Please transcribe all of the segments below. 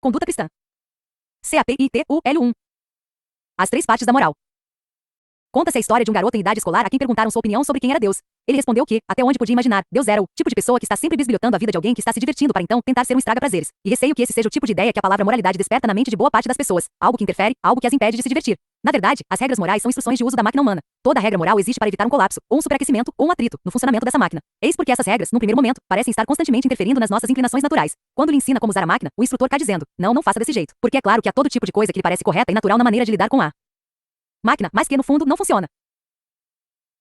Conduta cristã. CAPITUL1. As três partes da moral. Conta-se a história de um garoto em idade escolar a quem perguntaram sua opinião sobre quem era Deus. Ele respondeu que, até onde podia imaginar, Deus era o tipo de pessoa que está sempre bisbilhotando a vida de alguém que está se divertindo para então tentar ser um estraga-prazeres. E receio que esse seja o tipo de ideia que a palavra moralidade desperta na mente de boa parte das pessoas, algo que interfere, algo que as impede de se divertir. Na verdade, as regras morais são instruções de uso da máquina humana. Toda regra moral existe para evitar um colapso, ou um superaquecimento, ou um atrito, no funcionamento dessa máquina. Eis porque essas regras, no primeiro momento, parecem estar constantemente interferindo nas nossas inclinações naturais. Quando lhe ensina como usar a máquina, o instrutor cá dizendo, não faça desse jeito. Porque é claro que há todo tipo de coisa que lhe parece correta e natural na maneira de lidar com a máquina, mas que no fundo não funciona.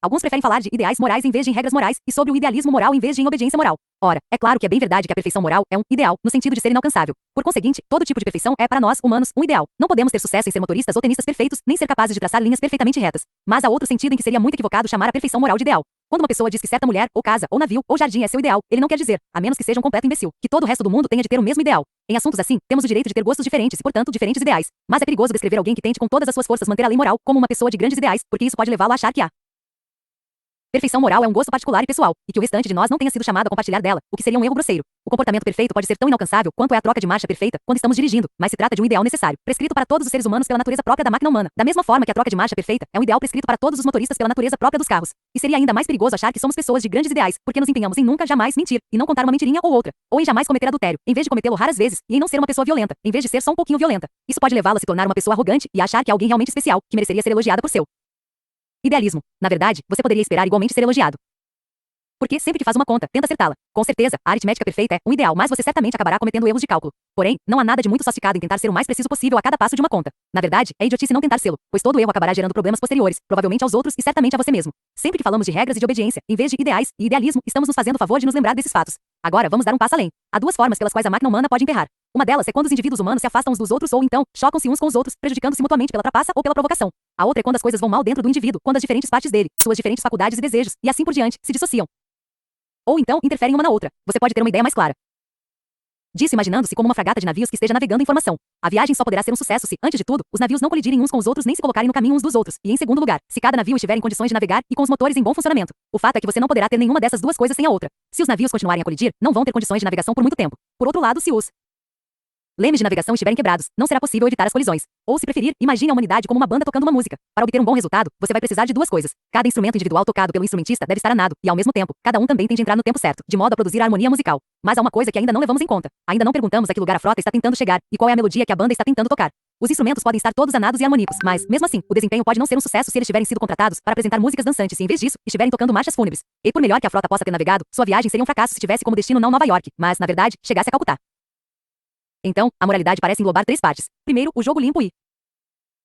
Alguns preferem falar de ideais morais em vez de em regras morais, e sobre o idealismo moral em vez de em obediência moral. Ora, é claro que é bem verdade que a perfeição moral é um ideal, no sentido de ser inalcançável. Por conseguinte, todo tipo de perfeição é, para nós, humanos, um ideal. Não podemos ter sucesso em ser motoristas ou tenistas perfeitos, nem ser capazes de traçar linhas perfeitamente retas. Mas há outro sentido em que seria muito equivocado chamar a perfeição moral de ideal. Quando uma pessoa diz que certa mulher, ou casa, ou navio, ou jardim é seu ideal, ele não quer dizer, a menos que seja um completo imbecil, que todo o resto do mundo tenha de ter o mesmo ideal. Em assuntos assim, temos o direito de ter gostos diferentes e, portanto, diferentes ideais. Mas é perigoso descrever alguém que tente com todas as suas forças manter a lei moral como uma pessoa de grandes ideais, porque isso pode levá-lo a achar que a perfeição moral é um gosto particular e pessoal, e que o restante de nós não tenha sido chamado a compartilhar dela, o que seria um erro grosseiro. O comportamento perfeito pode ser tão inalcançável quanto é a troca de marcha perfeita quando estamos dirigindo, mas se trata de um ideal necessário, prescrito para todos os seres humanos pela natureza própria da máquina humana, da mesma forma que a troca de marcha perfeita é um ideal prescrito para todos os motoristas pela natureza própria dos carros. E seria ainda mais perigoso achar que somos pessoas de grandes ideais, porque nos empenhamos em nunca jamais mentir, e não contar uma mentirinha ou outra, ou em jamais cometer adultério, em vez de cometê-lo raras vezes, e em não ser uma pessoa violenta, em vez de ser só um pouquinho violenta. Isso pode levá-la a se tornar uma pessoa arrogante e a achar que é alguém realmente especial, que mereceria ser elogiada por seu idealismo. Na verdade, você poderia esperar igualmente ser elogiado. Porque sempre que faz uma conta, tenta acertá-la. Com certeza, a aritmética perfeita é um ideal, mas você certamente acabará cometendo erros de cálculo. Porém, não há nada de muito sofisticado em tentar ser o mais preciso possível a cada passo de uma conta. Na verdade, é idiotice não tentar sê-lo, pois todo erro acabará gerando problemas posteriores, provavelmente aos outros e certamente a você mesmo. Sempre que falamos de regras e de obediência, em vez de ideais e idealismo, estamos nos fazendo o favor de nos lembrar desses fatos. Agora, vamos dar um passo além. Há duas formas pelas quais a máquina humana pode emperrar. Uma delas é quando os indivíduos humanos se afastam uns dos outros ou então chocam-se uns com os outros, prejudicando-se mutuamente pela trapaça ou pela provocação. A outra é quando as coisas vão mal dentro do indivíduo, quando as diferentes partes dele, suas diferentes faculdades e desejos, e assim por diante, se dissociam. Ou então interferem uma na outra. Você pode ter uma ideia mais clara disso imaginando-se como uma fragata de navios que esteja navegando em formação. A viagem só poderá ser um sucesso se, antes de tudo, os navios não colidirem uns com os outros nem se colocarem no caminho uns dos outros, e em segundo lugar, se cada navio estiver em condições de navegar e com os motores em bom funcionamento. O fato é que você não poderá ter nenhuma dessas duas coisas sem a outra. Se os navios continuarem a colidir, não vão ter condições de navegação por muito tempo. Por outro lado, se os lemes de navegação estiverem quebrados, não será possível evitar as colisões. Ou, se preferir, imagine a humanidade como uma banda tocando uma música. Para obter um bom resultado, você vai precisar de duas coisas. Cada instrumento individual tocado pelo instrumentista deve estar anado, e ao mesmo tempo, cada um também tem de entrar no tempo certo, de modo a produzir a harmonia musical. Mas há uma coisa que ainda não levamos em conta. Ainda não perguntamos a que lugar a frota está tentando chegar, e qual é a melodia que a banda está tentando tocar. Os instrumentos podem estar todos anados e harmônicos, mas, mesmo assim, o desempenho pode não ser um sucesso se eles tiverem sido contratados para apresentar músicas dançantes e, em vez disso, estiverem tocando marchas fúnebres. E por melhor que a frota possa ter navegado, sua viagem seria um fracasso se tivesse como destino não Nova York, mas, na verdade, chegasse a Calcutá. Então, a moralidade parece englobar três partes. Primeiro, o jogo limpo e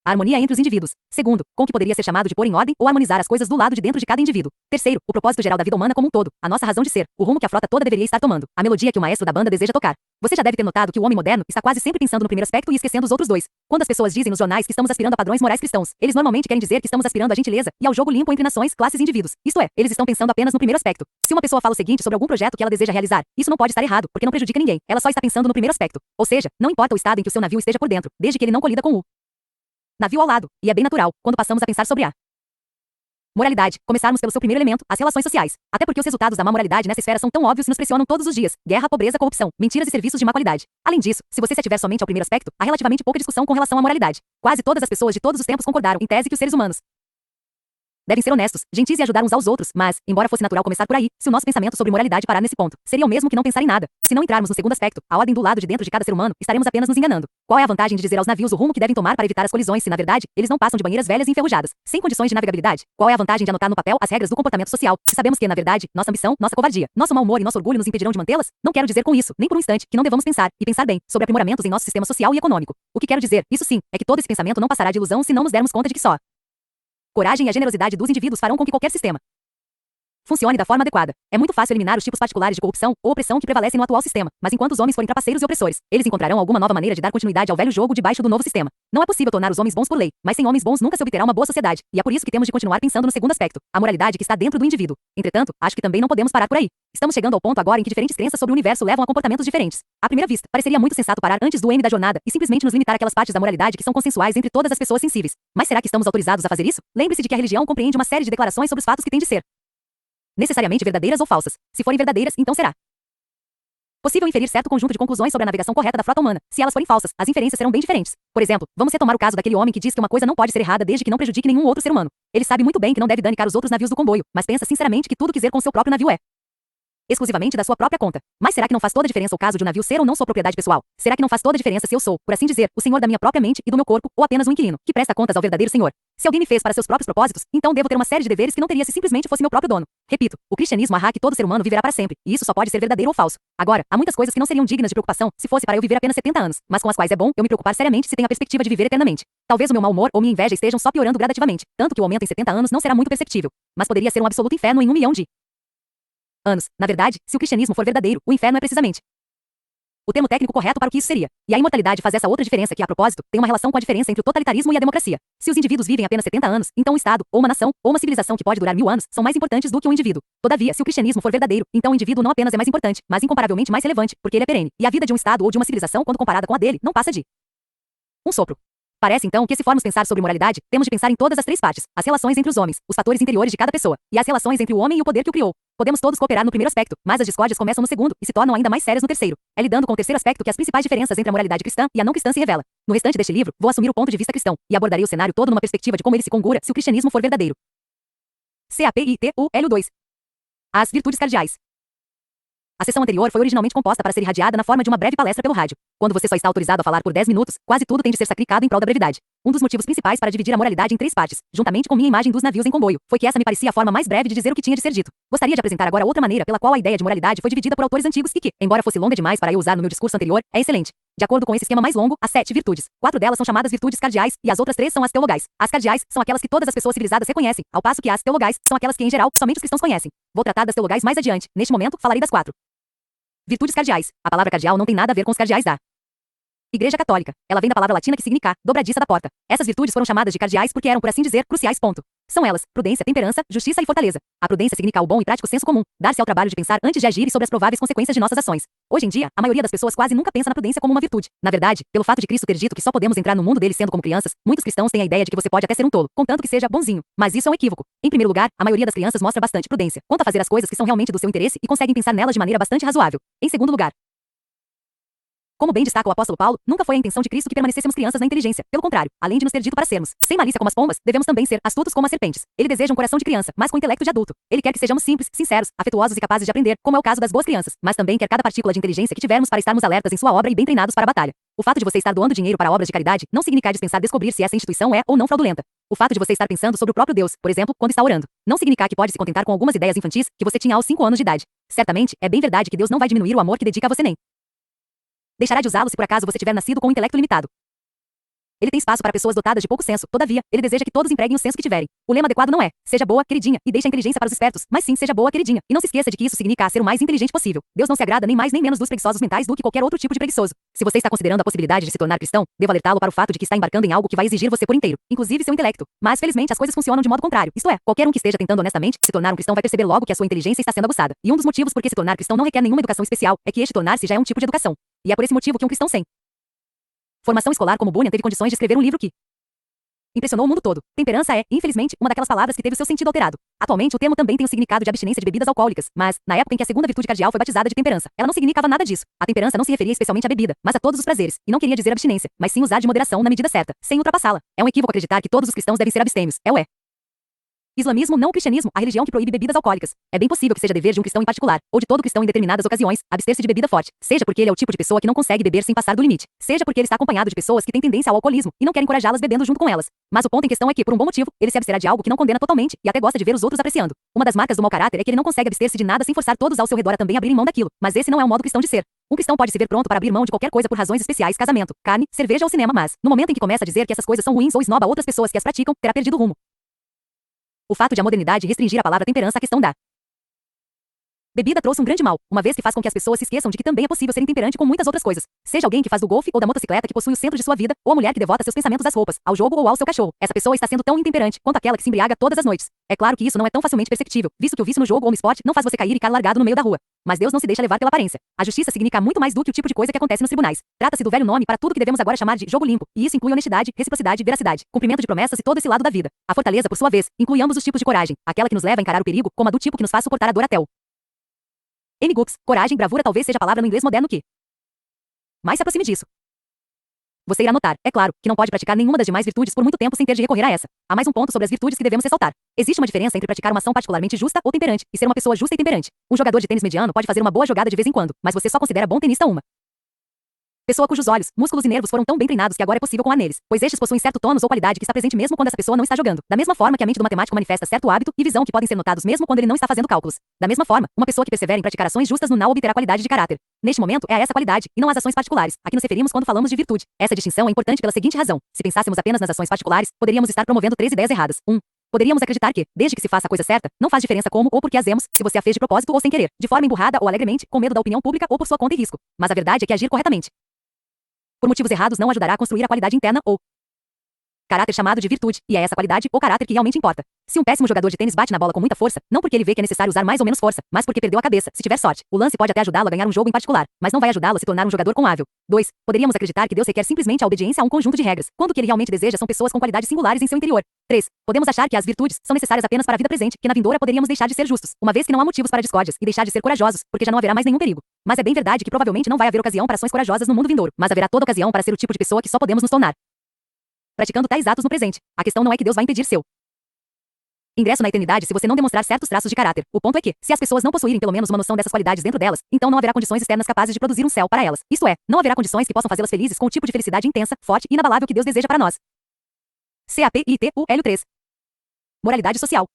a harmonia entre os indivíduos. Segundo, com o que poderia ser chamado de pôr em ordem ou harmonizar as coisas do lado de dentro de cada indivíduo. Terceiro, o propósito geral da vida humana como um todo, a nossa razão de ser, o rumo que a frota toda deveria estar tomando, a melodia que o maestro da banda deseja tocar. Você já deve ter notado que o homem moderno está quase sempre pensando no primeiro aspecto e esquecendo os outros dois. Quando as pessoas dizem nos jornais que estamos aspirando a padrões morais cristãos, eles normalmente querem dizer que estamos aspirando à gentileza e ao jogo limpo entre nações, classes e indivíduos. Isto é, eles estão pensando apenas no primeiro aspecto. Se uma pessoa fala o seguinte sobre algum projeto que ela deseja realizar, isso não pode estar errado, porque não prejudica ninguém. Ela só está pensando no primeiro aspecto. Ou seja, não importa o estado em que o seu navio esteja por dentro, desde que ele não colida com o navio ao lado, e é bem natural, quando passamos a pensar sobre a moralidade, começarmos pelo seu primeiro elemento, as relações sociais. Até porque os resultados da má moralidade nessa esfera são tão óbvios e nos pressionam todos os dias. Guerra, pobreza, corrupção, mentiras e serviços de má qualidade. Além disso, se você se ativer somente ao primeiro aspecto, há relativamente pouca discussão com relação à moralidade. Quase todas as pessoas de todos os tempos concordaram, em tese, que os seres humanos devem ser honestos, gentis e ajudar uns aos outros, mas, embora fosse natural começar por aí, se o nosso pensamento sobre moralidade parar nesse ponto, seria o mesmo que não pensar em nada. Se não entrarmos no segundo aspecto, a ordem do lado de dentro de cada ser humano, estaremos apenas nos enganando. Qual é a vantagem de dizer aos navios o rumo que devem tomar para evitar as colisões se, na verdade, eles não passam de banheiras velhas e enferrujadas, sem condições de navegabilidade? Qual é a vantagem de anotar no papel as regras do comportamento social, se sabemos que, na verdade, nossa ambição, nossa covardia, nosso mau humor e nosso orgulho nos impedirão de mantê-las? Não quero dizer com isso, nem por um instante, que não devamos pensar, e pensar bem, sobre aprimoramentos em nosso sistema social e econômico. O que quero dizer, isso sim, é que todo esse pensamento não passará de ilusão se não nos dermos conta de que só coragem e a generosidade dos indivíduos farão com que qualquer sistema funcione da forma adequada. É muito fácil eliminar os tipos particulares de corrupção ou opressão que prevalecem no atual sistema, mas enquanto os homens forem trapaceiros e opressores, eles encontrarão alguma nova maneira de dar continuidade ao velho jogo debaixo do novo sistema. Não é possível tornar os homens bons por lei, mas sem homens bons nunca se obterá uma boa sociedade, e é por isso que temos de continuar pensando no segundo aspecto, a moralidade que está dentro do indivíduo. Entretanto, acho que também não podemos parar por aí. Estamos chegando ao ponto agora em que diferentes crenças sobre o universo levam a comportamentos diferentes. À primeira vista, pareceria muito sensato parar antes do M da jornada e simplesmente nos limitar àquelas partes da moralidade que são consensuais entre todas as pessoas sensíveis. Mas será que estamos autorizados a fazer isso? Lembre-se de que a religião compreende uma série de declarações sobre os fatos que têm de ser necessariamente verdadeiras ou falsas. Se forem verdadeiras, então será Possível inferir certo conjunto de conclusões sobre a navegação correta da frota humana. Se elas forem falsas, as inferências serão bem diferentes. Por exemplo, vamos retomar o caso daquele homem que diz que uma coisa não pode ser errada desde que não prejudique nenhum outro ser humano. Ele sabe muito bem que não deve danificar os outros navios do comboio, mas pensa sinceramente que tudo quiser com seu próprio navio é exclusivamente da sua própria conta. Mas será que não faz toda a diferença o caso de um navio ser ou não sua propriedade pessoal? Será que não faz toda a diferença se eu sou, por assim dizer, o senhor da minha própria mente e do meu corpo, ou apenas um inquilino, que presta contas ao verdadeiro senhor? Se alguém me fez para seus próprios propósitos, então devo ter uma série de deveres que não teria se simplesmente fosse meu próprio dono. Repito, o cristianismo arra que todo ser humano viverá para sempre, e isso só pode ser verdadeiro ou falso. Agora, há muitas coisas que não seriam dignas de preocupação se fosse para eu viver apenas 70 anos, mas com as quais é bom eu me preocupar seriamente se tenho a perspectiva de viver eternamente. Talvez o meu mau humor ou minha inveja estejam só piorando gradativamente, tanto que o aumento em 70 anos não será muito perceptível, mas poderia ser um absoluto inferno em 1 milhão de anos. Na verdade, se o cristianismo for verdadeiro, o inferno é precisamente o termo técnico correto para o que isso seria. E a imortalidade faz essa outra diferença que, a propósito, tem uma relação com a diferença entre o totalitarismo e a democracia. Se os indivíduos vivem apenas 70 anos, então um Estado, ou uma nação, ou uma civilização que pode durar 1000 anos, são mais importantes do que um indivíduo. Todavia, se o cristianismo for verdadeiro, então o indivíduo não apenas é mais importante, mas incomparavelmente mais relevante, porque ele é perene. E a vida de um Estado ou de uma civilização, quando comparada com a dele, não passa de um sopro. Parece então que se formos pensar sobre moralidade, temos de pensar em todas as três partes, as relações entre os homens, os fatores interiores de cada pessoa, e as relações entre o homem e o poder que o criou. Podemos todos cooperar no primeiro aspecto, mas as discórdias começam no segundo, e se tornam ainda mais sérias no terceiro. É lidando com o terceiro aspecto que as principais diferenças entre a moralidade cristã e a não cristã se revela. No restante deste livro, vou assumir o ponto de vista cristão, e abordarei o cenário todo numa perspectiva de como ele se congura se o cristianismo for verdadeiro. Capítulo 2. As virtudes cardeais. A sessão anterior foi originalmente composta para ser irradiada na forma de uma breve palestra pelo rádio. Quando você só está autorizado a falar por 10 minutos, quase tudo tem de ser sacrificado em prol da brevidade. Um dos motivos principais para dividir a moralidade em 3 partes, juntamente com minha imagem dos navios em comboio, foi que essa me parecia a forma mais breve de dizer o que tinha de ser dito. Gostaria de apresentar agora outra maneira pela qual a ideia de moralidade foi dividida por autores antigos e que, embora fosse longa demais para eu usar no meu discurso anterior, é excelente. De acordo com esse esquema mais longo, há 7 virtudes. 4 delas são chamadas virtudes cardeais, e as outras 3 são as teologais. As cardeais são aquelas que todas as pessoas civilizadas reconhecem, ao passo que as teologais são aquelas que, em geral, somente os cristãos conhecem. Vou tratar das teologais mais adiante. Neste momento, falarei das 4. Virtudes cardeais. A palavra cardeal não tem nada a ver com os cardeais da Igreja Católica. Ela vem da palavra latina que significa dobradiça da porta. Essas virtudes foram chamadas de cardeais porque eram, por assim dizer, cruciais. São elas: prudência, temperança, justiça e fortaleza. A prudência significa o bom e prático senso comum, dar-se ao trabalho de pensar antes de agir e sobre as prováveis consequências de nossas ações. Hoje em dia, a maioria das pessoas quase nunca pensa na prudência como uma virtude. Na verdade, pelo fato de Cristo ter dito que só podemos entrar no mundo dele sendo como crianças, muitos cristãos têm a ideia de que você pode até ser um tolo, contanto que seja bonzinho. Mas isso é um equívoco. Em primeiro lugar, a maioria das crianças mostra bastante prudência, quanto a fazer as coisas que são realmente do seu interesse e conseguem pensar nelas de maneira bastante razoável. Em segundo lugar, como bem destaca o apóstolo Paulo, nunca foi a intenção de Cristo que permanecêssemos crianças na inteligência. Pelo contrário, além de nos ter dito para sermos sem malícia como as pombas, devemos também ser astutos como as serpentes. Ele deseja um coração de criança, mas com intelecto de adulto. Ele quer que sejamos simples, sinceros, afetuosos e capazes de aprender, como é o caso das boas crianças, mas também quer cada partícula de inteligência que tivermos para estarmos alertas em sua obra e bem treinados para a batalha. O fato de você estar doando dinheiro para obras de caridade não significa dispensar descobrir se essa instituição é ou não fraudulenta. O fato de você estar pensando sobre o próprio Deus, por exemplo, quando está orando, não significa que pode se contentar com algumas ideias infantis que você tinha aos 5 anos de idade. Certamente, é bem verdade que Deus não vai diminuir o amor que dedica a você nem deixará de usá-lo se por acaso você tiver nascido com um intelecto limitado. Ele tem espaço para pessoas dotadas de pouco senso, todavia, ele deseja que todos empreguem o senso que tiverem. O lema adequado não é, seja boa, queridinha, e deixe a inteligência para os espertos, mas sim, seja boa, queridinha. E não se esqueça de que isso significa ser o mais inteligente possível. Deus não se agrada nem mais nem menos dos preguiçosos mentais do que qualquer outro tipo de preguiçoso. Se você está considerando a possibilidade de se tornar cristão, devo alertá-lo para o fato de que está embarcando em algo que vai exigir você por inteiro, inclusive seu intelecto. Mas felizmente as coisas funcionam de modo contrário. Isto é, qualquer um que esteja tentando honestamente se tornar um cristão vai perceber logo que a sua inteligência está sendo aguçada. E um dos motivos por que se tornar cristão não requer nenhuma educação especial é que este tornar-se já é um tipo de educação. E é por esse motivo que um cristão sem formação escolar como Bunyan teve condições de escrever um livro que impressionou o mundo todo. Temperança é, infelizmente, uma daquelas palavras que teve o seu sentido alterado. Atualmente, o termo também tem o significado de abstinência de bebidas alcoólicas, mas, na época em que a segunda virtude cardeal foi batizada de temperança, ela não significava nada disso. A temperança não se referia especialmente à bebida, mas a todos os prazeres, e não queria dizer abstinência, mas sim usar de moderação na medida certa, sem ultrapassá-la. É um equívoco acreditar que todos os cristãos devem ser abstêmios. Islamismo, não o cristianismo, a religião que proíbe bebidas alcoólicas. É bem possível que seja dever de um cristão em particular, ou de todo cristão em determinadas ocasiões, abster-se de bebida forte, seja porque ele é o tipo de pessoa que não consegue beber sem passar do limite, seja porque ele está acompanhado de pessoas que têm tendência ao alcoolismo e não quer encorajá-las bebendo junto com elas. Mas o ponto em questão é que, por um bom motivo, ele se absterá de algo que não condena totalmente e até gosta de ver os outros apreciando. Uma das marcas do mau caráter é que ele não consegue abster-se de nada sem forçar todos ao seu redor a também abrirem mão daquilo, mas esse não é o modo cristão de ser. Um cristão pode se ver pronto para abrir mão de qualquer coisa por razões especiais, casamento, carne, cerveja ou cinema, mas, no momento em que começa a dizer que essas coisas são ruins ou esnoba outras pessoas que as praticam, terá perdido o rumo. O fato de a modernidade restringir a palavra temperança à questão da bebida trouxe um grande mal, uma vez que faz com que as pessoas se esqueçam de que também é possível ser intemperante com muitas outras coisas. Seja alguém que faz do golfe ou da motocicleta que possui o centro de sua vida, ou a mulher que devota seus pensamentos às roupas, ao jogo ou ao seu cachorro. Essa pessoa está sendo tão intemperante quanto aquela que se embriaga todas as noites. É claro que isso não é tão facilmente perceptível, visto que o vício no jogo ou no esporte não faz você cair e ficar largado no meio da rua. Mas Deus não se deixa levar pela aparência. A justiça significa muito mais do que o tipo de coisa que acontece nos tribunais. Trata-se do velho nome para tudo que devemos agora chamar de jogo limpo, e isso inclui honestidade, reciprocidade, veracidade, cumprimento de promessas e todo esse lado da vida. A fortaleza, por sua vez, inclui ambos os tipos de coragem, aquela que nos leva a encarar o perigo, como a do tipo que nos faz suportar a dor até o M. Gux, coragem, bravura talvez seja a palavra no inglês moderno que mais se aproxime disso. Você irá notar, é claro, que não pode praticar nenhuma das demais virtudes por muito tempo sem ter de recorrer a essa. Há mais um ponto sobre as virtudes que devemos ressaltar. Existe uma diferença entre praticar uma ação particularmente justa ou temperante e ser uma pessoa justa e temperante. Um jogador de tênis mediano pode fazer uma boa jogada de vez em quando, mas você só considera bom tenista uma pessoa cujos olhos, músculos e nervos foram tão bem treinados que agora é possível com neles, pois estes possuem certo tônus ou qualidade que está presente mesmo quando essa pessoa não está jogando. Da mesma forma que a mente do matemático manifesta certo hábito e visão que podem ser notados mesmo quando ele não está fazendo cálculos. Da mesma forma, uma pessoa que persevera em praticar ações justas no now obterá qualidade de caráter. Neste momento, é a essa qualidade, e não às ações particulares, a que nos referimos quando falamos de virtude. Essa distinção é importante pela seguinte razão: se pensássemos apenas nas ações particulares, poderíamos estar promovendo 3 ideias erradas. 1. Poderíamos acreditar que, desde que se faça a coisa certa, não faz diferença como ou por que fazemos, se você a fez de propósito ou sem querer, de forma emburrada ou alegremente, com medo da opinião pública ou por sua conta e risco. Mas a verdade é que agir corretamente por motivos errados não ajudará a construir a qualidade interna ou caráter chamado de virtude, e é essa qualidade ou caráter que realmente importa. Se um péssimo jogador de tênis bate na bola com muita força, não porque ele vê que é necessário usar mais ou menos força, mas porque perdeu a cabeça, se tiver sorte. O lance pode até ajudá-lo a ganhar um jogo em particular, mas não vai ajudá-lo a se tornar um jogador com hábil. 2. Poderíamos acreditar que Deus requer simplesmente a obediência a um conjunto de regras, quando o que ele realmente deseja são pessoas com qualidades singulares em seu interior. 3. Podemos achar que as virtudes são necessárias apenas para a vida presente, que na vindoura poderíamos deixar de ser justos, uma vez que não há motivos para discórdias, e deixar de ser corajosos, porque já não haverá mais nenhum perigo. Mas é bem verdade que provavelmente não vai haver ocasião para ações corajosas no mundo vindouro, mas haverá toda ocasião para ser o tipo de pessoa que só podemos nos tornar praticando tais atos no presente. A questão não é que Deus vai impedir seu ingresso na eternidade se você não demonstrar certos traços de caráter. O ponto é que, se as pessoas não possuírem pelo menos uma noção dessas qualidades dentro delas, então não haverá condições externas capazes de produzir um céu para elas. Isto é, não haverá condições que possam fazê-las felizes com o tipo de felicidade intensa, forte e inabalável que Deus deseja para nós. CAPITUL3. Moralidade social.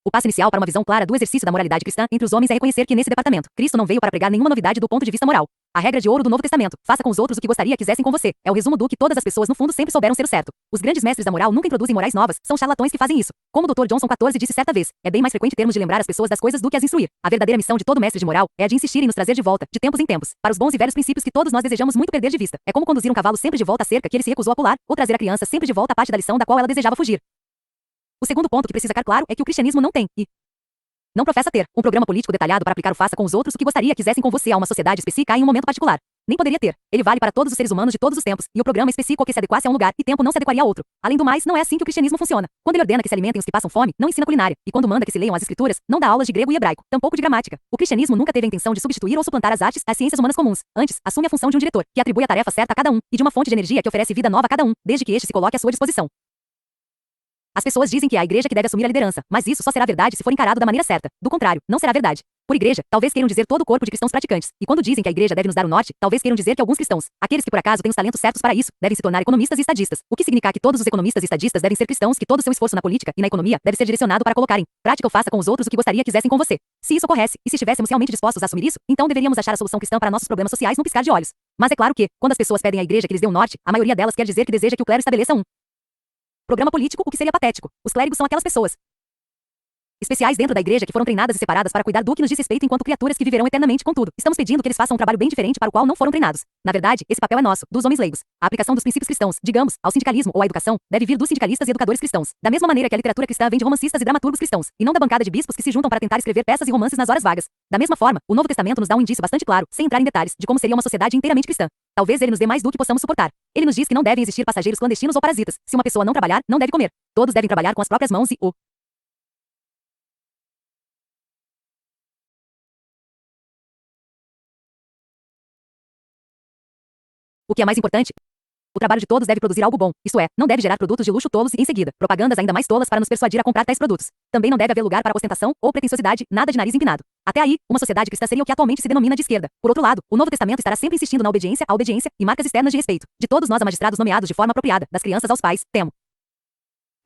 O passo inicial para uma visão clara do exercício da moralidade cristã entre os homens é reconhecer que nesse departamento, Cristo não veio para pregar nenhuma novidade do ponto de vista moral. A regra de ouro do Novo Testamento, faça com os outros o que gostaria que fizessem com você, é o resumo do que todas as pessoas no fundo sempre souberam ser o certo. Os grandes mestres da moral nunca introduzem morais novas, são charlatões que fazem isso. Como o Dr. Johnson 14 disse certa vez, é bem mais frequente termos de lembrar as pessoas das coisas do que as instruir. A verdadeira missão de todo mestre de moral é a de insistir em nos trazer de volta, de tempos em tempos, para os bons e velhos princípios que todos nós desejamos muito perder de vista. É como conduzir um cavalo sempre de volta à cerca que ele se recusou a pular, ou trazer a criança sempre de volta à parte da lição da qual ela desejava fugir. O segundo ponto que precisa ficar claro é que o cristianismo não tem, e não professa ter, um programa político detalhado para aplicar o faça com os outros o que gostaria que fizessem com você a uma sociedade específica em um momento particular. Nem poderia ter. Ele vale para todos os seres humanos de todos os tempos, e o programa específico que se adequasse a um lugar e tempo não se adequaria a outro. Além do mais, não é assim que o cristianismo funciona. Quando ele ordena que se alimentem os que passam fome, não ensina culinária, e quando manda que se leiam as escrituras, não dá aulas de grego e hebraico, tampouco de gramática. O cristianismo nunca teve a intenção de substituir ou suplantar as artes, as ciências humanas comuns. Antes, assume a função de um diretor, que atribui a tarefa certa a cada um, e de uma fonte de energia que oferece vida nova a cada um, desde que este se coloque à sua disposição. As pessoas dizem que é a igreja que deve assumir a liderança, mas isso só será verdade se for encarado da maneira certa. Do contrário, não será verdade. Por igreja, talvez queiram dizer todo o corpo de cristãos praticantes, e quando dizem que a igreja deve nos dar o norte, talvez queiram dizer que alguns cristãos, aqueles que por acaso têm os talentos certos para isso, devem se tornar economistas e estadistas. O que significa que todos os economistas e estadistas devem ser cristãos, que todo o seu esforço na política e na economia deve ser direcionado para colocar em prática ou faça com os outros o que gostaria que fizessem com você. Se isso ocorresse, e se estivéssemos realmente dispostos a assumir isso, então deveríamos achar a solução cristã para nossos problemas sociais num piscar de olhos. Mas é claro que, quando as pessoas pedem à igreja que lhes dê um norte, a maioria delas quer dizer que deseja que o clero estabeleça um programa político, o que seria patético. Os clérigos são aquelas pessoas especiais dentro da igreja que foram treinadas e separadas para cuidar do que nos diz respeito enquanto criaturas que viverão eternamente. Contudo, estamos pedindo que eles façam um trabalho bem diferente para o qual não foram treinados. Na verdade, esse papel é nosso, dos homens leigos. A aplicação dos princípios cristãos, digamos, ao sindicalismo ou à educação, deve vir dos sindicalistas e educadores cristãos. Da mesma maneira que a literatura cristã vem de romancistas e dramaturgos cristãos, e não da bancada de bispos que se juntam para tentar escrever peças e romances nas horas vagas. Da mesma forma, o Novo Testamento nos dá um indício bastante claro, sem entrar em detalhes, de como seria uma sociedade inteiramente cristã. Talvez ele nos dê mais do que possamos suportar. Ele nos diz que não devem existir passageiros clandestinos ou parasitas. Se uma pessoa não trabalhar, não deve comer. Todos devem trabalhar com as próprias mãos e o que é mais importante, o trabalho de todos deve produzir algo bom, isto é, não deve gerar produtos de luxo tolos e, em seguida, propagandas ainda mais tolas para nos persuadir a comprar tais produtos. Também não deve haver lugar para ostentação ou pretensiosidade, nada de nariz empinado. Até aí, uma sociedade cristã seria o que atualmente se denomina de esquerda. Por outro lado, o Novo Testamento estará sempre insistindo na obediência, à obediência e marcas externas de respeito. De todos nós a magistrados nomeados de forma apropriada, das crianças aos pais, temo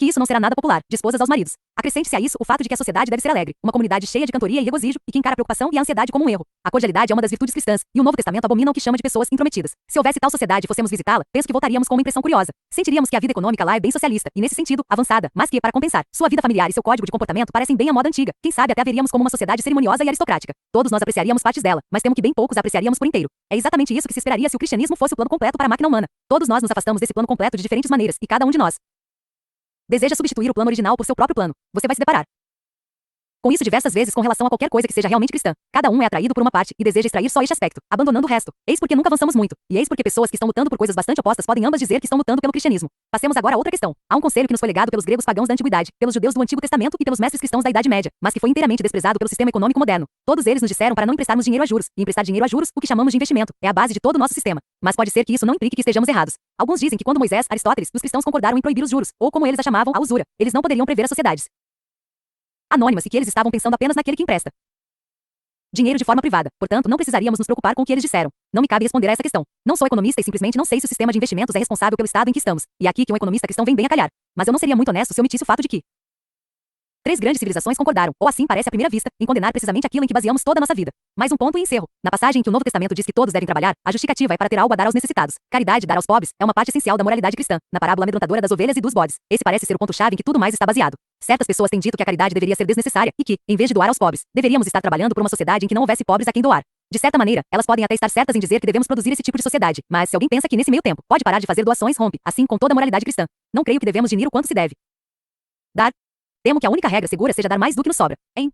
que isso não será nada popular, de esposas aos maridos. Acrescente-se a isso o fato de que a sociedade deve ser alegre, uma comunidade cheia de cantoria e regozijo, e que encara a preocupação e a ansiedade como um erro. A cordialidade é uma das virtudes cristãs, e o Novo Testamento abomina o que chama de pessoas intrometidas. Se houvesse tal sociedade e fossemos visitá-la, penso que voltaríamos com uma impressão curiosa. Sentiríamos que a vida econômica lá é bem socialista, e nesse sentido, avançada, mas que, para compensar, sua vida familiar e seu código de comportamento parecem bem à moda antiga. Quem sabe até a veríamos como uma sociedade cerimoniosa e aristocrática. Todos nós apreciaríamos partes dela, mas temo que bem poucos a apreciaríamos por inteiro. É exatamente isso que se esperaria se o cristianismo fosse o plano completo para a máquina humana. Todos nós nos afastamos desse plano completo de diferentes maneiras, e cada um de nós deseja substituir o plano original por seu próprio plano. Você vai se deparar Com isso diversas vezes com relação a qualquer coisa que seja realmente cristã. Cada um é atraído por uma parte e deseja extrair só este aspecto, abandonando o resto. Eis porque nunca avançamos muito. E eis porque pessoas que estão lutando por coisas bastante opostas podem ambas dizer que estão lutando pelo cristianismo. Passemos agora a outra questão. Há um conselho que nos foi legado pelos gregos pagãos da antiguidade, pelos judeus do Antigo Testamento e pelos mestres cristãos da Idade Média, mas que foi inteiramente desprezado pelo sistema econômico moderno. Todos eles nos disseram para não emprestarmos dinheiro a juros, e emprestar dinheiro a juros, o que chamamos de investimento, é a base de todo o nosso sistema. Mas pode ser que isso não implique que estejamos errados. Alguns dizem que quando Moisés, Aristóteles, os cristãos concordaram em proibir os juros, ou como eles a chamavam, a usura, eles não poderiam prever as sociedades anônimas e que eles estavam pensando apenas naquele que empresta dinheiro de forma privada. Portanto, não precisaríamos nos preocupar com o que eles disseram. Não me cabe responder a essa questão. Não sou economista e simplesmente não sei se o sistema de investimentos é responsável pelo estado em que estamos. E é aqui que um economista cristão vem bem a calhar. Mas eu não seria muito honesto se eu omitisse o fato de que três grandes civilizações concordaram, ou assim parece à primeira vista, em condenar precisamente aquilo em que baseamos toda a nossa vida. Mais um ponto e encerro. Na passagem em que o Novo Testamento diz que todos devem trabalhar, a justificativa é para ter algo a dar aos necessitados. Caridade, dar aos pobres, é uma parte essencial da moralidade cristã, na parábola amedrontadora das ovelhas e dos bodes. Esse parece ser o ponto-chave em que tudo mais está baseado. Certas pessoas têm dito que a caridade deveria ser desnecessária e que, em vez de doar aos pobres, deveríamos estar trabalhando por uma sociedade em que não houvesse pobres a quem doar. De certa maneira, elas podem até estar certas em dizer que devemos produzir esse tipo de sociedade, mas se alguém pensa que nesse meio tempo pode parar de fazer doações, rompe, assim com toda a moralidade cristã. Não creio que devemos dinheiro quanto se deve dar. Temo que a única regra segura seja dar mais do que nos sobra. Em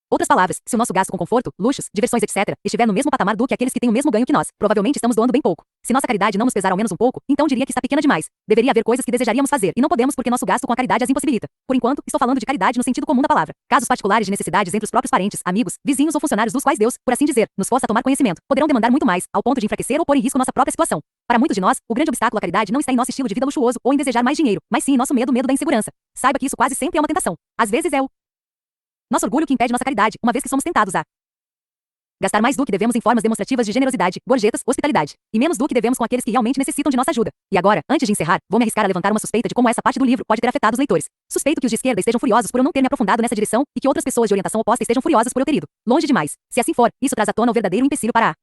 outras palavras, se o nosso gasto com conforto, luxos, diversões, etc., estiver no mesmo patamar do que aqueles que têm o mesmo ganho que nós, provavelmente estamos doando bem pouco. Se nossa caridade não nos pesar ao menos um pouco, então diria que está pequena demais. Deveria haver coisas que desejaríamos fazer, e não podemos porque nosso gasto com a caridade as impossibilita. Por enquanto, estou falando de caridade no sentido comum da palavra. Casos particulares de necessidades entre os próprios parentes, amigos, vizinhos ou funcionários dos quais Deus, por assim dizer, nos possa tomar conhecimento, poderão demandar muito mais, ao ponto de enfraquecer ou pôr em risco nossa própria situação. Para muitos de nós, o grande obstáculo à caridade não está em nosso estilo de vida luxuoso ou em desejar mais dinheiro, mas sim em nosso medo da insegurança. Saiba que isso quase sempre é uma tentação. Às vezes é o nosso orgulho que impede nossa caridade, uma vez que somos tentados a gastar mais do que devemos em formas demonstrativas de generosidade, gorjetas, hospitalidade, e menos do que devemos com aqueles que realmente necessitam de nossa ajuda. E agora, antes de encerrar, vou me arriscar a levantar uma suspeita de como essa parte do livro pode ter afetado os leitores. Suspeito que os de esquerda estejam furiosos por eu não ter me aprofundado nessa direção e que outras pessoas de orientação oposta estejam furiosas por eu ter ido longe demais. Se assim for, isso traz à tona o verdadeiro empecilho para a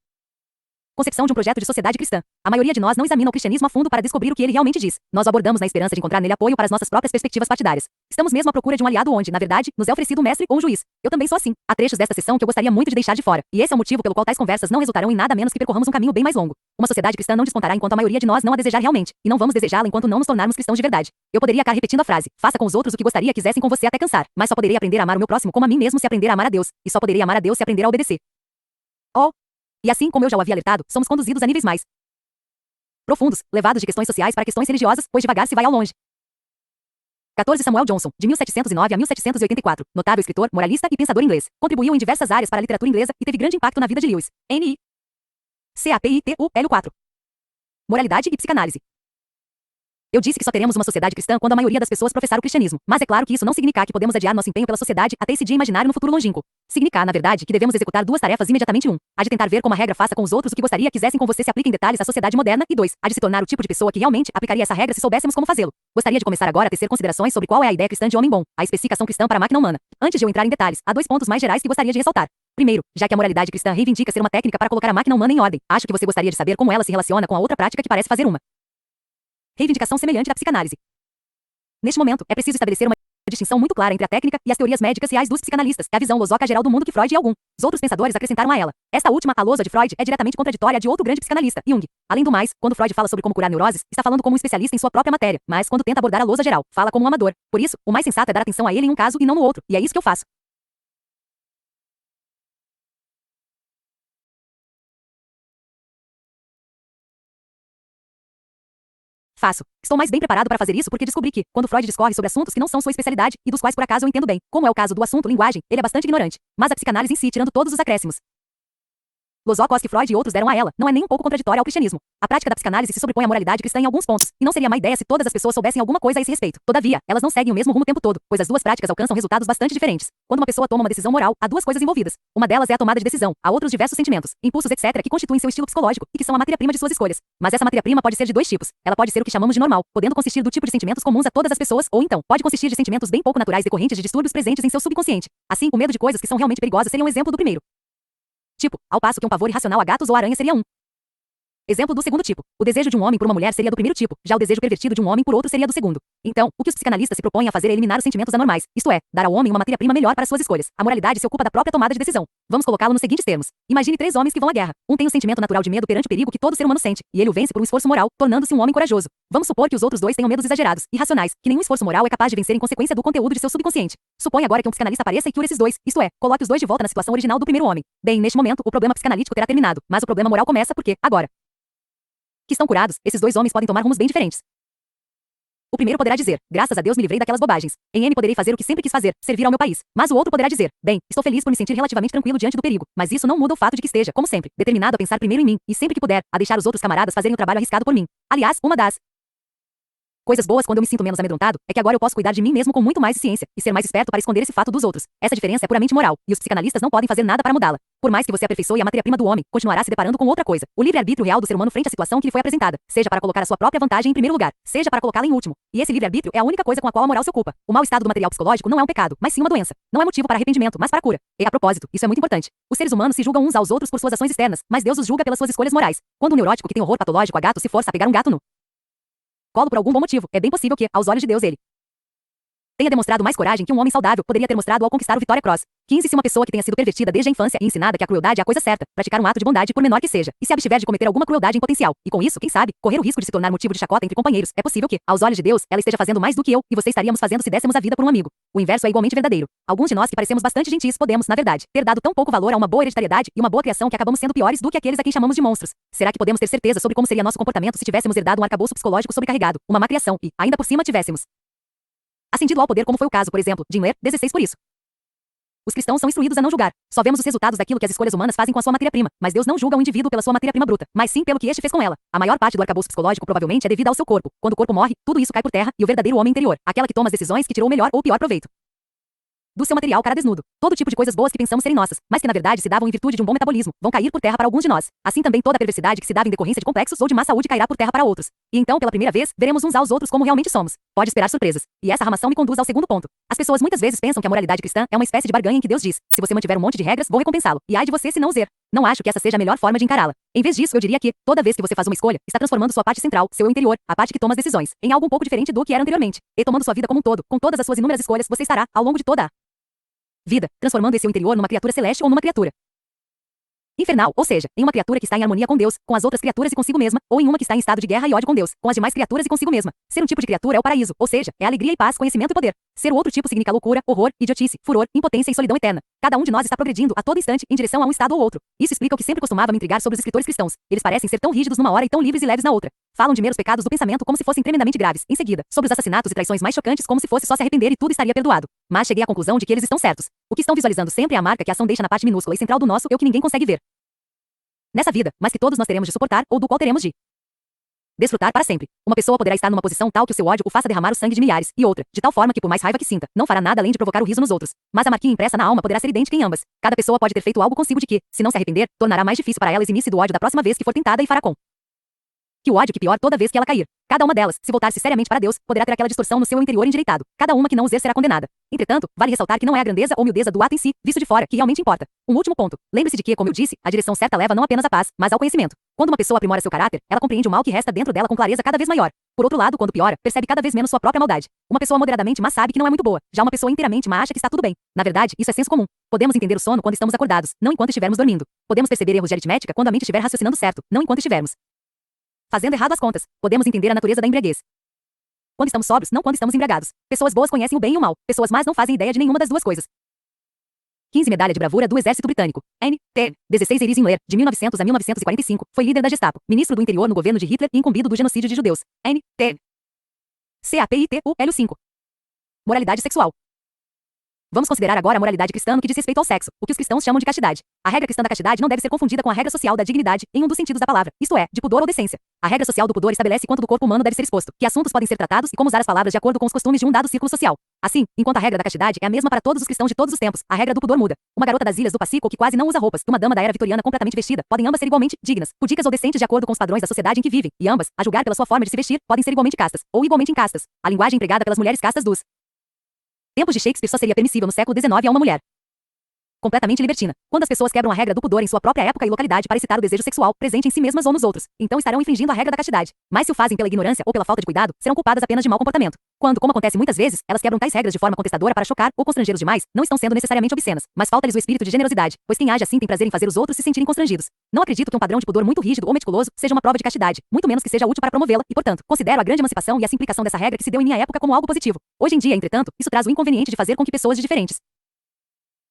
concepção de um projeto de sociedade cristã. A maioria de nós não examina o cristianismo a fundo para descobrir o que ele realmente diz. Nós o abordamos na esperança de encontrar nele apoio para as nossas próprias perspectivas partidárias. Estamos mesmo à procura de um aliado onde, na verdade, nos é oferecido um mestre ou um juiz. Eu também sou assim. Há trechos desta sessão que eu gostaria muito de deixar de fora. E esse é o motivo pelo qual tais conversas não resultarão em nada menos que percorramos um caminho bem mais longo. Uma sociedade cristã não despontará enquanto a maioria de nós não a desejar realmente. E não vamos desejá-la enquanto não nos tornarmos cristãos de verdade. Eu poderia acabar repetindo a frase: faça com os outros o que gostaria que quisessem com você até cansar. Mas só poderei aprender a amar o meu próximo como a mim mesmo se aprender a amar a Deus. E só poderei amar a Deus se aprender a obedecer. Oh! E assim como eu já o havia alertado, somos conduzidos a níveis mais profundos, levados de questões sociais para questões religiosas, pois devagar se vai ao longe. 14 Samuel Johnson, de 1709 a 1784, notável escritor, moralista e pensador inglês. Contribuiu em diversas áreas para a literatura inglesa e teve grande impacto na vida de Lewis. N.I. Capitulo. Moralidade e psicanálise. Eu disse que só teremos uma sociedade cristã quando a maioria das pessoas professar o cristianismo, mas é claro que isso não significa que podemos adiar nosso empenho pela sociedade até esse dia imaginário no futuro longínquo. Significa, na verdade, que devemos executar duas tarefas imediatamente: a de tentar ver como a regra faça com os outros o que gostaria que quisessem com você se aplica em detalhes à sociedade moderna, e a de se tornar o tipo de pessoa que realmente aplicaria essa regra se soubéssemos como fazê-lo. Gostaria de começar agora a tecer considerações sobre qual é a ideia cristã de homem bom, a especificação cristã para a máquina humana. Antes de eu entrar em detalhes, há dois pontos mais gerais que gostaria de ressaltar. Primeiro, já que a moralidade cristã reivindica ser uma técnica para colocar a máquina humana em ordem, acho que você gostaria de saber como ela se relaciona com a outra prática que parece fazer uma reivindicação semelhante da psicanálise. Neste momento, é preciso estabelecer uma distinção muito clara entre a técnica e as teorias médicas reais dos psicanalistas, é a visão losóca geral do mundo que Freud e alguns outros pensadores acrescentaram a ela. Esta última, a losa de Freud, é diretamente contraditória à de outro grande psicanalista, Jung. Além do mais, quando Freud fala sobre como curar neuroses, está falando como um especialista em sua própria matéria, mas quando tenta abordar a losa geral, fala como um amador. Por isso, o mais sensato é dar atenção a ele em um caso e não no outro, e é isso que eu faço. Estou mais bem preparado para fazer isso porque descobri que, quando Freud discorre sobre assuntos que não são sua especialidade e dos quais por acaso eu entendo bem, como é o caso do assunto linguagem, ele é bastante ignorante. Mas a psicanálise em si, tirando todos os acréscimos losócos que Freud e outros deram a ela, não é nem um pouco contraditória ao cristianismo. A prática da psicanálise se sobrepõe à moralidade cristã em alguns pontos, e não seria má ideia se todas as pessoas soubessem alguma coisa a esse respeito. Todavia, elas não seguem o mesmo rumo o tempo todo, pois as duas práticas alcançam resultados bastante diferentes. Quando uma pessoa toma uma decisão moral, há duas coisas envolvidas. Uma delas é a tomada de decisão, há outros diversos sentimentos, impulsos, etc., que constituem seu estilo psicológico e que são a matéria-prima de suas escolhas. Mas essa matéria-prima pode ser de dois tipos. Ela pode ser o que chamamos de normal, podendo consistir do tipo de sentimentos comuns a todas as pessoas, ou então, pode consistir de sentimentos bem pouco naturais decorrentes de distúrbios presentes em seu subconsciente. Assim, o medo de coisas que são realmente perigosas seria um exemplo do primeiro tipo, ao passo que um pavor irracional a gatos ou aranha seria um exemplo do segundo tipo. O desejo de um homem por uma mulher seria do primeiro tipo, já o desejo pervertido de um homem por outro seria do segundo. Então, o que os psicanalistas se propõem a fazer é eliminar os sentimentos anormais, isto é, dar ao homem uma matéria-prima melhor para suas escolhas. A moralidade se ocupa da própria tomada de decisão. Vamos colocá-lo nos seguintes termos. Imagine três homens que vão à guerra. Um tem o sentimento natural de medo perante o perigo que todo ser humano sente, e ele o vence por um esforço moral, tornando-se um homem corajoso. Vamos supor que os outros dois tenham medos exagerados, irracionais, que nenhum esforço moral é capaz de vencer em consequência do conteúdo de seu subconsciente. Suponha agora que um psicanalista apareça e cure esses dois, isto é, coloque os dois de volta na situação original do primeiro homem. Bem, neste momento, o problema psicanalítico terá terminado, mas o problema moral começa porque, agora que estão curados, esses dois homens podem tomar rumos bem diferentes. O primeiro poderá dizer, graças a Deus me livrei daquelas bobagens. Em M poderei fazer o que sempre quis fazer, servir ao meu país. Mas o outro poderá dizer, bem, estou feliz por me sentir relativamente tranquilo diante do perigo, mas isso não muda o fato de que esteja, como sempre, determinado a pensar primeiro em mim, e sempre que puder, a deixar os outros camaradas fazerem o trabalho arriscado por mim. Aliás, uma das coisas boas quando eu me sinto menos amedrontado é que agora eu posso cuidar de mim mesmo com muito mais ciência e ser mais esperto para esconder esse fato dos outros. Essa diferença é puramente moral, e os psicanalistas não podem fazer nada para mudá-la. Por mais que você aperfeiçoe a matéria-prima do homem, continuará se deparando com outra coisa, o livre-arbítrio real do ser humano frente à situação que lhe foi apresentada, seja para colocar a sua própria vantagem em primeiro lugar, seja para colocá-la em último. E esse livre-arbítrio é a única coisa com a qual a moral se ocupa. O mau estado do material psicológico não é um pecado, mas sim uma doença. Não é motivo para arrependimento, mas para cura. E a propósito, isso é muito importante. Os seres humanos se julgam uns aos outros por suas ações externas, mas Deus os julga pelas suas escolhas morais. Quando um neurótico que tem horror patológico a gato se força a pegar um gato no colo por algum bom motivo, é bem possível que, aos olhos de Deus, ele tenha demonstrado mais coragem que um homem saudável poderia ter mostrado ao conquistar o Vitória Cross. 15. Se uma pessoa que tenha sido pervertida desde a infância e ensinada que a crueldade é a coisa certa, praticar um ato de bondade por menor que seja, e se abstiver de cometer alguma crueldade em potencial, e com isso, quem sabe, correr o risco de se tornar motivo de chacota entre companheiros, é possível que, aos olhos de Deus, ela esteja fazendo mais do que eu e você estaríamos fazendo se dessemos a vida por um amigo. O inverso é igualmente verdadeiro. Alguns de nós que parecemos bastante gentis podemos, na verdade, ter dado tão pouco valor a uma boa hereditariedade e uma boa criação que acabamos sendo piores do que aqueles a quem chamamos de monstros. Será que podemos ter certeza sobre como seria nosso comportamento se tivéssemos herdado um arcabouço psicológico sobrecarregado, uma má criação e, ainda por cima, tivéssemos ascendido ao poder, como foi o caso, por exemplo, de Himmler, 16 por isso. Os cristãos são instruídos a não julgar. Só vemos os resultados daquilo que as escolhas humanas fazem com a sua matéria-prima, mas Deus não julga o indivíduo pela sua matéria-prima bruta, mas sim pelo que este fez com ela. A maior parte do arcabouço psicológico provavelmente é devida ao seu corpo. Quando o corpo morre, tudo isso cai por terra, e o verdadeiro homem interior, aquela que toma as decisões que tirou o melhor ou o pior proveito do seu material cara desnudo. Todo tipo de coisas boas que pensamos serem nossas, mas que na verdade se davam em virtude de um bom metabolismo, vão cair por terra para alguns de nós. Assim também toda a perversidade que se dava em decorrência de complexos ou de má saúde cairá por terra para outros. E então, pela primeira vez, veremos uns aos outros como realmente somos. Pode esperar surpresas. E essa armação me conduz ao segundo ponto. As pessoas muitas vezes pensam que a moralidade cristã é uma espécie de barganha em que Deus diz: se você mantiver um monte de regras, vou recompensá-lo. E ai de você se não usar. Não acho que essa seja a melhor forma de encará-la. Em vez disso, eu diria que, toda vez que você faz uma escolha, está transformando sua parte central, seu eu interior, a parte que toma as decisões, em algo um pouco diferente do que era anteriormente. E tomando sua vida como um todo, com todas as suas inúmeras escolhas, você estará, ao longo de toda a vida, transformando esse seu interior numa criatura celeste ou numa criatura infernal, ou seja, em uma criatura que está em harmonia com Deus, com as outras criaturas e consigo mesma, ou em uma que está em estado de guerra e ódio com Deus, com as demais criaturas e consigo mesma. Ser um tipo de criatura é o paraíso, ou seja, é alegria e paz, conhecimento e poder. Ser o outro tipo significa loucura, horror, idiotice, furor, impotência e solidão eterna. Cada um de nós está progredindo a todo instante em direção a um estado ou outro. Isso explica o que sempre costumava me intrigar sobre os escritores cristãos. Eles parecem ser tão rígidos numa hora e tão livres e leves na outra. Falam de meros pecados do pensamento como se fossem tremendamente graves. Em seguida, sobre os assassinatos e traições mais chocantes como se fosse só se arrepender e tudo estaria perdoado. Mas cheguei à conclusão de que eles estão certos. O que estão visualizando sempre é a marca que a ação deixa na parte minúscula e central do nosso eu que ninguém consegue ver nessa vida, mas que todos nós teremos de suportar ou do qual teremos de desfrutar para sempre. Uma pessoa poderá estar numa posição tal que o seu ódio o faça derramar o sangue de milhares, e outra, de tal forma que por mais raiva que sinta, não fará nada além de provocar o riso nos outros. Mas a marquinha impressa na alma poderá ser idêntica em ambas. Cada pessoa pode ter feito algo consigo de que, se não se arrepender, tornará mais difícil para ela eximir-se do ódio da próxima vez que for tentada e fará com que o ódio que pior toda vez que ela cair. Cada uma delas, se voltar-se seriamente para Deus, poderá ter aquela distorção no seu interior endireitado. Cada uma que não user será condenada. Entretanto, vale ressaltar que não é a grandeza ou miudeza do ato em si, visto de fora, que realmente importa. Um último ponto. Lembre-se de que, como eu disse, a direção certa leva não apenas à paz, mas ao conhecimento. Quando uma pessoa aprimora seu caráter, ela compreende o mal que resta dentro dela com clareza cada vez maior. Por outro lado, quando piora, percebe cada vez menos sua própria maldade. Uma pessoa moderadamente má sabe que não é muito boa. Já uma pessoa inteiramente má acha que está tudo bem. Na verdade, isso é senso comum. Podemos entender o sono quando estamos acordados, não enquanto estivermos dormindo. Podemos perceber erros de aritmética quando a mente estiver raciocinando certo, não enquanto estivermos fazendo errado as contas. Podemos entender a natureza da embriaguez quando estamos sóbrios, não quando estamos embriagados. Pessoas boas conhecem o bem e o mal. Pessoas más não fazem ideia de nenhuma das duas coisas. 15 Medalha de Bravura do Exército Britânico. N. T. 16 Erich Himmler, de 1900 a 1945, foi líder da Gestapo, ministro do interior no governo de Hitler e incumbido do genocídio de judeus. N. T. CAPITU, Hélio 5. Moralidade sexual. Vamos considerar agora a moralidade cristã no que diz respeito ao sexo, o que os cristãos chamam de castidade. A regra cristã da castidade não deve ser confundida com a regra social da dignidade, em um dos sentidos da palavra, isto é, de pudor ou decência. A regra social do pudor estabelece quanto do corpo humano deve ser exposto, que assuntos podem ser tratados e como usar as palavras de acordo com os costumes de um dado círculo social. Assim, enquanto a regra da castidade é a mesma para todos os cristãos de todos os tempos, a regra do pudor muda. Uma garota das ilhas do Pacífico que quase não usa roupas, e uma dama da era vitoriana completamente vestida, podem ambas ser igualmente dignas, pudicas ou decentes de acordo com os padrões da sociedade em que vivem, e ambas, a julgar pela sua forma de se vestir, podem ser igualmente castas, ou igualmente incastas. A linguagem empregada pelas mulheres castas dos tempos de Shakespeare só seria permissível no século XIX a uma mulher completamente libertina. Quando as pessoas quebram a regra do pudor em sua própria época e localidade para excitar o desejo sexual presente em si mesmas ou nos outros, então estarão infringindo a regra da castidade. Mas se o fazem pela ignorância ou pela falta de cuidado, serão culpadas apenas de mau comportamento. Quando, como acontece muitas vezes, elas quebram tais regras de forma contestadora para chocar ou constrangê-los demais, não estão sendo necessariamente obscenas, mas falta-lhes o espírito de generosidade, pois quem age assim tem prazer em fazer os outros se sentirem constrangidos. Não acredito que um padrão de pudor muito rígido ou meticuloso seja uma prova de castidade, muito menos que seja útil para promovê-la, e portanto, considero a grande emancipação e a simplificação dessa regra que se deu em minha época como algo positivo. Hoje em dia, entretanto, isso traz o inconveniente de fazer com que pessoas de diferentes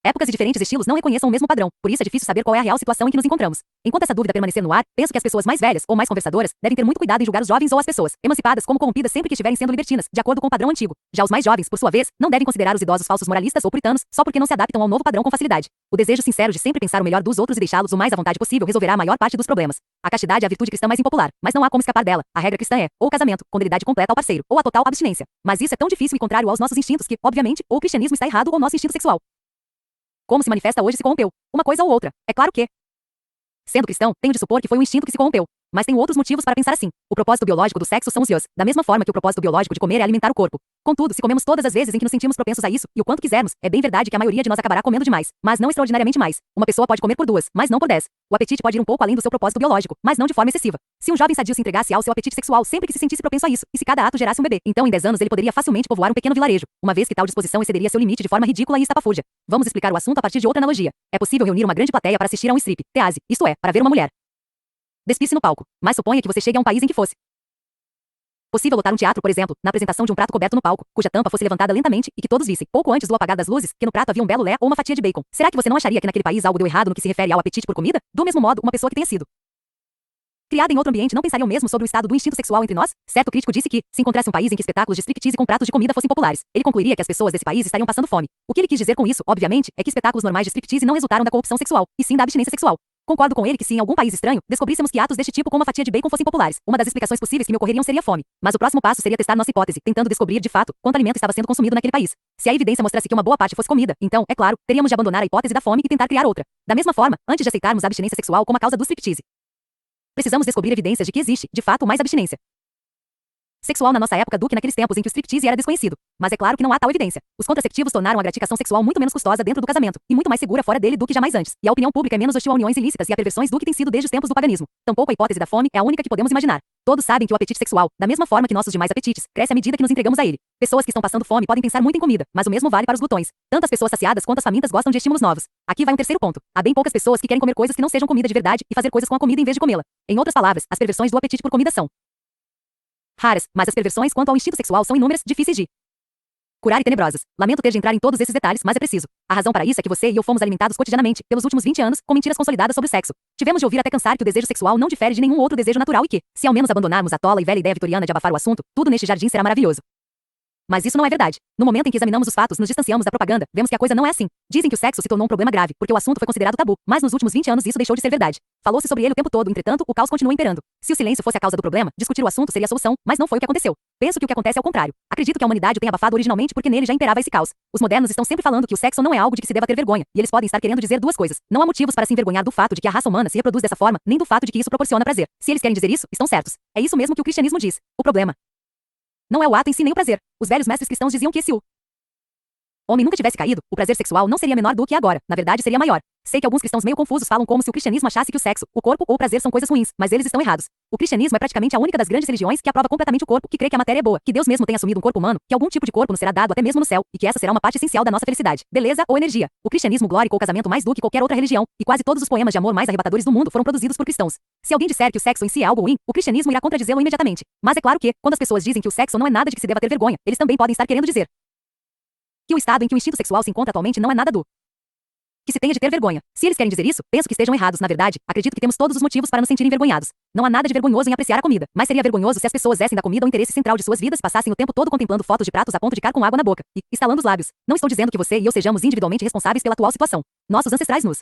épocas e diferentes estilos não reconheçam o mesmo padrão, por isso é difícil saber qual é a real situação em que nos encontramos. Enquanto essa dúvida permanecer no ar, penso que as pessoas mais velhas ou mais conversadoras devem ter muito cuidado em julgar os jovens ou as pessoas emancipadas como corrompidas sempre que estiverem sendo libertinas, de acordo com o padrão antigo. Já os mais jovens, por sua vez, não devem considerar os idosos falsos moralistas ou puritanos só porque não se adaptam ao novo padrão com facilidade. O desejo sincero de sempre pensar o melhor dos outros e deixá-los o mais à vontade possível resolverá a maior parte dos problemas. A castidade é a virtude cristã mais impopular, mas não há como escapar dela. A regra cristã é, ou o casamento, com fidelidade completa ao parceiro, ou a total abstinência. Mas isso é tão difícil e contrário aos nossos instintos que, obviamente, ou o cristianismo está errado ou nosso instinto sexual, como se manifesta hoje, se corrompeu. Uma coisa ou outra. É claro que, sendo cristão, tenho de supor que foi um instinto que se corrompeu. Mas tenho outros motivos para pensar assim. O propósito biológico do sexo são os yos, da mesma forma que o propósito biológico de comer é alimentar o corpo. Contudo, se comemos todas as vezes em que nos sentimos propensos a isso, e o quanto quisermos, é bem verdade que a maioria de nós acabará comendo demais, mas não extraordinariamente mais. Uma pessoa pode comer por 2, mas não por 10. O apetite pode ir um pouco além do seu propósito biológico, mas não de forma excessiva. Se um jovem sadio se entregasse ao seu apetite sexual sempre que se sentisse propenso a isso, e se cada ato gerasse um bebê, então em 10 anos ele poderia facilmente povoar um pequeno vilarejo, uma vez que tal disposição excederia seu limite de forma ridícula e estapafúrdia. Vamos explicar o assunto a partir de outra analogia. É possível reunir uma grande plateia para assistir a um strip, tease, isto é, para ver uma mulher despir-se no palco, mas suponha que você chegue a um país em que fosse possível lotar um teatro, por exemplo, na apresentação de um prato coberto no palco, cuja tampa fosse levantada lentamente e que todos vissem, pouco antes do apagar das luzes, que no prato havia um belo lé ou uma fatia de bacon. Será que você não acharia que naquele país algo deu errado no que se refere ao apetite por comida? Do mesmo modo, uma pessoa que tenha sido criada em outro ambiente não pensaria o mesmo sobre o estado do instinto sexual entre nós? Certo crítico disse que, se encontrasse um país em que espetáculos de striptease com pratos de comida fossem populares, ele concluiria que as pessoas desse país estariam passando fome. O que ele quis dizer com isso, obviamente, é que espetáculos normais de striptease não resultaram da corrupção sexual, e sim da abstinência sexual. Concordo com ele que se em algum país estranho, descobríssemos que atos deste tipo com uma fatia de bacon fossem populares, uma das explicações possíveis que me ocorreriam seria fome. Mas o próximo passo seria testar nossa hipótese, tentando descobrir, de fato, quanto alimento estava sendo consumido naquele país. Se a evidência mostrasse que uma boa parte fosse comida, então, é claro, teríamos de abandonar a hipótese da fome e tentar criar outra. Da mesma forma, antes de aceitarmos a abstinência sexual como a causa do striptease, precisamos descobrir evidências de que existe, de fato, mais abstinência sexual na nossa época do que naqueles tempos em que o striptease era desconhecido. Mas é claro que não há tal evidência. Os contraceptivos tornaram a gratificação sexual muito menos custosa dentro do casamento, e muito mais segura fora dele do que jamais antes. E a opinião pública é menos hostil a uniões ilícitas e a perversões do que tem sido desde os tempos do paganismo. Tampouco a hipótese da fome é a única que podemos imaginar. Todos sabem que o apetite sexual, da mesma forma que nossos demais apetites, cresce à medida que nos entregamos a ele. Pessoas que estão passando fome podem pensar muito em comida, mas o mesmo vale para os glutões. Tanto as pessoas saciadas quanto as famintas gostam de estímulos novos. Aqui vai um terceiro ponto. Há bem poucas pessoas que querem comer coisas que não sejam comida de verdade e fazer coisas com a comida em vez de comê-la. Em outras palavras, as perversões do apetite por comida são raras, mas as perversões quanto ao instinto sexual são inúmeras, difíceis de curar e tenebrosas. Lamento ter de entrar em todos esses detalhes, mas é preciso. A razão para isso é que você e eu fomos alimentados cotidianamente, pelos últimos 20 anos, com mentiras consolidadas sobre o sexo. Tivemos de ouvir até cansar que o desejo sexual não difere de nenhum outro desejo natural e que, se ao menos abandonarmos a tola e velha ideia vitoriana de abafar o assunto, tudo neste jardim será maravilhoso. Mas isso não é verdade. No momento em que examinamos os fatos, nos distanciamos da propaganda, vemos que a coisa não é assim. Dizem que o sexo se tornou um problema grave, porque o assunto foi considerado tabu, mas nos últimos 20 anos isso deixou de ser verdade. Falou-se sobre ele o tempo todo, entretanto, o caos continua imperando. Se o silêncio fosse a causa do problema, discutir o assunto seria a solução, mas não foi o que aconteceu. Penso que o que acontece é o contrário. Acredito que a humanidade o tenha abafado originalmente porque nele já imperava esse caos. Os modernos estão sempre falando que o sexo não é algo de que se deva ter vergonha, e eles podem estar querendo dizer duas coisas. Não há motivos para se envergonhar do fato de que a raça humana se reproduz dessa forma, nem do fato de que isso proporciona prazer. Se eles querem dizer isso, estão certos. É isso mesmo que o cristianismo diz. O problema não é o ato em si nem o prazer. Os velhos mestres cristãos diziam que se o homem nunca tivesse caído, o prazer sexual não seria menor do que agora, na verdade seria maior. Sei que alguns cristãos meio confusos falam como se o cristianismo achasse que o sexo, o corpo ou o prazer são coisas ruins, mas eles estão errados. O cristianismo é praticamente a única das grandes religiões que aprova completamente o corpo, que crê que a matéria é boa, que Deus mesmo tem assumido um corpo humano, que algum tipo de corpo nos será dado até mesmo no céu, e que essa será uma parte essencial da nossa felicidade, beleza ou energia. O cristianismo glorificou o casamento mais do que qualquer outra religião, e quase todos os poemas de amor mais arrebatadores do mundo foram produzidos por cristãos. Se alguém disser que o sexo em si é algo ruim, o cristianismo irá contradizê-lo imediatamente. Mas é claro que, quando as pessoas dizem que o sexo não é nada de que se deva ter vergonha, eles também podem estar querendo dizer que o estado em que o instinto sexual se encontra atualmente não é nada do que se tenha de ter vergonha. Se eles querem dizer isso, penso que estejam errados. Na verdade, acredito que temos todos os motivos para nos sentir envergonhados. Não há nada de vergonhoso em apreciar a comida, mas seria vergonhoso se as pessoas dessem da comida o interesse central de suas vidas e passassem o tempo todo contemplando fotos de pratos a ponto de ficar com água na boca e estalando os lábios. Não estou dizendo que você e eu sejamos individualmente responsáveis pela atual situação. Nossos ancestrais nos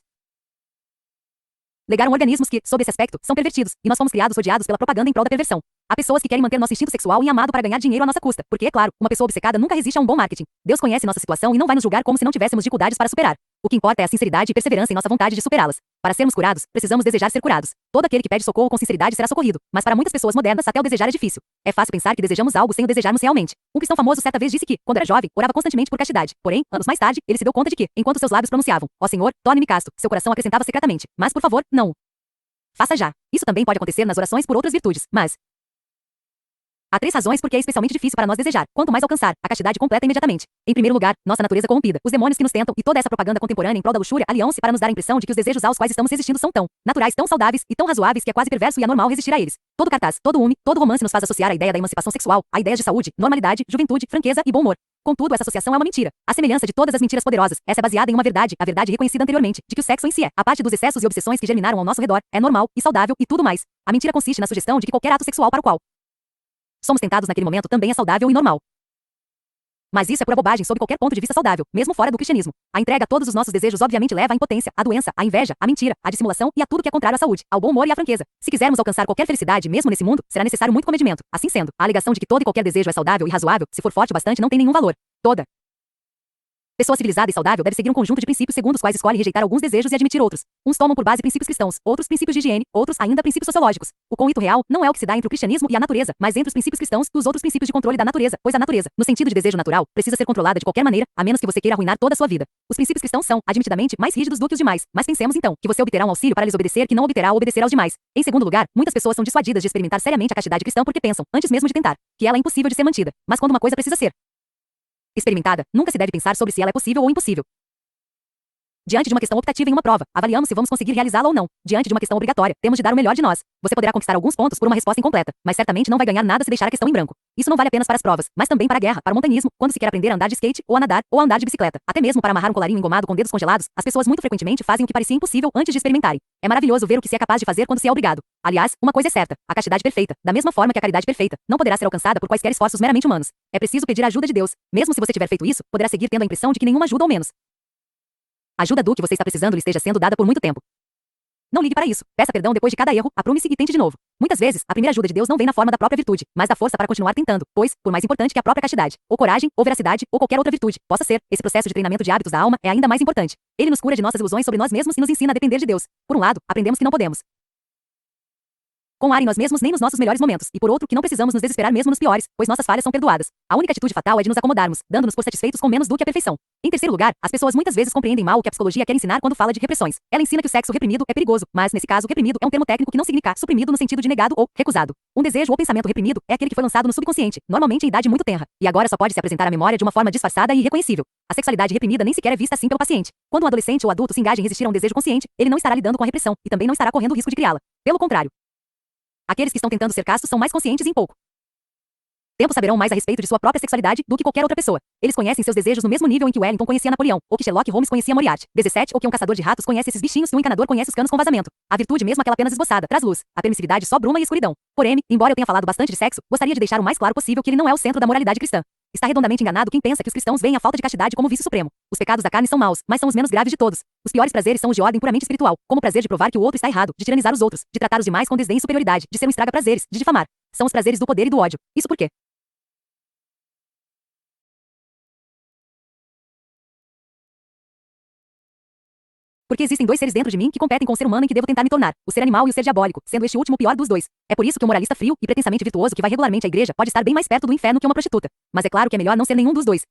legaram organismos que, sob esse aspecto, são pervertidos, e nós fomos criados rodeados pela propaganda em prol da perversão. Há pessoas que querem manter nosso instinto sexual em amado para ganhar dinheiro à nossa custa, porque, é claro, uma pessoa obcecada nunca resiste a um bom marketing. Deus conhece nossa situação e não vai nos julgar como se não tivéssemos dificuldades para superar. O que importa é a sinceridade e perseverança em nossa vontade de superá-las. Para sermos curados, precisamos desejar ser curados. Todo aquele que pede socorro com sinceridade será socorrido, mas para muitas pessoas modernas até o desejar é difícil. É fácil pensar que desejamos algo sem o desejarmos realmente. Um cristão famoso certa vez disse que, quando era jovem, orava constantemente por castidade. Porém, anos mais tarde, ele se deu conta de que, enquanto seus lábios pronunciavam, ó Senhor, torne-me casto, seu coração acrescentava secretamente, mas por favor, não faça já. Isso também pode acontecer nas orações por outras virtudes, mas Há 3 razões porque é especialmente difícil para nós desejar, quanto mais alcançar, a castidade completa imediatamente. Em primeiro lugar, nossa natureza corrompida. Os demônios que nos tentam e toda essa propaganda contemporânea em prol da luxúria aliam-se para nos dar a impressão de que os desejos aos quais estamos resistindo são tão naturais, tão saudáveis e tão razoáveis que é quase perverso e anormal resistir a eles. Todo cartaz, todo todo romance nos faz associar a ideia da emancipação sexual, a ideias de saúde, normalidade, juventude, franqueza e bom humor. Contudo, essa associação é uma mentira. A semelhança de todas as mentiras poderosas, essa é baseada em uma verdade, a verdade reconhecida anteriormente, de que o sexo em si é, a parte dos excessos e obsessões que germinaram ao nosso redor, é normal e saudável e tudo mais. A mentira consiste na sugestão de que qualquer ato sexual para o qual somos tentados naquele momento também é saudável e normal. Mas isso é pura bobagem sob qualquer ponto de vista saudável, mesmo fora do cristianismo. A entrega a todos os nossos desejos obviamente leva à impotência, à doença, à inveja, à mentira, à dissimulação e a tudo que é contrário à saúde, ao bom humor e à franqueza. Se quisermos alcançar qualquer felicidade mesmo nesse mundo, será necessário muito comedimento. Assim sendo, a alegação de que todo e qualquer desejo é saudável e razoável, se for forte bastante, não tem nenhum valor. Toda pessoa civilizada e saudável deve seguir um conjunto de princípios segundo os quais escolhe rejeitar alguns desejos e admitir outros. Uns tomam por base princípios cristãos, outros princípios de higiene, outros ainda princípios sociológicos. O conito real não é o que se dá entre o cristianismo e a natureza, mas entre os princípios cristãos e os outros princípios de controle da natureza, pois a natureza, no sentido de desejo natural, precisa ser controlada de qualquer maneira, a menos que você queira arruinar toda a sua vida. Os princípios cristãos são, admitidamente, mais rígidos do que os demais, mas pensemos então, que você obterá um auxílio para lhes obedecer que não obterá ao obedecer aos demais. Em segundo lugar, muitas pessoas são dissuadidas de experimentar seriamente a castidade cristã porque pensam, antes mesmo de tentar, que ela é impossível de ser mantida. Mas quando uma coisa precisa ser experimentada, nunca se deve pensar sobre se ela é possível ou impossível. Diante de uma questão optativa em uma prova, avaliamos se vamos conseguir realizá-la ou não. Diante de uma questão obrigatória, temos de dar o melhor de nós. Você poderá conquistar alguns pontos por uma resposta incompleta, mas certamente não vai ganhar nada se deixar a questão em branco. Isso não vale apenas para as provas, mas também para a guerra, para o montanhismo, quando se quer aprender a andar de skate, ou a nadar, ou a andar de bicicleta. Até mesmo para amarrar um colarinho engomado com dedos congelados, as pessoas muito frequentemente fazem o que parecia impossível antes de experimentarem. É maravilhoso ver o que se é capaz de fazer quando se é obrigado. Aliás, uma coisa é certa, a castidade perfeita, da mesma forma que a caridade perfeita, não poderá ser alcançada por quaisquer esforços meramente humanos. É preciso pedir a ajuda de Deus. Mesmo se você tiver feito isso, poderá seguir tendo a impressão de que nenhuma ajuda ou menos ajuda do que você está precisando lhe esteja sendo dada por muito tempo. Não ligue para isso. Peça perdão depois de cada erro, aprume-se e tente de novo. Muitas vezes, a primeira ajuda de Deus não vem na forma da própria virtude, mas da força para continuar tentando, pois, por mais importante que a própria castidade, ou coragem, ou veracidade, ou qualquer outra virtude possa ser, esse processo de treinamento de hábitos da alma é ainda mais importante. Ele nos cura de nossas ilusões sobre nós mesmos e nos ensina a depender de Deus. Por um lado, aprendemos que não podemos confiar em nós mesmos nem nos nossos melhores momentos, e por outro, que não precisamos nos desesperar mesmo nos piores, pois nossas falhas são perdoadas. A única atitude fatal é de nos acomodarmos, dando-nos por satisfeitos com menos do que a perfeição. Em terceiro lugar, as pessoas muitas vezes compreendem mal o que a psicologia quer ensinar quando fala de repressões. Ela ensina que o sexo reprimido é perigoso, mas nesse caso, reprimido é um termo técnico que não significa suprimido no sentido de negado ou recusado. Um desejo ou pensamento reprimido é aquele que foi lançado no subconsciente, normalmente em idade muito tenra, e agora só pode se apresentar à memória de uma forma disfarçada e irreconhecível. A sexualidade reprimida nem sequer é vista assim pelo paciente. Quando um adolescente ou adulto se engaja em resistir a um desejo consciente, ele não estará lidando com a repressão e também não estará correndo o risco de criá-la. Pelo contrário, aqueles que estão tentando ser castos são mais conscientes em pouco tempo saberão mais a respeito de sua própria sexualidade do que qualquer outra pessoa. Eles conhecem seus desejos no mesmo nível em que Wellington conhecia Napoleão, ou que Sherlock Holmes conhecia Moriarty. 17, ou que um caçador de ratos conhece esses bichinhos e um encanador conhece os canos com vazamento. A virtude mesmo aquela apenas esboçada, traz luz. A permissividade só bruma e escuridão. Porém, embora eu tenha falado bastante de sexo, gostaria de deixar o mais claro possível que ele não é o centro da moralidade cristã. Está redondamente enganado quem pensa que os cristãos veem a falta de castidade como vício supremo. Os pecados da carne são maus, mas são os menos graves de todos. Os piores prazeres são os de ordem puramente espiritual, como o prazer de provar que o outro está errado, de tiranizar os outros, de tratar os demais com desdém e superioridade, de ser um estraga-prazeres, de difamar. São os prazeres do poder e do ódio. Isso por quê? Porque existem dois seres dentro de mim que competem com o ser humano em que devo tentar me tornar, o ser animal e o ser diabólico, sendo este último o pior dos dois. É por isso que o moralista frio e pretensamente virtuoso que vai regularmente à igreja pode estar bem mais perto do inferno que uma prostituta. Mas é claro que é melhor não ser nenhum dos dois.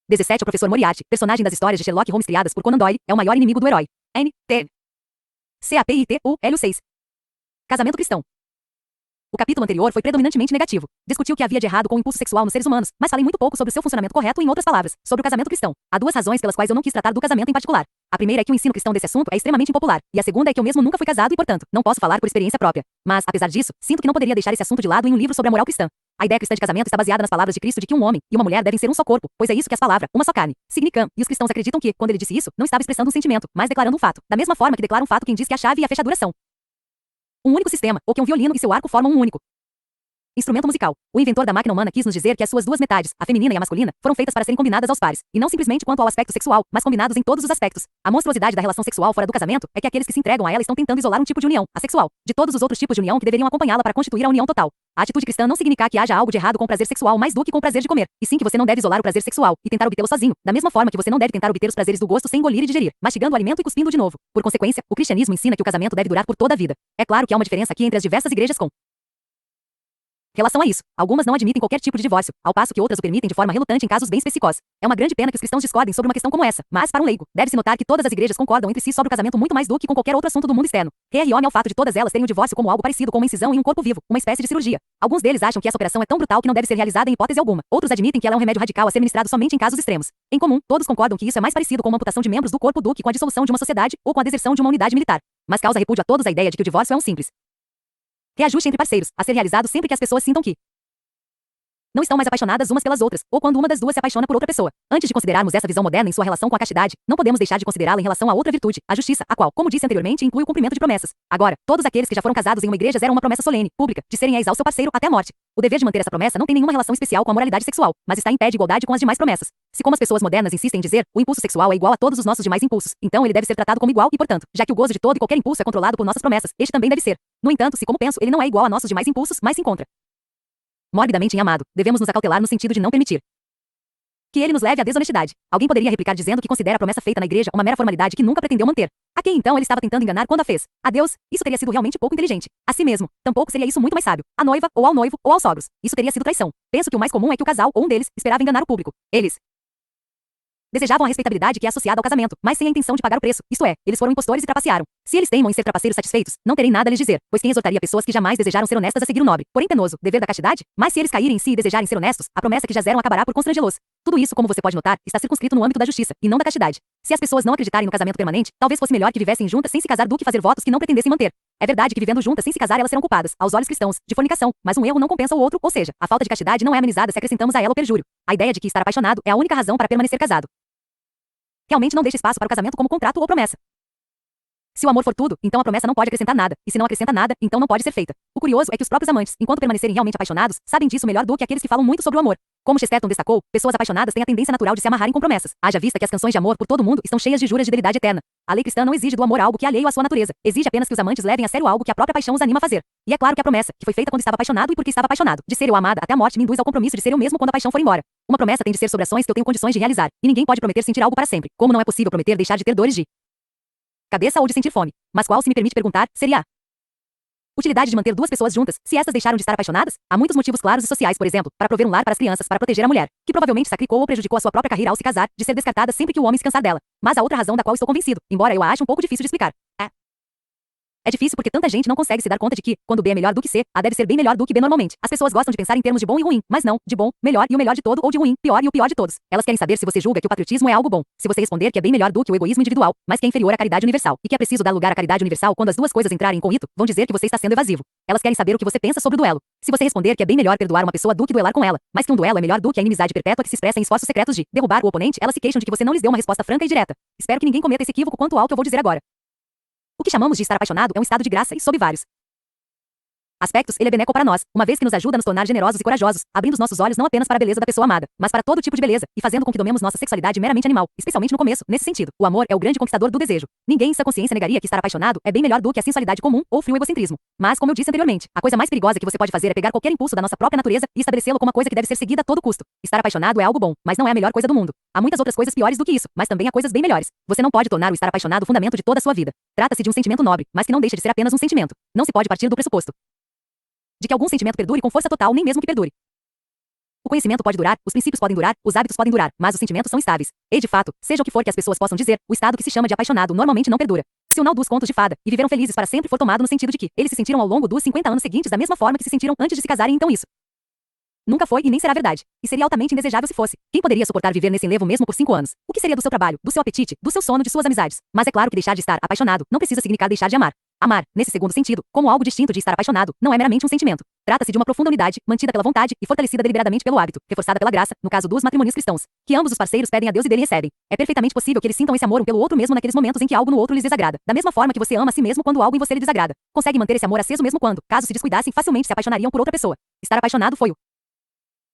17. O professor Moriarty, personagem das histórias de Sherlock Holmes criadas por Conan Doyle, é o maior inimigo do herói. N. T. CAPIT. Hélio 6. Casamento cristão. O capítulo anterior foi predominantemente negativo. Discutiu o que havia de errado com o impulso sexual nos seres humanos, mas falei muito pouco sobre o seu funcionamento correto em outras palavras, sobre o casamento cristão. Há duas razões pelas quais eu não quis tratar do casamento em particular. A primeira é que o ensino cristão desse assunto é extremamente impopular, e a segunda é que eu mesmo nunca fui casado e, portanto, não posso falar por experiência própria. Mas, apesar disso, sinto que não poderia deixar esse assunto de lado em um livro sobre a moral cristã. A ideia cristã de casamento está baseada nas palavras de Cristo de que um homem e uma mulher devem ser um só corpo, pois é isso que as palavras, uma só carne, significam, e os cristãos acreditam que, quando ele disse isso, não estava expressando um sentimento, mas declarando um fato. Da mesma forma que declara um fato quem diz que a chave e a fechadura são um único sistema, ou que um violino e seu arco formam um único instrumento musical. O inventor da máquina humana quis nos dizer que as suas duas metades, a feminina e a masculina, foram feitas para serem combinadas aos pares, e não simplesmente quanto ao aspecto sexual, mas combinados em todos os aspectos. A monstruosidade da relação sexual fora do casamento é que aqueles que se entregam a ela estão tentando isolar um tipo de união, a sexual, de todos os outros tipos de união que deveriam acompanhá-la para constituir a união total. A atitude cristã não significa que haja algo de errado com o prazer sexual mais do que com o prazer de comer, e sim que você não deve isolar o prazer sexual e tentar obtê-lo sozinho, da mesma forma que você não deve tentar obter os prazeres do gosto sem engolir e digerir, mastigando o alimento e cuspindo de novo. Por consequência, o cristianismo ensina que o casamento deve durar por toda a vida. É claro que há uma diferença aqui entre as diversas igrejas com relação a isso, algumas não admitem qualquer tipo de divórcio, ao passo que outras o permitem de forma relutante em casos bem específicos. É uma grande pena que os cristãos discordem sobre uma questão como essa, mas para um leigo, deve-se notar que todas as igrejas concordam entre si sobre o casamento muito mais do que com qualquer outro assunto do mundo externo. Re-homem ao fato de todas elas terem o divórcio como algo parecido com uma incisão em um corpo vivo, uma espécie de cirurgia. Alguns deles acham que essa operação é tão brutal que não deve ser realizada em hipótese alguma. Outros admitem que ela é um remédio radical a ser ministrado somente em casos extremos. Em comum, todos concordam que isso é mais parecido com uma amputação de membros do corpo do que com a dissolução de uma sociedade ou com a deserção de uma unidade militar. Mas causa repúdio a todos a ideia de que o divórcio é um simples reajuste entre parceiros, a ser realizado sempre que as pessoas sintam que não estão mais apaixonadas umas pelas outras, ou quando uma das duas se apaixona por outra pessoa. Antes de considerarmos essa visão moderna em sua relação com a castidade, não podemos deixar de considerá-la em relação a outra virtude, a justiça, a qual, como disse anteriormente, inclui o cumprimento de promessas. Agora, todos aqueles que já foram casados em uma igreja fizeram uma promessa solene, pública, de serem leais ao seu parceiro até a morte. O dever de manter essa promessa não tem nenhuma relação especial com a moralidade sexual, mas está em pé de igualdade com as demais promessas. Se, como as pessoas modernas insistem em dizer, o impulso sexual é igual a todos os nossos demais impulsos, então ele deve ser tratado como igual e, portanto, já que o gozo de todo e qualquer impulso é controlado por nossas promessas, este também deve ser. No entanto, se como penso, ele não é igual a nossos demais impulsos, mas se encontra morbidamente em amado, devemos nos acautelar no sentido de não permitir que ele nos leve à desonestidade. Alguém poderia replicar dizendo que considera a promessa feita na igreja uma mera formalidade que nunca pretendeu manter. A quem então ele estava tentando enganar quando a fez? A Deus? Isso teria sido realmente pouco inteligente. A si mesmo? Tampouco seria isso muito mais sábio. A noiva, ou ao noivo, ou aos sogros. Isso teria sido traição. Penso que o mais comum é que o casal, ou um deles, esperava enganar o público. Eles desejavam a respeitabilidade que é associada ao casamento, mas sem a intenção de pagar o preço, isto é, eles foram impostores e trapacearam. Se eles teimam em ser trapaceiros satisfeitos, não terei nada a lhes dizer, pois quem exortaria pessoas que jamais desejaram ser honestas a seguir o nobre, porém penoso, dever da castidade? Mas se eles caírem em si e desejarem ser honestos, a promessa que já fizeram acabará por constrangê-los. Tudo isso, como você pode notar, está circunscrito no âmbito da justiça, e não da castidade. Se as pessoas não acreditarem no casamento permanente, talvez fosse melhor que vivessem juntas sem se casar do que fazer votos que não pretendessem manter. É verdade que vivendo juntas sem se casar elas serão culpadas, aos olhos cristãos, de fornicação, mas um erro não compensa o outro, ou seja, a falta de castidade não é amenizada se acrescentamos a ela o perjúrio. A ideia de que estar apaixonado é a única razão para permanecer casado realmente não deixa espaço para o casamento como contrato ou promessa. Se o amor for tudo, então a promessa não pode acrescentar nada, e se não acrescenta nada, então não pode ser feita. O curioso é que os próprios amantes, enquanto permanecerem realmente apaixonados, sabem disso melhor do que aqueles que falam muito sobre o amor. Como Chesterton destacou, pessoas apaixonadas têm a tendência natural de se amarrarem com promessas. Haja vista que as canções de amor por todo mundo estão cheias de juras de fidelidade eterna. A lei cristã não exige do amor algo que é alheio à sua natureza. Exige apenas que os amantes levem a sério algo que a própria paixão os anima a fazer. E é claro que a promessa, que foi feita quando estava apaixonado e porque estava apaixonado, de ser eu amada até a morte me induz ao compromisso de ser eu mesmo quando a paixão for embora. Uma promessa tem de ser sobre ações que eu tenho condições de realizar, e ninguém pode prometer sentir algo para sempre. Como não é possível prometer deixar de ter dores de cabeça ou de sentir fome. Mas qual, se me permite perguntar, seria a utilidade de manter duas pessoas juntas, se estas deixaram de estar apaixonadas? Há muitos motivos claros e sociais, por exemplo, para prover um lar para as crianças, para proteger a mulher, que provavelmente sacrificou ou prejudicou a sua própria carreira ao se casar, de ser descartada sempre que o homem se cansar dela. Mas há outra razão da qual estou convencido, embora eu a ache um pouco difícil de explicar. É difícil porque tanta gente não consegue se dar conta de que, quando B é melhor do que C, A deve ser bem melhor do que B normalmente. As pessoas gostam de pensar em termos de bom e ruim, mas não, de bom, melhor e o melhor de todo ou de ruim, pior e o pior de todos. Elas querem saber se você julga que o patriotismo é algo bom. Se você responder que é bem melhor do que o egoísmo individual, mas que é inferior à caridade universal, e que é preciso dar lugar à caridade universal quando as duas coisas entrarem em conflito, vão dizer que você está sendo evasivo. Elas querem saber o que você pensa sobre o duelo. Se você responder que é bem melhor perdoar uma pessoa do que duelar com ela, mas que um duelo é melhor do que a inimizade perpétua que se expressa em esforços secretos de derrubar o oponente, elas se queixam de que você não lhes deu uma resposta franca e direta. Espero que ninguém cometa esse equívoco quanto ao que eu vou dizer agora. O que chamamos de estar apaixonado é um estado de graça e sob vários aspectos, ele é benéfico para nós, uma vez que nos ajuda a nos tornar generosos e corajosos, abrindo os nossos olhos não apenas para a beleza da pessoa amada, mas para todo tipo de beleza, e fazendo com que domemos nossa sexualidade meramente animal, especialmente no começo. Nesse sentido, o amor é o grande conquistador do desejo. Ninguém em sua consciência negaria que estar apaixonado é bem melhor do que a sensualidade comum ou frio egocentrismo. Mas, como eu disse anteriormente, a coisa mais perigosa que você pode fazer é pegar qualquer impulso da nossa própria natureza e estabelecê-lo como uma coisa que deve ser seguida a todo custo. Estar apaixonado é algo bom, mas não é a melhor coisa do mundo. Há muitas outras coisas piores do que isso, mas também há coisas bem melhores. Você não pode tornar o estar apaixonado o fundamento de toda a sua vida. Trata-se de um sentimento nobre, mas que não deixa de ser apenas um sentimento. Não se pode partir do pressuposto de que algum sentimento perdure com força total, nem mesmo que perdure. O conhecimento pode durar, os princípios podem durar, os hábitos podem durar, mas os sentimentos são estáveis. E de fato, seja o que for que as pessoas possam dizer, o estado que se chama de apaixonado normalmente não perdura. Se o nau dos contos de fada, e viveram felizes para sempre, for tomado no sentido de que eles se sentiram ao longo dos 50 anos seguintes da mesma forma que se sentiram antes de se casarem, então isso nunca foi e nem será verdade. E seria altamente indesejável se fosse. Quem poderia suportar viver nesse enlevo mesmo por 5 anos? O que seria do seu trabalho, do seu apetite, do seu sono, de suas amizades? Mas é claro que deixar de estar apaixonado não precisa significar deixar de amar. Amar, nesse segundo sentido, como algo distinto de estar apaixonado, não é meramente um sentimento. Trata-se de uma profunda unidade, mantida pela vontade e fortalecida deliberadamente pelo hábito, reforçada pela graça, no caso dos matrimônios cristãos, que ambos os parceiros pedem a Deus e dele recebem. É perfeitamente possível que eles sintam esse amor um pelo outro mesmo naqueles momentos em que algo no outro lhes desagrada. Da mesma forma que você ama a si mesmo quando algo em você lhe desagrada. Consegue manter esse amor aceso mesmo quando, caso se descuidassem, facilmente se apaixonariam por outra pessoa. Estar apaixonado foi o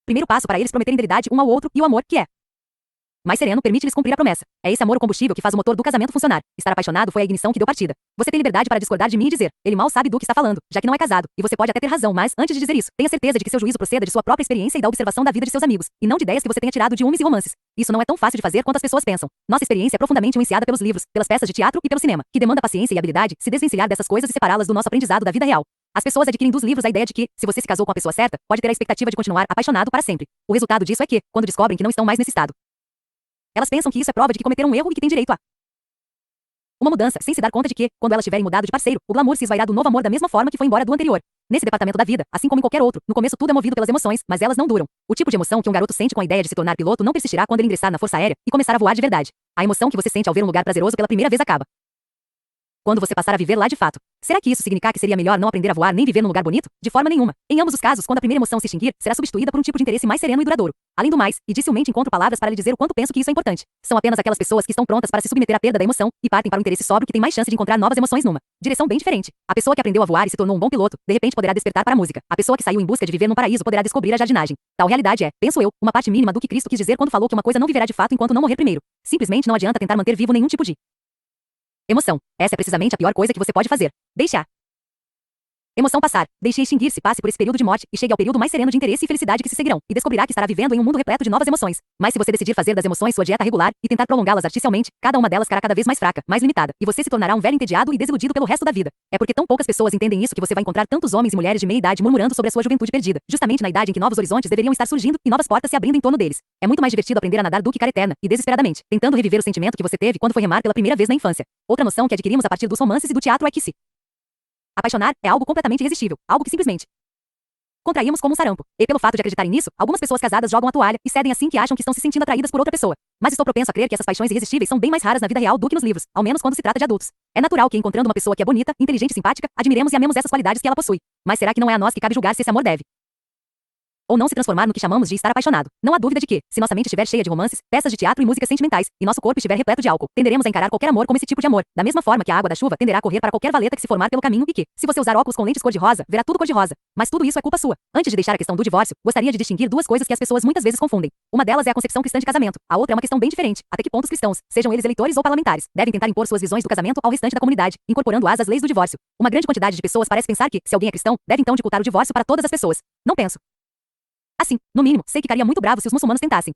primeiro passo para eles prometerem fidelidade um ao outro, e o amor, que é mais sereno, permite-lhes cumprir a promessa. É esse amor o combustível que faz o motor do casamento funcionar. Estar apaixonado foi a ignição que deu partida. Você tem liberdade para discordar de mim e dizer, ele mal sabe do que está falando, já que não é casado, e você pode até ter razão, mas, antes de dizer isso, tenha certeza de que seu juízo proceda de sua própria experiência e da observação da vida de seus amigos, e não de ideias que você tenha tirado de filmes e romances. Isso não é tão fácil de fazer quanto as pessoas pensam. Nossa experiência é profundamente influenciada pelos livros, pelas peças de teatro e pelo cinema, que demanda paciência e habilidade se desvencilhar dessas coisas e separá-las do nosso aprendizado da vida real. As pessoas adquirem dos livros a ideia de que, se você se casou com a pessoa certa, pode ter a expectativa de continuar apaixonado para sempre. O resultado disso é que, quando descobrem que não estão mais nesse estado, elas pensam que isso é prova de que cometeram um erro e que têm direito a uma mudança, sem se dar conta de que, quando elas tiverem mudado de parceiro, o glamour se esvairá do novo amor da mesma forma que foi embora do anterior. Nesse departamento da vida, assim como em qualquer outro, no começo tudo é movido pelas emoções, mas elas não duram. O tipo de emoção que um garoto sente com a ideia de se tornar piloto não persistirá quando ele ingressar na Força Aérea e começar a voar de verdade. A emoção que você sente ao ver um lugar prazeroso pela primeira vez acaba quando você passar a viver lá de fato. Será que isso significa que seria melhor não aprender a voar nem viver num lugar bonito? De forma nenhuma. Em ambos os casos, quando a primeira emoção se extinguir, será substituída por um tipo de interesse mais sereno e duradouro. Além do mais, e dificilmente encontro palavras para lhe dizer o quanto penso que isso é importante. São apenas aquelas pessoas que estão prontas para se submeter à perda da emoção e partem para o interesse sóbrio que tem mais chance de encontrar novas emoções numa direção bem diferente. A pessoa que aprendeu a voar e se tornou um bom piloto, de repente poderá despertar para a música. A pessoa que saiu em busca de viver num paraíso poderá descobrir a jardinagem. Tal realidade é, penso eu, uma parte mínima do que Cristo quis dizer quando falou que uma coisa não viverá de fato enquanto não morrer primeiro. Simplesmente não adianta tentar manter vivo nenhum tipo de emoção. Essa é precisamente a pior coisa que você pode fazer. Deixe a emoção passar. Deixe extinguir-se, passe por esse período de morte e chegue ao período mais sereno de interesse e felicidade que se seguirão, e descobrirá que estará vivendo em um mundo repleto de novas emoções. Mas se você decidir fazer das emoções sua dieta regular e tentar prolongá-las artificialmente, cada uma delas ficará cada vez mais fraca, mais limitada, e você se tornará um velho entediado e desiludido pelo resto da vida. É porque tão poucas pessoas entendem isso que você vai encontrar tantos homens e mulheres de meia idade murmurando sobre a sua juventude perdida, justamente na idade em que novos horizontes deveriam estar surgindo e novas portas se abrindo em torno deles. É muito mais divertido aprender a nadar do que ficar eterna e desesperadamente, tentando reviver o sentimento que você teve quando foi remar pela primeira vez na infância. Outra noção que adquirimos a partir dos romances e do teatro é que se apaixonar é algo completamente irresistível, algo que simplesmente contraímos como um sarampo. E pelo fato de acreditarem nisso, algumas pessoas casadas jogam a toalha e cedem assim que acham que estão se sentindo atraídas por outra pessoa. Mas estou propenso a crer que essas paixões irresistíveis são bem mais raras na vida real do que nos livros, ao menos quando se trata de adultos. É natural que, encontrando uma pessoa que é bonita, inteligente e simpática, admiremos e amemos essas qualidades que ela possui. Mas será que não é a nós que cabe julgar se esse amor deve ou não se transformar no que chamamos de estar apaixonado? Não há dúvida de que, se nossa mente estiver cheia de romances, peças de teatro e músicas sentimentais, e nosso corpo estiver repleto de álcool, tenderemos a encarar qualquer amor como esse tipo de amor, da mesma forma que a água da chuva tenderá a correr para qualquer valeta que se formar pelo caminho e que, se você usar óculos com lentes cor-de-rosa, verá tudo cor-de-rosa. Mas tudo isso é culpa sua. Antes de deixar a questão do divórcio, gostaria de distinguir duas coisas que as pessoas muitas vezes confundem. Uma delas é a concepção cristã de casamento, a outra é uma questão bem diferente. Até que ponto os cristãos, sejam eles eleitores ou parlamentares, devem tentar impor suas visões do casamento ao restante da comunidade, incorporando às leis do divórcio. Uma grande quantidade de pessoas parece pensar que, se alguém é cristão, deve então dificultar o divórcio para todas as pessoas. Não penso assim. No mínimo, sei que ficaria muito bravo se os muçulmanos tentassem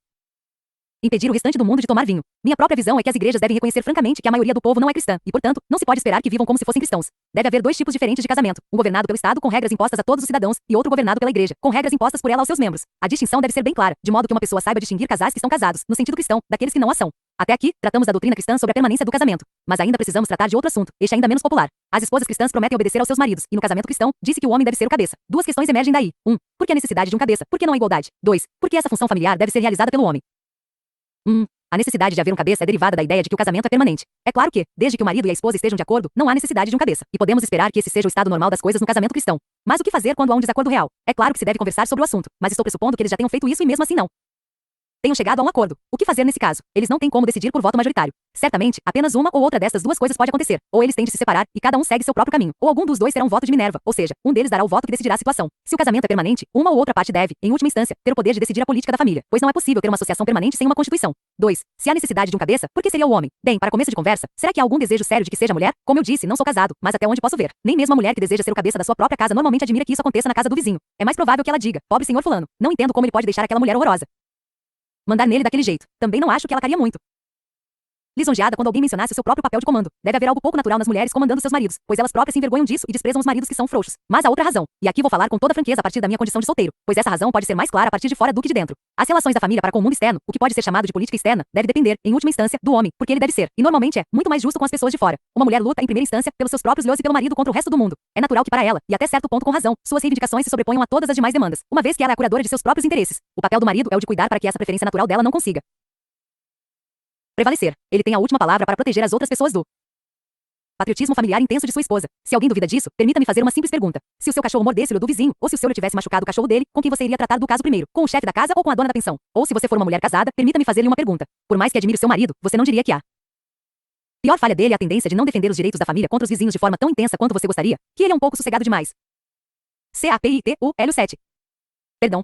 impedir o restante do mundo de tomar vinho. Minha própria visão é que as igrejas devem reconhecer francamente que a maioria do povo não é cristã, e portanto, não se pode esperar que vivam como se fossem cristãos. Deve haver dois tipos diferentes de casamento, um governado pelo Estado com regras impostas a todos os cidadãos, e outro governado pela igreja, com regras impostas por ela aos seus membros. A distinção deve ser bem clara, de modo que uma pessoa saiba distinguir casais que estão casados, no sentido cristão, daqueles que não a são. Até aqui, tratamos da doutrina cristã sobre a permanência do casamento. Mas ainda precisamos tratar de outro assunto, este ainda menos popular. As esposas cristãs prometem obedecer aos seus maridos, e no casamento cristão, disse que o homem deve ser o cabeça. Duas questões emergem daí. 1. Por que a necessidade de um cabeça? Por que não a igualdade? 2. Por que essa função familiar deve ser realizada pelo homem? A necessidade de haver um cabeça é derivada da ideia de que o casamento é permanente. É claro que, desde que o marido e a esposa estejam de acordo, não há necessidade de um cabeça. E podemos esperar que esse seja o estado normal das coisas no casamento cristão. Mas o que fazer quando há um desacordo real? É claro que se deve conversar sobre o assunto, mas estou pressupondo que eles já tenham feito isso e mesmo assim não tenham chegado a um acordo. O que fazer nesse caso? Eles não têm como decidir por voto majoritário. Certamente, apenas uma ou outra destas duas coisas pode acontecer. Ou eles têm de se separar, e cada um segue seu próprio caminho. Ou algum dos dois será um voto de Minerva, ou seja, um deles dará o voto que decidirá a situação. Se o casamento é permanente, uma ou outra parte deve, em última instância, ter o poder de decidir a política da família, pois não é possível ter uma associação permanente sem uma constituição. 2. Se há necessidade de um cabeça, por que seria o homem? Bem, para começo de conversa, será que há algum desejo sério de que seja mulher? Como eu disse, não sou casado, mas até onde posso ver, nem mesmo a mulher que deseja ser o cabeça da sua própria casa normalmente admira que isso aconteça na casa do vizinho. É mais provável que ela diga: pobre senhor fulano, não entendo como ele pode deixar aquela mulher horrorosa mandar nele daquele jeito. Também não acho que ela caria muito lisonjeada quando alguém mencionasse o seu próprio papel de comando. Deve haver algo pouco natural nas mulheres comandando seus maridos, pois elas próprias se envergonham disso e desprezam os maridos que são frouxos. Mas há outra razão, e aqui vou falar com toda franqueza a partir da minha condição de solteiro, pois essa razão pode ser mais clara a partir de fora do que de dentro. As relações da família para com o mundo externo, o que pode ser chamado de política externa, deve depender, em última instância, do homem, porque ele deve ser, e normalmente é, muito mais justo com as pessoas de fora. Uma mulher luta, em primeira instância, pelos seus próprios leões e pelo marido contra o resto do mundo. É natural que para ela, e até certo ponto com razão, suas reivindicações se sobreponham a todas as demais demandas, uma vez que ela é a curadora de seus próprios interesses. O papel do marido é o de cuidar para que essa preferência natural dela não consiga prevalecer. Ele tem a última palavra para proteger as outras pessoas do patriotismo familiar intenso de sua esposa. Se alguém duvida disso, permita-me fazer uma simples pergunta. Se o seu cachorro mordesse o do vizinho, ou se o seu lhe tivesse machucado o cachorro dele, com quem você iria tratar do caso primeiro? Com o chefe da casa ou com a dona da pensão? Ou se você for uma mulher casada, permita-me fazer-lhe uma pergunta. Por mais que admire seu marido, você não diria que a pior falha dele é a tendência de não defender os direitos da família contra os vizinhos de forma tão intensa quanto você gostaria? Que ele é um pouco sossegado demais. CAPITUL7. Perdão.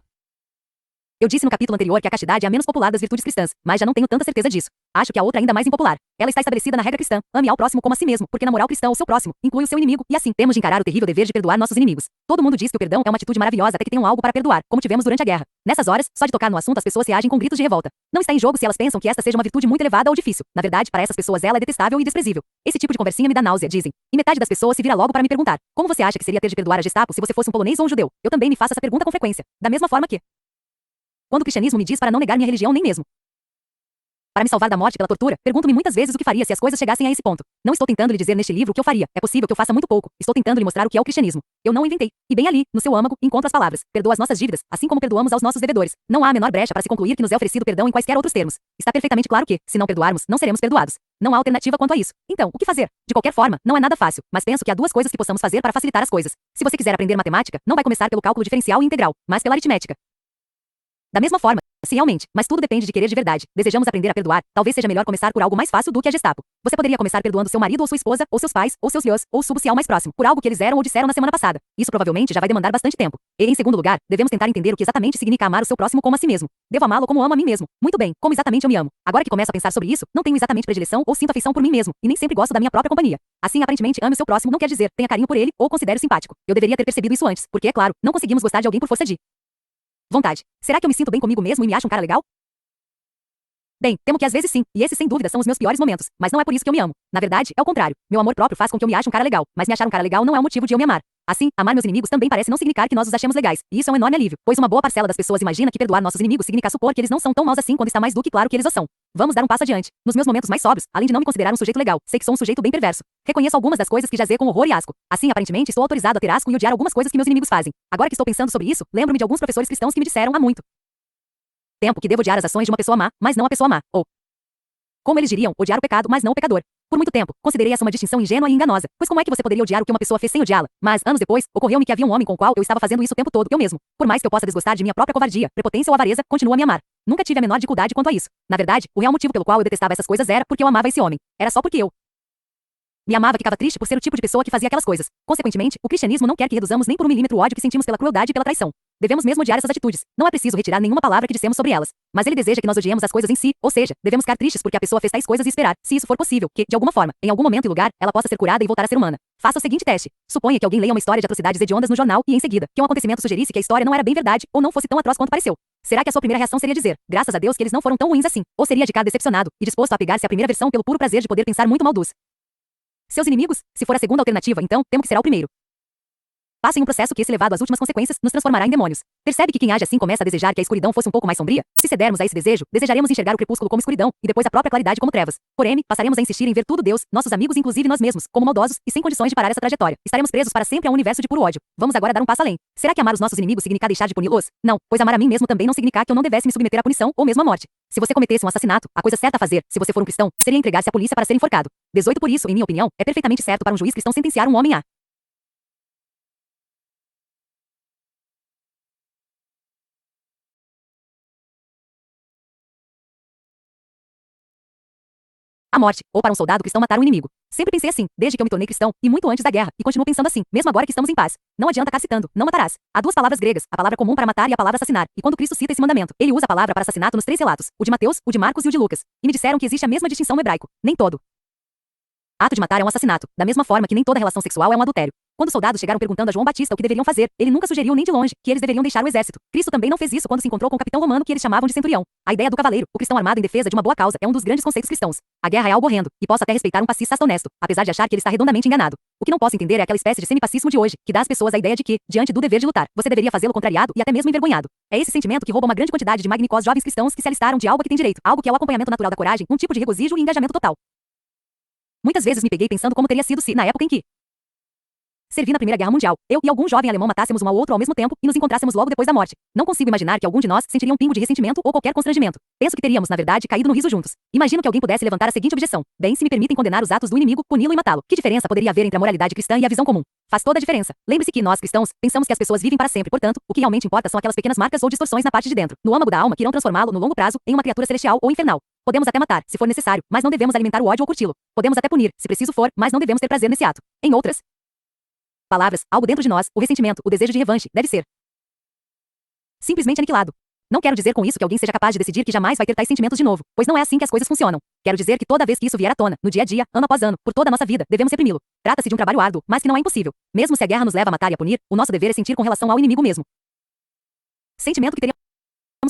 Eu disse no capítulo anterior que a castidade é a menos popular das virtudes cristãs, mas já não tenho tanta certeza disso. Acho que a outra é ainda mais impopular. Ela está estabelecida na regra cristã: ame ao próximo como a si mesmo, porque na moral cristã o seu próximo inclui o seu inimigo, e assim temos de encarar o terrível dever de perdoar nossos inimigos. Todo mundo diz que o perdão é uma atitude maravilhosa até que tenham algo para perdoar, como tivemos durante a guerra. Nessas horas, só de tocar no assunto as pessoas reagem com gritos de revolta. Não está em jogo se elas pensam que esta seja uma virtude muito elevada ou difícil. Na verdade, para essas pessoas ela é detestável e desprezível. Esse tipo de conversinha me dá náusea, dizem. E metade das pessoas se vira logo para me perguntar: como você acha que seria ter de perdoar a Gestapo se você fosse um polonês ou um judeu? Eu também me faço essa pergunta com frequência. Da mesma forma que quando o cristianismo me diz para não negar minha religião nem mesmo para me salvar da morte pela tortura, pergunto-me muitas vezes o que faria se as coisas chegassem a esse ponto. Não estou tentando lhe dizer neste livro o que eu faria. É possível que eu faça muito pouco. Estou tentando lhe mostrar o que é o cristianismo. Eu não o inventei. E bem ali, no seu âmago, encontro as palavras: perdoa as nossas dívidas, assim como perdoamos aos nossos devedores. Não há a menor brecha para se concluir que nos é oferecido perdão em quaisquer outros termos. Está perfeitamente claro que, se não perdoarmos, não seremos perdoados. Não há alternativa quanto a isso. Então, o que fazer? De qualquer forma, não é nada fácil, mas penso que há duas coisas que possamos fazer para facilitar as coisas. Se você quiser aprender matemática, não vai começar pelo cálculo diferencial e integral, mas pela aritmética. Da mesma forma, se realmente, mas tudo depende de querer de verdade, desejamos aprender a perdoar, talvez seja melhor começar por algo mais fácil do que a Gestapo. Você poderia começar perdoando seu marido ou sua esposa, ou seus pais, ou seus filhos, ou subcial mais próximo, por algo que eles eram ou disseram na semana passada. Isso provavelmente já vai demandar bastante tempo. E, em segundo lugar, devemos tentar entender o que exatamente significa amar o seu próximo como a si mesmo. Devo amá-lo como amo a mim mesmo. Muito bem, como exatamente eu me amo. Agora que começo a pensar sobre isso, não tenho exatamente predileção ou sinto afeição por mim mesmo, e nem sempre gosto da minha própria companhia. Assim, aparentemente, ame o seu próximo não quer dizer tenha carinho por ele ou considere simpático. Eu deveria ter percebido isso antes, porque, é claro, não conseguimos gostar de alguém por força de vontade. Será que eu me sinto bem comigo mesmo e me acho um cara legal? Bem, temo que às vezes sim, e esses sem dúvida são os meus piores momentos, mas não é por isso que eu me amo. Na verdade, é o contrário. Meu amor próprio faz com que eu me ache um cara legal, mas me achar um cara legal não é o motivo de eu me amar. Assim, amar meus inimigos também parece não significar que nós os achemos legais, e isso é um enorme alívio, pois uma boa parcela das pessoas imagina que perdoar nossos inimigos significa supor que eles não são tão maus assim quando está mais do que claro que eles o são. Vamos dar um passo adiante. Nos meus momentos mais sóbrios, além de não me considerar um sujeito legal, sei que sou um sujeito bem perverso. Reconheço algumas das coisas que jazei com horror e asco. Assim, aparentemente, estou autorizado a ter asco e odiar algumas coisas que meus inimigos fazem. Agora que estou pensando sobre isso, lembro-me de alguns professores cristãos que me disseram há muito tempo que devo odiar as ações de uma pessoa má, mas não a pessoa má, ou como eles diriam, odiar o pecado, mas não o pecador. Por muito tempo, considerei essa uma distinção ingênua e enganosa, pois como é que você poderia odiar o que uma pessoa fez sem odiá-la? Mas, anos depois, ocorreu-me que havia um homem com o qual eu estava fazendo isso o tempo todo, eu mesmo. Por mais que eu possa desgostar de minha própria covardia, prepotência ou avareza, continua a me amar. Nunca tive a menor dificuldade quanto a isso. Na verdade, o real motivo pelo qual eu detestava essas coisas era porque eu amava esse homem. Era só porque eu me amava e ficava triste por ser o tipo de pessoa que fazia aquelas coisas. Consequentemente, o cristianismo não quer que reduzamos nem por um milímetro o ódio que sentimos pela crueldade e pela traição. Devemos mesmo odiar essas atitudes. Não é preciso retirar nenhuma palavra que dissemos sobre elas. Mas ele deseja que nós odiemos as coisas em si, ou seja, devemos ficar tristes porque a pessoa fez tais coisas e esperar, se isso for possível, que, de alguma forma, em algum momento e lugar, ela possa ser curada e voltar a ser humana. Faça o seguinte teste. Suponha que alguém leia uma história de atrocidades hediondas no jornal e, em seguida, que um acontecimento sugerisse que a história não era bem verdade ou não fosse tão atroz quanto pareceu. Será que a sua primeira reação seria dizer, graças a Deus que eles não foram tão ruins assim? Ou seria de cara decepcionado e disposto a apegar-se à primeira versão pelo puro prazer de poder pensar muito mal dos seus inimigos? Se for a segunda alternativa, então, temo que será o primeiro. Passa em um processo que, se levado às últimas consequências, nos transformará em demônios. Percebe que quem age assim começa a desejar que a escuridão fosse um pouco mais sombria? Se cedermos a esse desejo, desejaremos enxergar o crepúsculo como escuridão, e depois a própria claridade como trevas. Porém, passaremos a insistir em ver tudo Deus, nossos amigos e inclusive nós mesmos, como maldosos, e sem condições de parar essa trajetória. Estaremos presos para sempre a um universo de puro ódio. Vamos agora dar um passo além. Será que amar os nossos inimigos significa deixar de puni-los? Não, pois amar a mim mesmo também não significa que eu não devesse me submeter à punição ou mesmo à morte. Se você cometesse um assassinato, a coisa certa a fazer, se você for um cristão, seria entregar-se à polícia para ser enforcado. 18. Por isso, em minha opinião, é perfeitamente certo para um juiz cristão sentenciar um homem a morte, ou para um soldado cristão matar um inimigo. Sempre pensei assim, desde que eu me tornei cristão, e muito antes da guerra, e continuo pensando assim, mesmo agora que estamos em paz. Não adianta ficar citando, não matarás. Há duas palavras gregas, a palavra comum para matar e a palavra assassinar, e quando Cristo cita esse mandamento, ele usa a palavra para assassinato nos três relatos, o de Mateus, o de Marcos e o de Lucas. E me disseram que existe a mesma distinção no hebraico. Nem todo ato de matar é um assassinato, da mesma forma que nem toda relação sexual é um adultério. Quando os soldados chegaram perguntando a João Batista o que deveriam fazer, ele nunca sugeriu nem de longe que eles deveriam deixar o exército. Cristo também não fez isso quando se encontrou com o capitão romano que eles chamavam de centurião. A ideia do cavaleiro, o cristão armado em defesa de uma boa causa, é um dos grandes conceitos cristãos. A guerra é algo horrendo, e posso até respeitar um pacifista honesto, apesar de achar que ele está redondamente enganado. O que não posso entender é aquela espécie de semipacismo de hoje, que dá às pessoas a ideia de que, diante do dever de lutar, você deveria fazê-lo contrariado e até mesmo envergonhado. É esse sentimento que rouba uma grande quantidade de magníficos jovens cristãos que se alistaram de algo a que tem direito, algo que é o acompanhamento natural da coragem, um tipo de regozijo e engajamento total. Muitas vezes me peguei pensando como teria sido se, na época em que servi na Primeira Guerra Mundial, eu e algum jovem alemão matássemos um ao outro ao mesmo tempo e nos encontrássemos logo depois da morte. Não consigo imaginar que algum de nós sentiria um pingo de ressentimento ou qualquer constrangimento. Penso que teríamos, na verdade, caído no riso juntos. Imagino que alguém pudesse levantar a seguinte objeção: bem, se me permitem condenar os atos do inimigo, puni-lo e matá-lo. Que diferença poderia haver entre a moralidade cristã e a visão comum? Faz toda a diferença. Lembre-se que nós, cristãos, pensamos que as pessoas vivem para sempre, portanto, o que realmente importa são aquelas pequenas marcas ou distorções na parte de dentro, no âmago da alma que irão transformá-lo no longo prazo em uma criatura celestial ou infernal. Podemos até matar, se for necessário, mas não devemos alimentar o ódio ou curti-lo. Podemos até punir, se preciso for, mas não devemos ter prazer nesse ato. Em outras palavras, algo dentro de nós, o ressentimento, o desejo de revanche, deve ser simplesmente aniquilado. Não quero dizer com isso que alguém seja capaz de decidir que jamais vai ter tais sentimentos de novo, pois não é assim que as coisas funcionam. Quero dizer que toda vez que isso vier à tona, no dia a dia, ano após ano, por toda a nossa vida, devemos reprimi-lo. Trata-se de um trabalho árduo, mas que não é impossível. Mesmo se a guerra nos leva a matar e a punir, o nosso dever é sentir com relação ao inimigo mesmo. Sentimento que teríamos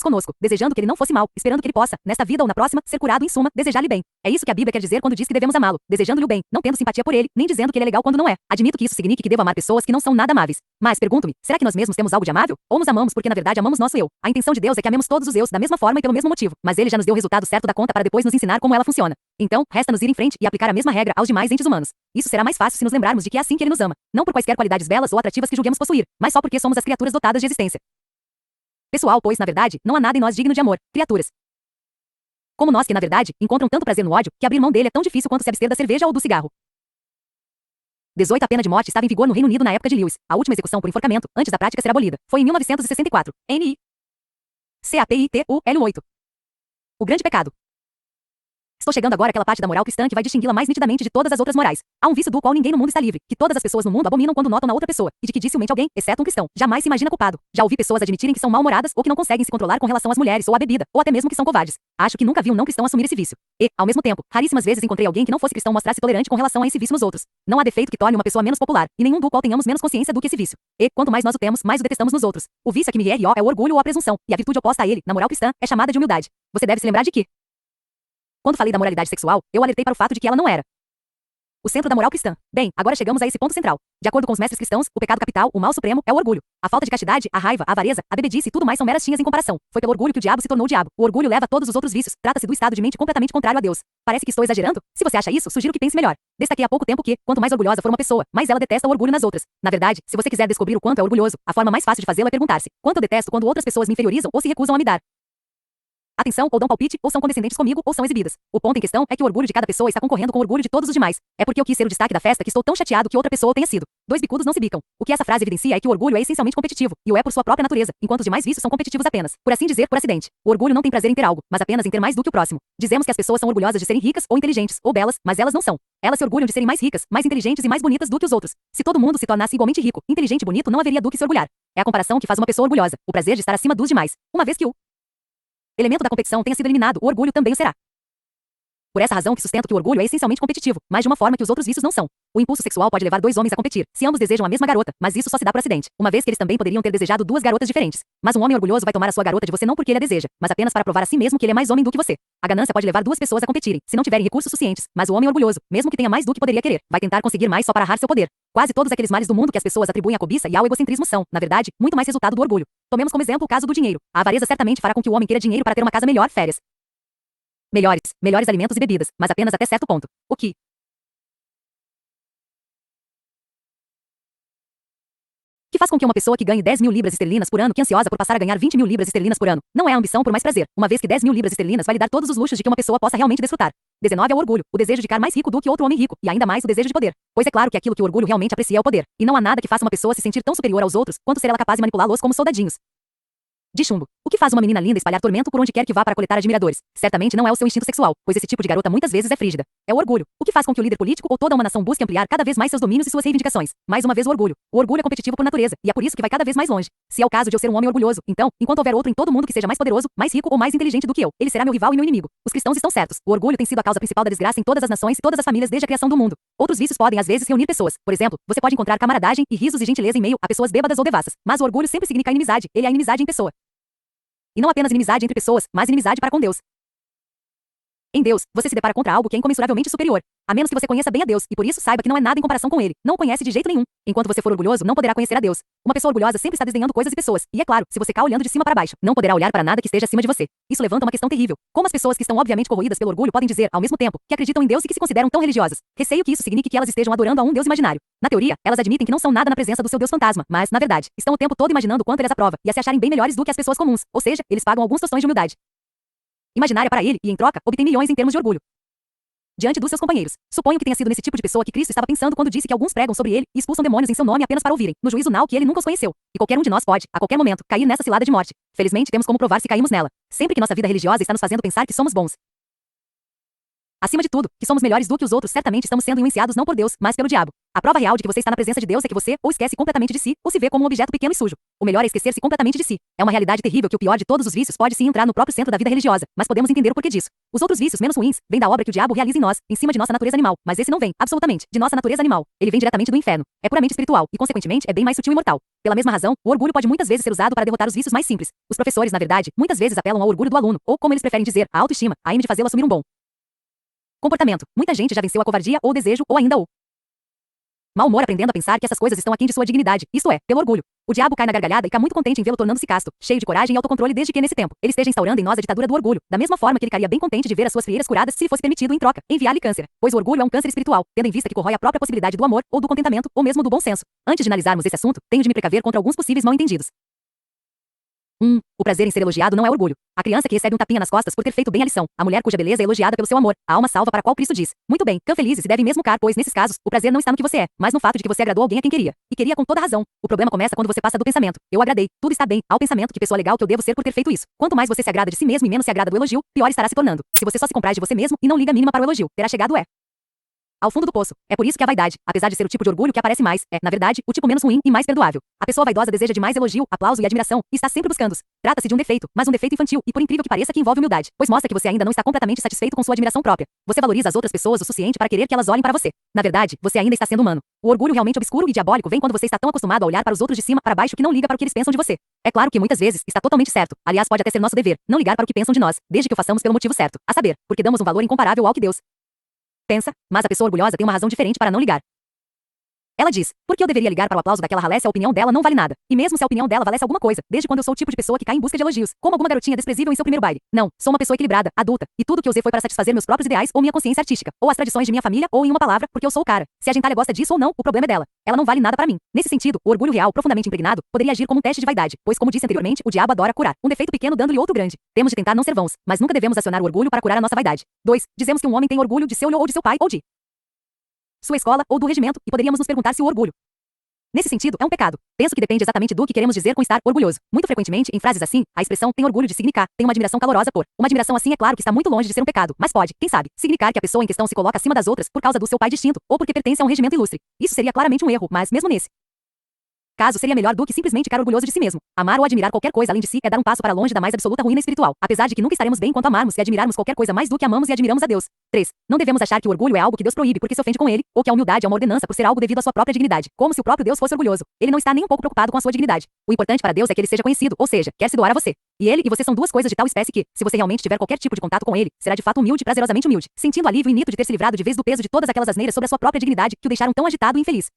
conosco, desejando que ele não fosse mal, esperando que ele possa, nesta vida ou na próxima, ser curado em suma, desejar-lhe bem. É isso que a Bíblia quer dizer quando diz que devemos amá-lo, desejando-lhe o bem, não tendo simpatia por ele, nem dizendo que ele é legal quando não é. Admito que isso signifique que devo amar pessoas que não são nada amáveis. Mas, pergunto-me, será que nós mesmos temos algo de amável? Ou nos amamos porque na verdade amamos nosso eu? A intenção de Deus é que amemos todos os eus da mesma forma e pelo mesmo motivo, mas ele já nos deu o resultado certo da conta para depois nos ensinar como ela funciona. Então, resta-nos ir em frente e aplicar a mesma regra aos demais entes humanos. Isso será mais fácil se nos lembrarmos de que é assim que ele nos ama, não por quaisquer qualidades belas ou atrativas que julguemos possuir, mas só porque somos as criaturas dotadas de existência pessoal, pois, na verdade, não há nada em nós digno de amor, criaturas como nós que, na verdade, encontram tanto prazer no ódio, que abrir mão dele é tão difícil quanto se abster da cerveja ou do cigarro. 18 A pena de morte estava em vigor no Reino Unido na época de Lewis. A última execução por enforcamento, antes da prática ser abolida, foi em 1964. N.I. CAPITUL 8. O grande pecado. Estou chegando agora àquela parte da moral cristã que vai distingui-la mais nitidamente de todas as outras morais. Há um vício do qual ninguém no mundo está livre, que todas as pessoas no mundo abominam quando notam na outra pessoa, e de que dificilmente alguém, exceto um cristão, jamais se imagina culpado. Já ouvi pessoas admitirem que são mal-humoradas ou que não conseguem se controlar com relação às mulheres ou à bebida, ou até mesmo que são covardes. Acho que nunca vi um não cristão assumir esse vício. E, ao mesmo tempo, raríssimas vezes encontrei alguém que não fosse cristão mostrar-se tolerante com relação a esse vício nos outros. Não há defeito que torne uma pessoa menos popular, e nenhum do qual tenhamos menos consciência do que esse vício. E, quanto mais nós o temos, mais o detestamos nos outros. O vício que me é o orgulho ou a presunção, e a virtude oposta a ele, na moral cristã, é chamada de humildade. Você deve se lembrar de que, quando falei da moralidade sexual, eu alertei para o fato de que ela não era o centro da moral cristã. Bem, agora chegamos a esse ponto central. De acordo com os mestres cristãos, o pecado capital, o mal supremo, é o orgulho. A falta de castidade, a raiva, a avareza, a bebedice e tudo mais são meras tinhas em comparação. Foi pelo orgulho que o diabo se tornou o diabo. O orgulho leva a todos os outros vícios. Trata-se do estado de mente completamente contrário a Deus. Parece que estou exagerando? Se você acha isso, sugiro que pense melhor. Destaquei há pouco tempo que, quanto mais orgulhosa for uma pessoa, mais ela detesta o orgulho nas outras. Na verdade, se você quiser descobrir o quanto é orgulhoso, a forma mais fácil de fazê-lo é perguntar-se: quanto eu detesto quando outras pessoas me inferiorizam ou se recusam a me dar atenção, ou dão palpite, ou são condescendentes comigo, ou são exibidas. O ponto em questão é que o orgulho de cada pessoa está concorrendo com o orgulho de todos os demais. É porque eu quis ser o destaque da festa que estou tão chateado que outra pessoa tenha sido. Dois bicudos não se bicam. O que essa frase evidencia é que o orgulho é essencialmente competitivo, e o é por sua própria natureza, enquanto os demais vícios são competitivos apenas, por assim dizer, por acidente. O orgulho não tem prazer em ter algo, mas apenas em ter mais do que o próximo. Dizemos que as pessoas são orgulhosas de serem ricas, ou inteligentes, ou belas, mas elas não são. Elas se orgulham de serem mais ricas, mais inteligentes e mais bonitas do que os outros. Se todo mundo se tornasse igualmente rico, inteligente e bonito, não haveria do que se orgulhar. É a comparação que faz uma pessoa orgulhosa, o prazer de estar acima dos demais, uma vez que o elemento da competição tenha sido eliminado, o orgulho também o será. Por essa razão que sustento que o orgulho é essencialmente competitivo, mas de uma forma que os outros vícios não são. O impulso sexual pode levar dois homens a competir, se ambos desejam a mesma garota, mas isso só se dá por acidente, uma vez que eles também poderiam ter desejado duas garotas diferentes. Mas um homem orgulhoso vai tomar a sua garota de você não porque ele a deseja, mas apenas para provar a si mesmo que ele é mais homem do que você. A ganância pode levar duas pessoas a competirem, se não tiverem recursos suficientes, mas o homem orgulhoso, mesmo que tenha mais do que poderia querer, vai tentar conseguir mais só para arrar seu poder. Quase todos aqueles males do mundo que as pessoas atribuem à cobiça e ao egocentrismo são, na verdade, muito mais resultado do orgulho. Tomemos como exemplo o caso do dinheiro. A avareza certamente fará com que o homem queira dinheiro para ter uma casa melhor, férias melhores alimentos e bebidas, mas apenas até certo ponto. O que faz com que uma pessoa que ganhe 10 mil libras esterlinas por ano, que é ansiosa por passar a ganhar 20 mil libras esterlinas por ano, não é a ambição por mais prazer, uma vez que 10 mil libras esterlinas vai lhe dar todos os luxos de que uma pessoa possa realmente desfrutar. 19 É o orgulho, o desejo de ficar mais rico do que outro homem rico, e ainda mais o desejo de poder. Pois é claro que aquilo que o orgulho realmente aprecia é o poder, e não há nada que faça uma pessoa se sentir tão superior aos outros, quanto ser ela capaz de manipulá-los como soldadinhos de chumbo. O que faz uma menina linda espalhar tormento por onde quer que vá para coletar admiradores? Certamente não é o seu instinto sexual, pois esse tipo de garota muitas vezes é frígida. É o orgulho. O que faz com que o líder político ou toda uma nação busque ampliar cada vez mais seus domínios e suas reivindicações? Mais uma vez o orgulho. O orgulho é competitivo por natureza, e é por isso que vai cada vez mais longe. Se é o caso de eu ser um homem orgulhoso, então, enquanto houver outro em todo mundo que seja mais poderoso, mais rico ou mais inteligente do que eu, ele será meu rival e meu inimigo. Os cristãos estão certos. O orgulho tem sido a causa principal da desgraça em todas as nações e todas as famílias desde a criação do mundo. Outros vícios podem às vezes reunir pessoas. Por exemplo, você pode encontrar camaradagem e risos e gentileza em meio a pessoas bêbadas ou devassas. Mas o orgulho sempre significa inimizade. Ele é a inimizade em pessoa. E não apenas inimizade entre pessoas, mas inimizade para com Deus. Em Deus, você se depara contra algo que é incomensuravelmente superior. A menos que você conheça bem a Deus, e por isso saiba que não é nada em comparação com Ele. Não o conhece de jeito nenhum. Enquanto você for orgulhoso, não poderá conhecer a Deus. Uma pessoa orgulhosa sempre está desdenhando coisas e pessoas. E é claro, se você cá olhando de cima para baixo, não poderá olhar para nada que esteja acima de você. Isso levanta uma questão terrível. Como as pessoas que estão obviamente corroídas pelo orgulho podem dizer, ao mesmo tempo, que acreditam em Deus e que se consideram tão religiosas? Receio que isso signifique que elas estejam adorando a um Deus imaginário. Na teoria, elas admitem que não são nada na presença do seu Deus fantasma, mas, na verdade, estão o tempo todo imaginando o quanto eles aprovam e a se acharem bem melhores do que as pessoas comuns. Ou seja, eles pagam alguns tostões de humildade imaginária para ele e, em troca, obtém milhões em termos de orgulho diante dos seus companheiros. Suponho que tenha sido nesse tipo de pessoa que Cristo estava pensando quando disse que alguns pregam sobre ele e expulsam demônios em seu nome apenas para ouvirem, no juízo final que ele nunca os conheceu. E qualquer um de nós pode, a qualquer momento, cair nessa cilada de morte. Felizmente temos como provar se caímos nela. Sempre que nossa vida religiosa está nos fazendo pensar que somos bons, Acima de tudo, que somos melhores do que os outros, certamente estamos sendo influenciados não por Deus, mas pelo diabo. A prova real de que você está na presença de Deus é que você ou esquece completamente de si, ou se vê como um objeto pequeno e sujo. O melhor é esquecer-se completamente de si. É uma realidade terrível que o pior de todos os vícios pode sim entrar no próprio centro da vida religiosa, mas podemos entender o porquê disso. Os outros vícios menos ruins vêm da obra que o diabo realiza em nós, em cima de nossa natureza animal, mas esse não vem, absolutamente, de nossa natureza animal. Ele vem diretamente do inferno. É puramente espiritual e, consequentemente, é bem mais sutil e mortal. Pela mesma razão, o orgulho pode muitas vezes ser usado para derrotar os vícios mais simples. Os professores, na verdade, muitas vezes apelam ao orgulho do aluno, ou como eles preferem dizer, a autoestima, a aim de fazê-lo assumir um bom comportamento. Muita gente já venceu a covardia ou o desejo, ou ainda o mau humor aprendendo a pensar que essas coisas estão aquém de sua dignidade, isto é, pelo orgulho. O diabo cai na gargalhada e fica muito contente em vê-lo tornando-se casto, cheio de coragem e autocontrole desde que nesse tempo ele esteja instaurando em nós a ditadura do orgulho, da mesma forma que ele ficaria bem contente de ver as suas frieiras curadas se lhe fosse permitido em troca enviar-lhe câncer, pois o orgulho é um câncer espiritual, tendo em vista que corrói a própria possibilidade do amor ou do contentamento, ou mesmo do bom senso. Antes de analisarmos esse assunto, tenho de me precaver contra alguns possíveis mal-entendidos. 1. O prazer em ser elogiado não é orgulho. A criança que recebe um tapinha nas costas por ter feito bem a lição, a mulher cuja beleza é elogiada pelo seu amor, a alma salva para a qual Cristo diz: muito bem, cã felizes e devem mesmo car, pois nesses casos, o prazer não está no que você é, mas no fato de que você agradou alguém a quem queria. E queria com toda razão. O problema começa quando você passa do pensamento: eu agradei, tudo está bem, ao pensamento: que pessoa legal que eu devo ser por ter feito isso. Quanto mais você se agrada de si mesmo e menos se agrada do elogio, pior estará se tornando. Se você só se compraz de você mesmo e não liga a mínima para o elogio, terá chegado ao fundo do poço. É por isso que a vaidade, apesar de ser o tipo de orgulho que aparece mais, é, na verdade, o tipo menos ruim e mais perdoável. A pessoa vaidosa deseja de mais elogio, aplauso e admiração, e está sempre buscando-os. Trata-se de um defeito, mas um defeito infantil, e por incrível que pareça que envolve humildade, pois mostra que você ainda não está completamente satisfeito com sua admiração própria. Você valoriza as outras pessoas o suficiente para querer que elas olhem para você. Na verdade, você ainda está sendo humano. O orgulho realmente obscuro e diabólico vem quando você está tão acostumado a olhar para os outros de cima para baixo que não liga para o que eles pensam de você. É claro que muitas vezes está totalmente certo. Aliás, pode até ser nosso dever não ligar para o que pensam de nós, desde que o façamos pelo motivo certo, a saber, porque damos um valor incomparável ao que Deus pensa, mas a pessoa orgulhosa tem uma razão diferente para não ligar. Ela diz: por que eu deveria ligar para o aplauso daquela ralé se a opinião dela não vale nada? E mesmo se a opinião dela valesse alguma coisa, desde quando eu sou o tipo de pessoa que cai em busca de elogios, como alguma garotinha desprezível em seu primeiro baile. Não, sou uma pessoa equilibrada, adulta, e tudo que eu usei foi para satisfazer meus próprios ideais ou minha consciência artística, ou as tradições de minha família, ou em uma palavra, porque eu sou o cara. Se a gentalha gosta disso ou não, o problema é dela. Ela não vale nada para mim. Nesse sentido, o orgulho real, profundamente impregnado, poderia agir como um teste de vaidade, pois como disse anteriormente, o diabo adora curar um defeito pequeno dando-lhe outro grande. Temos de tentar não ser vãos, mas nunca devemos acionar o orgulho para curar a nossa vaidade. 2. Dizemos que um homem tem orgulho de seu ou de seu pai ou de sua escola ou do regimento, e poderíamos nos perguntar se o orgulho nesse sentido, é um pecado. Penso que depende exatamente do que queremos dizer com estar orgulhoso. Muito frequentemente, em frases assim, a expressão tem orgulho de significar, tem uma admiração calorosa por. Uma admiração assim é claro que está muito longe de ser um pecado, mas pode, quem sabe, significar que a pessoa em questão se coloca acima das outras por causa do seu pai distinto, ou porque pertence a um regimento ilustre. Isso seria claramente um erro, mas mesmo nesse caso, seria melhor do que simplesmente ficar orgulhoso de si mesmo. Amar ou admirar qualquer coisa além de si é dar um passo para longe da mais absoluta ruína espiritual, apesar de que nunca estaremos bem enquanto amarmos e admirarmos qualquer coisa mais do que amamos e admiramos a Deus. 3. Não devemos achar que o orgulho é algo que Deus proíbe porque se ofende com ele, ou que a humildade é uma ordenança por ser algo devido à sua própria dignidade, como se o próprio Deus fosse orgulhoso. Ele não está nem um pouco preocupado com a sua dignidade. O importante para Deus é que ele seja conhecido, ou seja, quer se doar a você. E ele e você são duas coisas de tal espécie que, se você realmente tiver qualquer tipo de contato com ele, será de fato humilde e prazerosamente humilde, sentindo alívio infinito de ter se livrado de vez do peso de todas aquelas asneiras sobre a sua própria dignidade que o deixaram tão agitado e infeliz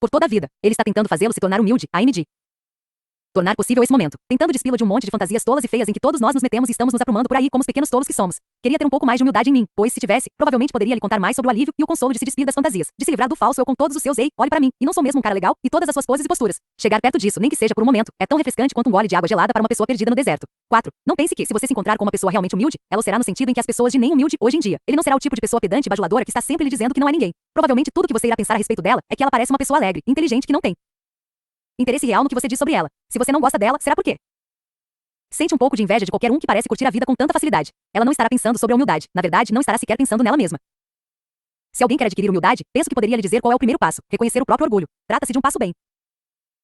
por toda a vida. Ele está tentando fazê-lo se tornar humilde, a MD. Tornar possível esse momento, tentando despí-lo de um monte de fantasias tolas e feias em que todos nós nos metemos e estamos nos aprumando por aí como os pequenos tolos que somos. Queria ter um pouco mais de humildade em mim, pois se tivesse, provavelmente poderia lhe contar mais sobre o alívio e o consolo de se despir das fantasias, de se livrar do falso eu com todos os seus ei, olhe para mim, e não sou mesmo um cara legal, e todas as suas poses e posturas. Chegar perto disso, nem que seja por um momento, é tão refrescante quanto um gole de água gelada para uma pessoa perdida no deserto. 4. Não pense que, se você se encontrar com uma pessoa realmente humilde, ela o será no sentido em que as pessoas de nem humilde hoje em dia. Ele não será o tipo de pessoa pedante e bajuladora que está sempre lhe dizendo que não é ninguém. Provavelmente tudo que você irá pensar a respeito dela é que ela parece uma pessoa alegre, inteligente que não tem interesse real no que você diz sobre ela. Se você não gosta dela, será por quê? Sente um pouco de inveja de qualquer um que parece curtir a vida com tanta facilidade. Ela não estará pensando sobre a humildade. Na verdade, não estará sequer pensando nela mesma. Se alguém quer adquirir humildade, penso que poderia lhe dizer qual é o primeiro passo: reconhecer o próprio orgulho. Trata-se de um passo bem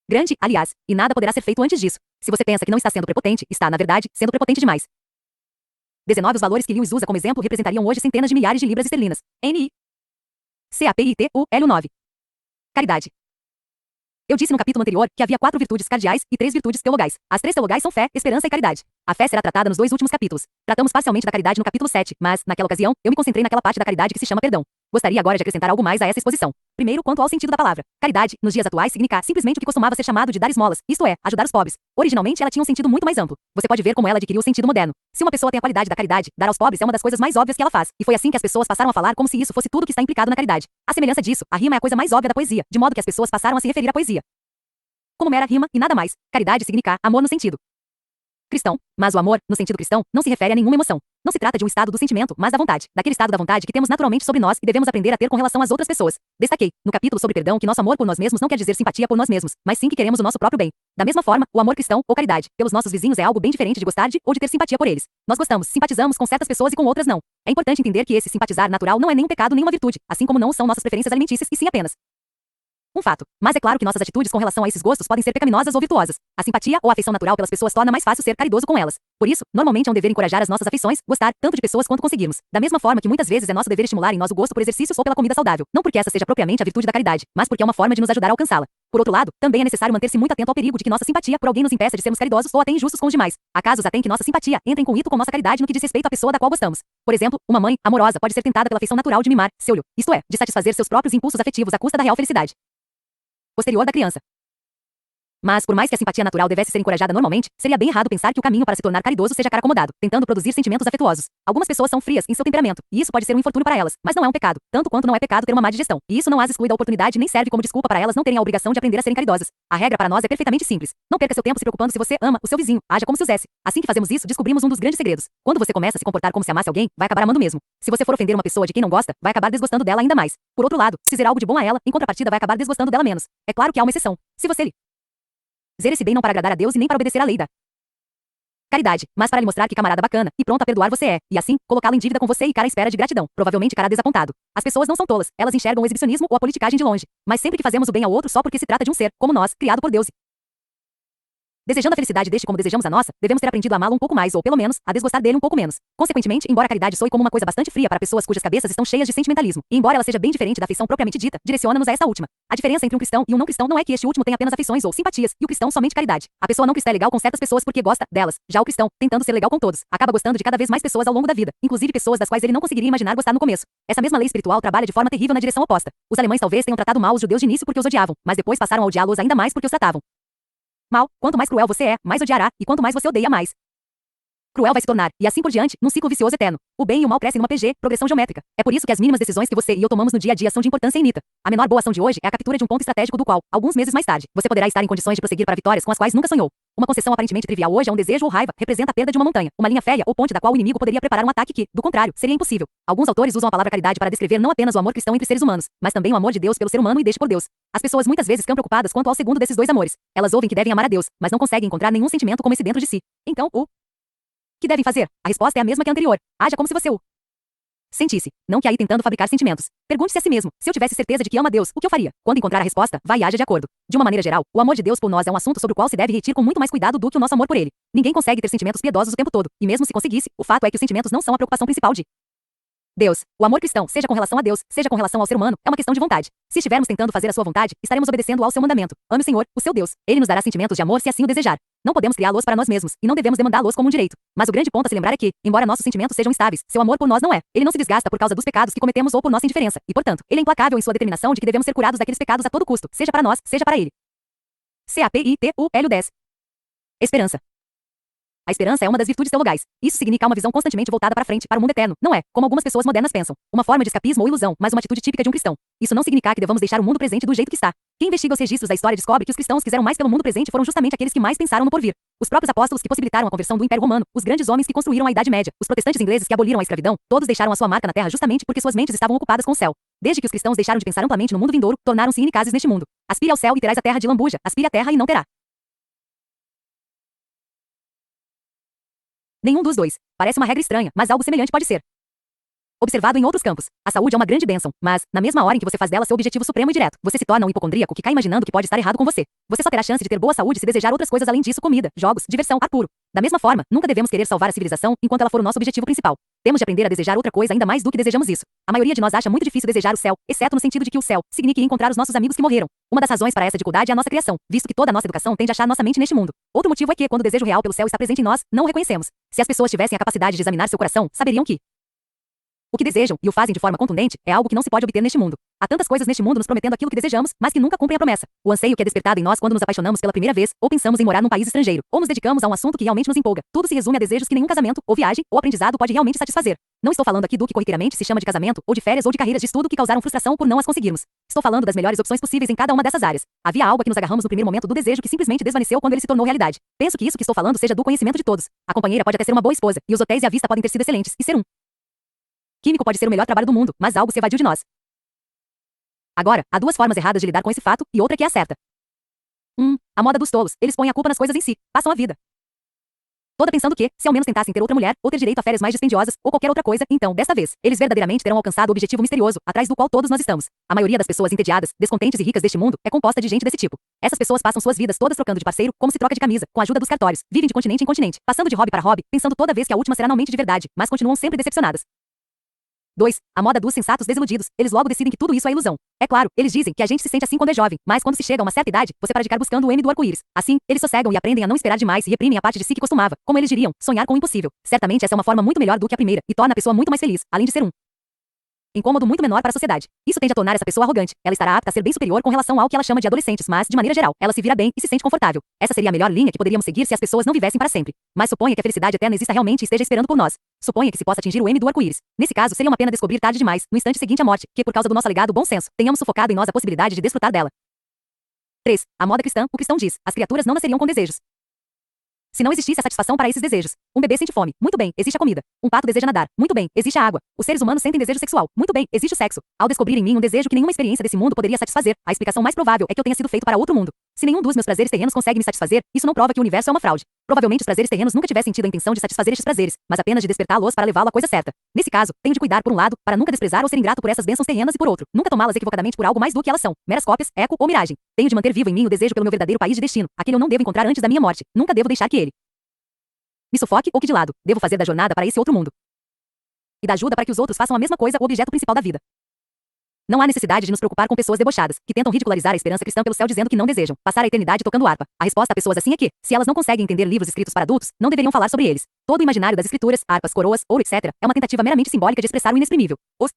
grande, aliás, e nada poderá ser feito antes disso. Se você pensa que não está sendo prepotente, está, na verdade, sendo prepotente demais. 19. Os valores que Lewis usa como exemplo representariam hoje centenas de milhares de libras esterlinas. NI. CAPITUL 9. Caridade. Eu disse no capítulo anterior que havia 4 virtudes cardeais e 3 virtudes teologais. As 3 teologais são fé, esperança e caridade. A fé será tratada nos 2 últimos capítulos. Tratamos parcialmente da caridade no capítulo 7, mas, naquela ocasião, eu me concentrei naquela parte da caridade que se chama perdão. Gostaria agora de acrescentar algo mais a essa exposição. Primeiro, quanto ao sentido da palavra. Caridade, nos dias atuais, significa simplesmente o que costumava ser chamado de dar esmolas, isto é, ajudar os pobres. Originalmente, ela tinha um sentido muito mais amplo. Você pode ver como ela adquiriu o sentido moderno. Se uma pessoa tem a qualidade da caridade, dar aos pobres é uma das coisas mais óbvias que ela faz. E foi assim que as pessoas passaram a falar como se isso fosse tudo que está implicado na caridade. A semelhança disso, a rima é a coisa mais óbvia da poesia, de modo que as pessoas passaram a se referir à poesia como mera rima e nada mais. Caridade significa amor no sentido cristão, mas o amor, no sentido cristão, não se refere a nenhuma emoção. Não se trata de um estado do sentimento, mas da vontade, daquele estado da vontade que temos naturalmente sobre nós e devemos aprender a ter com relação às outras pessoas. Destaquei, no capítulo sobre perdão, que nosso amor por nós mesmos não quer dizer simpatia por nós mesmos, mas sim que queremos o nosso próprio bem. Da mesma forma, o amor cristão, ou caridade, pelos nossos vizinhos é algo bem diferente de gostar de ou de ter simpatia por eles. Nós gostamos, simpatizamos com certas pessoas e com outras não. É importante entender que esse simpatizar natural não é nem um pecado nem uma virtude, assim como não são nossas preferências alimentícias e sim apenas um fato. Mas é claro que nossas atitudes com relação a esses gostos podem ser pecaminosas ou virtuosas. A simpatia ou a afeição natural pelas pessoas torna mais fácil ser caridoso com elas. Por isso, normalmente é um dever encorajar as nossas afeições, gostar tanto de pessoas quanto conseguirmos. Da mesma forma que muitas vezes é nosso dever estimular em nós o gosto por exercícios ou pela comida saudável, não porque essa seja propriamente a virtude da caridade, mas porque é uma forma de nos ajudar a alcançá-la. Por outro lado, também é necessário manter-se muito atento ao perigo de que nossa simpatia por alguém nos impeça de sermos caridosos ou até injustos com os demais. Há casos até em que nossa simpatia entra em conflito com nossa caridade no que diz respeito à pessoa da qual gostamos. Por exemplo, uma mãe amorosa pode ser tentada pela afeição natural de mimar seu filho, isto é, de satisfazer seus próprios impulsos afetivos à custa da real felicidade posterior da criança. Mas, por mais que a simpatia natural devesse ser encorajada normalmente, seria bem errado pensar que o caminho para se tornar caridoso seja cara acomodado, tentando produzir sentimentos afetuosos. Algumas pessoas são frias em seu temperamento, e isso pode ser um infortúnio para elas, mas não é um pecado, tanto quanto não é pecado ter uma má digestão. E isso não as exclui da oportunidade nem serve como desculpa para elas não terem a obrigação de aprender a serem caridosas. A regra para nós é perfeitamente simples. Não perca seu tempo se preocupando se você ama o seu vizinho, haja como se os. Assim que fazemos isso, descobrimos um dos grandes segredos. Quando você começa a se comportar como se amasse alguém, vai acabar amando mesmo. Se você for ofender uma pessoa de quem não gosta, vai acabar desgostando dela ainda mais. Por outro lado, se fizer algo de bom a ela, em contrapartida vai acabar desgostando dela menos. É claro que há uma exceção. Se você lhe dizer esse bem não para agradar a Deus e nem para obedecer à lei da caridade, mas para lhe mostrar que camarada bacana e pronto a perdoar você é, e assim, colocá-lo em dívida com você e cara à espera de gratidão, provavelmente cara desapontado. As pessoas não são tolas, elas enxergam o exibicionismo ou a politicagem de longe, mas sempre que fazemos o bem ao outro só porque se trata de um ser, como nós, criado por Deus desejando a felicidade deste como desejamos a nossa, devemos ter aprendido a amá-lo um pouco mais ou, pelo menos, a desgostar dele um pouco menos. Consequentemente, embora a caridade soe como uma coisa bastante fria para pessoas cujas cabeças estão cheias de sentimentalismo, e embora ela seja bem diferente da afeição propriamente dita, direciona-nos a essa última. A diferença entre um cristão e um não cristão não é que este último tem apenas afeições ou simpatias, e o cristão somente caridade. A pessoa não cristã é legal com certas pessoas porque gosta delas. Já o cristão, tentando ser legal com todos, acaba gostando de cada vez mais pessoas ao longo da vida, inclusive pessoas das quais ele não conseguiria imaginar gostar no começo. Essa mesma lei espiritual trabalha de forma terrível na direção oposta. Os alemães talvez tenham tratado mal os judeus de início porque os odiavam, mas depois passaram a odiá-los ainda mais porque os tratavam mal. Quanto mais cruel você é, mais odiará, e quanto mais você odeia, mais cruel vai se tornar, e assim por diante, num ciclo vicioso eterno. O bem e o mal crescem numa progressão geométrica. É por isso que as mínimas decisões que você e eu tomamos no dia a dia são de importância infinita. A menor boa ação de hoje é a captura de um ponto estratégico do qual, alguns meses mais tarde, você poderá estar em condições de prosseguir para vitórias com as quais nunca sonhou. Uma concessão aparentemente trivial hoje é um desejo ou raiva, representa a perda de uma montanha, uma linha férrea ou ponte da qual o inimigo poderia preparar um ataque que, do contrário, seria impossível. Alguns autores usam a palavra caridade para descrever não apenas o amor cristão entre seres humanos, mas também o amor de Deus pelo ser humano e deixe por Deus. As pessoas muitas vezes ficam preocupadas quanto ao segundo desses dois amores. Elas ouvem que devem amar a Deus, mas não conseguem encontrar nenhum sentimento como esse dentro de si. Então, o que devem fazer? A resposta é a mesma que a anterior. Haja como se você o sentisse, não que aí tentando fabricar sentimentos. Pergunte-se a si mesmo, se eu tivesse certeza de que ama a Deus, o que eu faria? Quando encontrar a resposta, vá e haja de acordo. De uma maneira geral, o amor de Deus por nós é um assunto sobre o qual se deve refletir com muito mais cuidado do que o nosso amor por ele. Ninguém consegue ter sentimentos piedosos o tempo todo, e mesmo se conseguisse, o fato é que os sentimentos não são a preocupação principal de Deus. O amor cristão, seja com relação a Deus, seja com relação ao ser humano, é uma questão de vontade. Se estivermos tentando fazer a sua vontade, estaremos obedecendo ao seu mandamento. Ame o Senhor, o seu Deus. Ele nos dará sentimentos de amor se assim o desejar. Não podemos criá-los para nós mesmos, e não devemos demandá-los como um direito. Mas o grande ponto a se lembrar é que, embora nossos sentimentos sejam estáveis, seu amor por nós não é. Ele não se desgasta por causa dos pecados que cometemos ou por nossa indiferença, e portanto, ele é implacável em sua determinação de que devemos ser curados daqueles pecados a todo custo, seja para nós, seja para ele. Capítulo 10. Esperança. A esperança é uma das virtudes teologais. Isso significa uma visão constantemente voltada para frente, para o mundo eterno. Não é, como algumas pessoas modernas pensam, uma forma de escapismo ou ilusão, mas uma atitude típica de um cristão. Isso não significa que devamos deixar o mundo presente do jeito que está. Quem investiga os registros da história descobre que os cristãos que fizeram mais pelo mundo presente foram justamente aqueles que mais pensaram no porvir. Os próprios apóstolos que possibilitaram a conversão do Império Romano, os grandes homens que construíram a Idade Média, os protestantes ingleses que aboliram a escravidão, todos deixaram a sua marca na terra justamente porque suas mentes estavam ocupadas com o céu. Desde que os cristãos deixaram de pensar amplamente no mundo vindouro, tornaram-se ineficazes neste mundo. Aspire ao céu e terás a terra de lambuja. Aspire à terra e não terá nenhum dos dois. Parece uma regra estranha, mas algo semelhante pode ser observado em outros campos. A saúde é uma grande bênção, mas, na mesma hora em que você faz dela seu objetivo supremo e direto, você se torna um hipocondríaco que cai imaginando que pode estar errado com você. Você só terá chance de ter boa saúde se desejar outras coisas além disso: comida, jogos, diversão, ar puro. Da mesma forma, nunca devemos querer salvar a civilização enquanto ela for o nosso objetivo principal. Temos de aprender a desejar outra coisa ainda mais do que desejamos isso. A maioria de nós acha muito difícil desejar o céu, exceto no sentido de que o céu significa encontrar os nossos amigos que morreram. Uma das razões para essa dificuldade é a nossa criação, visto que toda a nossa educação tende a achar nossa mente neste mundo. Outro motivo é que, quando o desejo real pelo céu está presente em nós, não o reconhecemos. Se as pessoas tivessem a capacidade de examinar seu coração, saberiam que o que desejam, e o fazem de forma contundente, é algo que não se pode obter neste mundo. Há tantas coisas neste mundo nos prometendo aquilo que desejamos, mas que nunca cumprem a promessa. O anseio que é despertado em nós quando nos apaixonamos pela primeira vez, ou pensamos em morar num país estrangeiro, ou nos dedicamos a um assunto que realmente nos empolga. Tudo se resume a desejos que nenhum casamento, ou viagem, ou aprendizado pode realmente satisfazer. Não estou falando aqui do que corriqueiramente se chama de casamento, ou de férias ou de carreiras de estudo que causaram frustração por não as conseguirmos. Estou falando das melhores opções possíveis em cada uma dessas áreas. Havia algo a que nos agarramos no primeiro momento do desejo que simplesmente desvaneceu quando ele se tornou realidade. Penso que isso que estou falando seja do conhecimento de todos. A companheira pode até ser uma boa esposa, e os hotéis e a vista podem ter sido excelentes, e ser um químico pode ser o melhor trabalho do mundo, mas algo se evadiu de nós. Agora, há duas formas erradas de lidar com esse fato, e outra que é a certa. A moda dos tolos. Eles põem a culpa nas coisas em si, passam a vida toda pensando que, se ao menos tentassem ter outra mulher, ou ter direito a férias mais dispendiosas, ou qualquer outra coisa, então, desta vez, eles verdadeiramente terão alcançado o objetivo misterioso, atrás do qual todos nós estamos. A maioria das pessoas entediadas, descontentes e ricas deste mundo, é composta de gente desse tipo. Essas pessoas passam suas vidas todas trocando de parceiro, como se troca de camisa, com a ajuda dos cartórios, vivem de continente em continente, passando de hobby para hobby, pensando toda vez que a última será finalmente de verdade, mas continuam sempre decepcionadas. 2. A moda dos sensatos desiludidos. Eles logo decidem que tudo isso é ilusão. É claro, eles dizem que a gente se sente assim quando é jovem, mas quando se chega a uma certa idade, você para de ficar buscando o M do arco-íris. Assim, eles sossegam e aprendem a não esperar demais e reprimem a parte de si que costumava, como eles diriam, sonhar com o impossível. Certamente essa é uma forma muito melhor do que a primeira, e torna a pessoa muito mais feliz, além de ser um incômodo muito menor para a sociedade. Isso tende a tornar essa pessoa arrogante. Ela estará apta a ser bem superior com relação ao que ela chama de adolescentes, mas, de maneira geral, ela se vira bem e se sente confortável. Essa seria a melhor linha que poderíamos seguir se as pessoas não vivessem para sempre. Mas suponha que a felicidade eterna exista realmente e esteja esperando por nós. Suponha que se possa atingir o M do arco-íris. Nesse caso, seria uma pena descobrir tarde demais, no instante seguinte à morte, que por causa do nosso alegado bom senso, tenhamos sufocado em nós a possibilidade de desfrutar dela. 3. A moda cristã. O cristão diz: as criaturas não nasceriam com desejos se não existisse a satisfação para esses desejos. Um bebê sente fome. Muito bem, existe a comida. Um pato deseja nadar. Muito bem, existe a água. Os seres humanos sentem desejo sexual. Muito bem, existe o sexo. Ao descobrir em mim um desejo que nenhuma experiência desse mundo poderia satisfazer, a explicação mais provável é que eu tenha sido feito para outro mundo. Se nenhum dos meus prazeres terrenos consegue me satisfazer, isso não prova que o universo é uma fraude. Provavelmente os prazeres terrenos nunca tivessem tido a intenção de satisfazer estes prazeres, mas apenas de despertá-los para levá-lo à coisa certa. Nesse caso, tenho de cuidar por um lado, para nunca desprezar ou ser ingrato por essas bênçãos terrenas e por outro, nunca tomá-las equivocadamente por algo mais do que elas são, meras cópias, eco ou miragem. Tenho de manter vivo em mim o desejo pelo meu verdadeiro país de destino, aquele eu não devo encontrar antes da minha morte. Nunca devo deixar que ele me sufoque ou que de lado. Devo fazer da jornada para esse outro mundo e da ajuda para que os outros façam a mesma coisa o objeto principal da vida. Não há necessidade de nos preocupar com pessoas debochadas, que tentam ridicularizar a esperança cristã pelo céu dizendo que não desejam passar a eternidade tocando harpa. A resposta a pessoas assim é que, se elas não conseguem entender livros escritos para adultos, não deveriam falar sobre eles. Todo o imaginário das escrituras, harpas, coroas, ouro, etc., é uma tentativa meramente simbólica de expressar o inexprimível. Os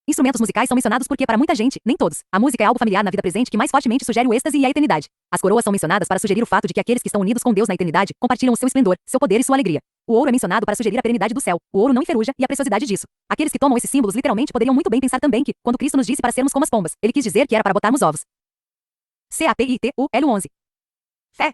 instrumentos musicais são mencionados porque, para muita gente, nem todos, a música é algo familiar na vida presente que mais fortemente sugere o êxtase e a eternidade. As coroas são mencionadas para sugerir o fato de que aqueles que estão unidos com Deus na eternidade compartilham o seu esplendor, seu poder e sua alegria. O ouro é mencionado para sugerir a perenidade do céu. O ouro não enferruja e a preciosidade disso. Aqueles que tomam esses símbolos literalmente poderiam muito bem pensar também que, quando Cristo nos disse para sermos como as pombas, ele quis dizer que era para botarmos ovos. CAPITUL 11. Fé.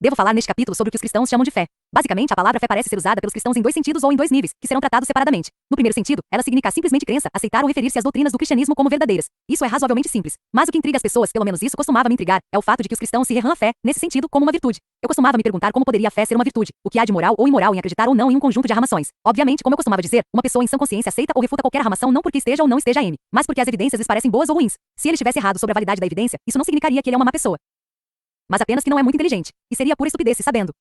Devo falar neste capítulo sobre o que os cristãos chamam de fé. Basicamente, a palavra fé parece ser usada pelos cristãos em dois sentidos ou em dois níveis, que serão tratados separadamente. No primeiro sentido, ela significa simplesmente crença, aceitar ou referir-se às doutrinas do cristianismo como verdadeiras. Isso é razoavelmente simples. Mas o que intriga as pessoas, pelo menos isso costumava me intrigar, é o fato de que os cristãos se erram a fé, nesse sentido, como uma virtude. Eu costumava me perguntar como poderia a fé ser uma virtude, o que há de moral ou imoral em acreditar ou não em um conjunto de armações. Obviamente, como eu costumava dizer, uma pessoa em sã consciência aceita ou refuta qualquer armação não porque esteja ou não esteja M, mas porque as evidências lhes parecem boas ou ruins. Se ele estivesse errado sobre a validade da evidência, isso não significaria que ele é uma má pessoa, mas apenas que não é muito inteligente. E seria pura estupidez se sabendo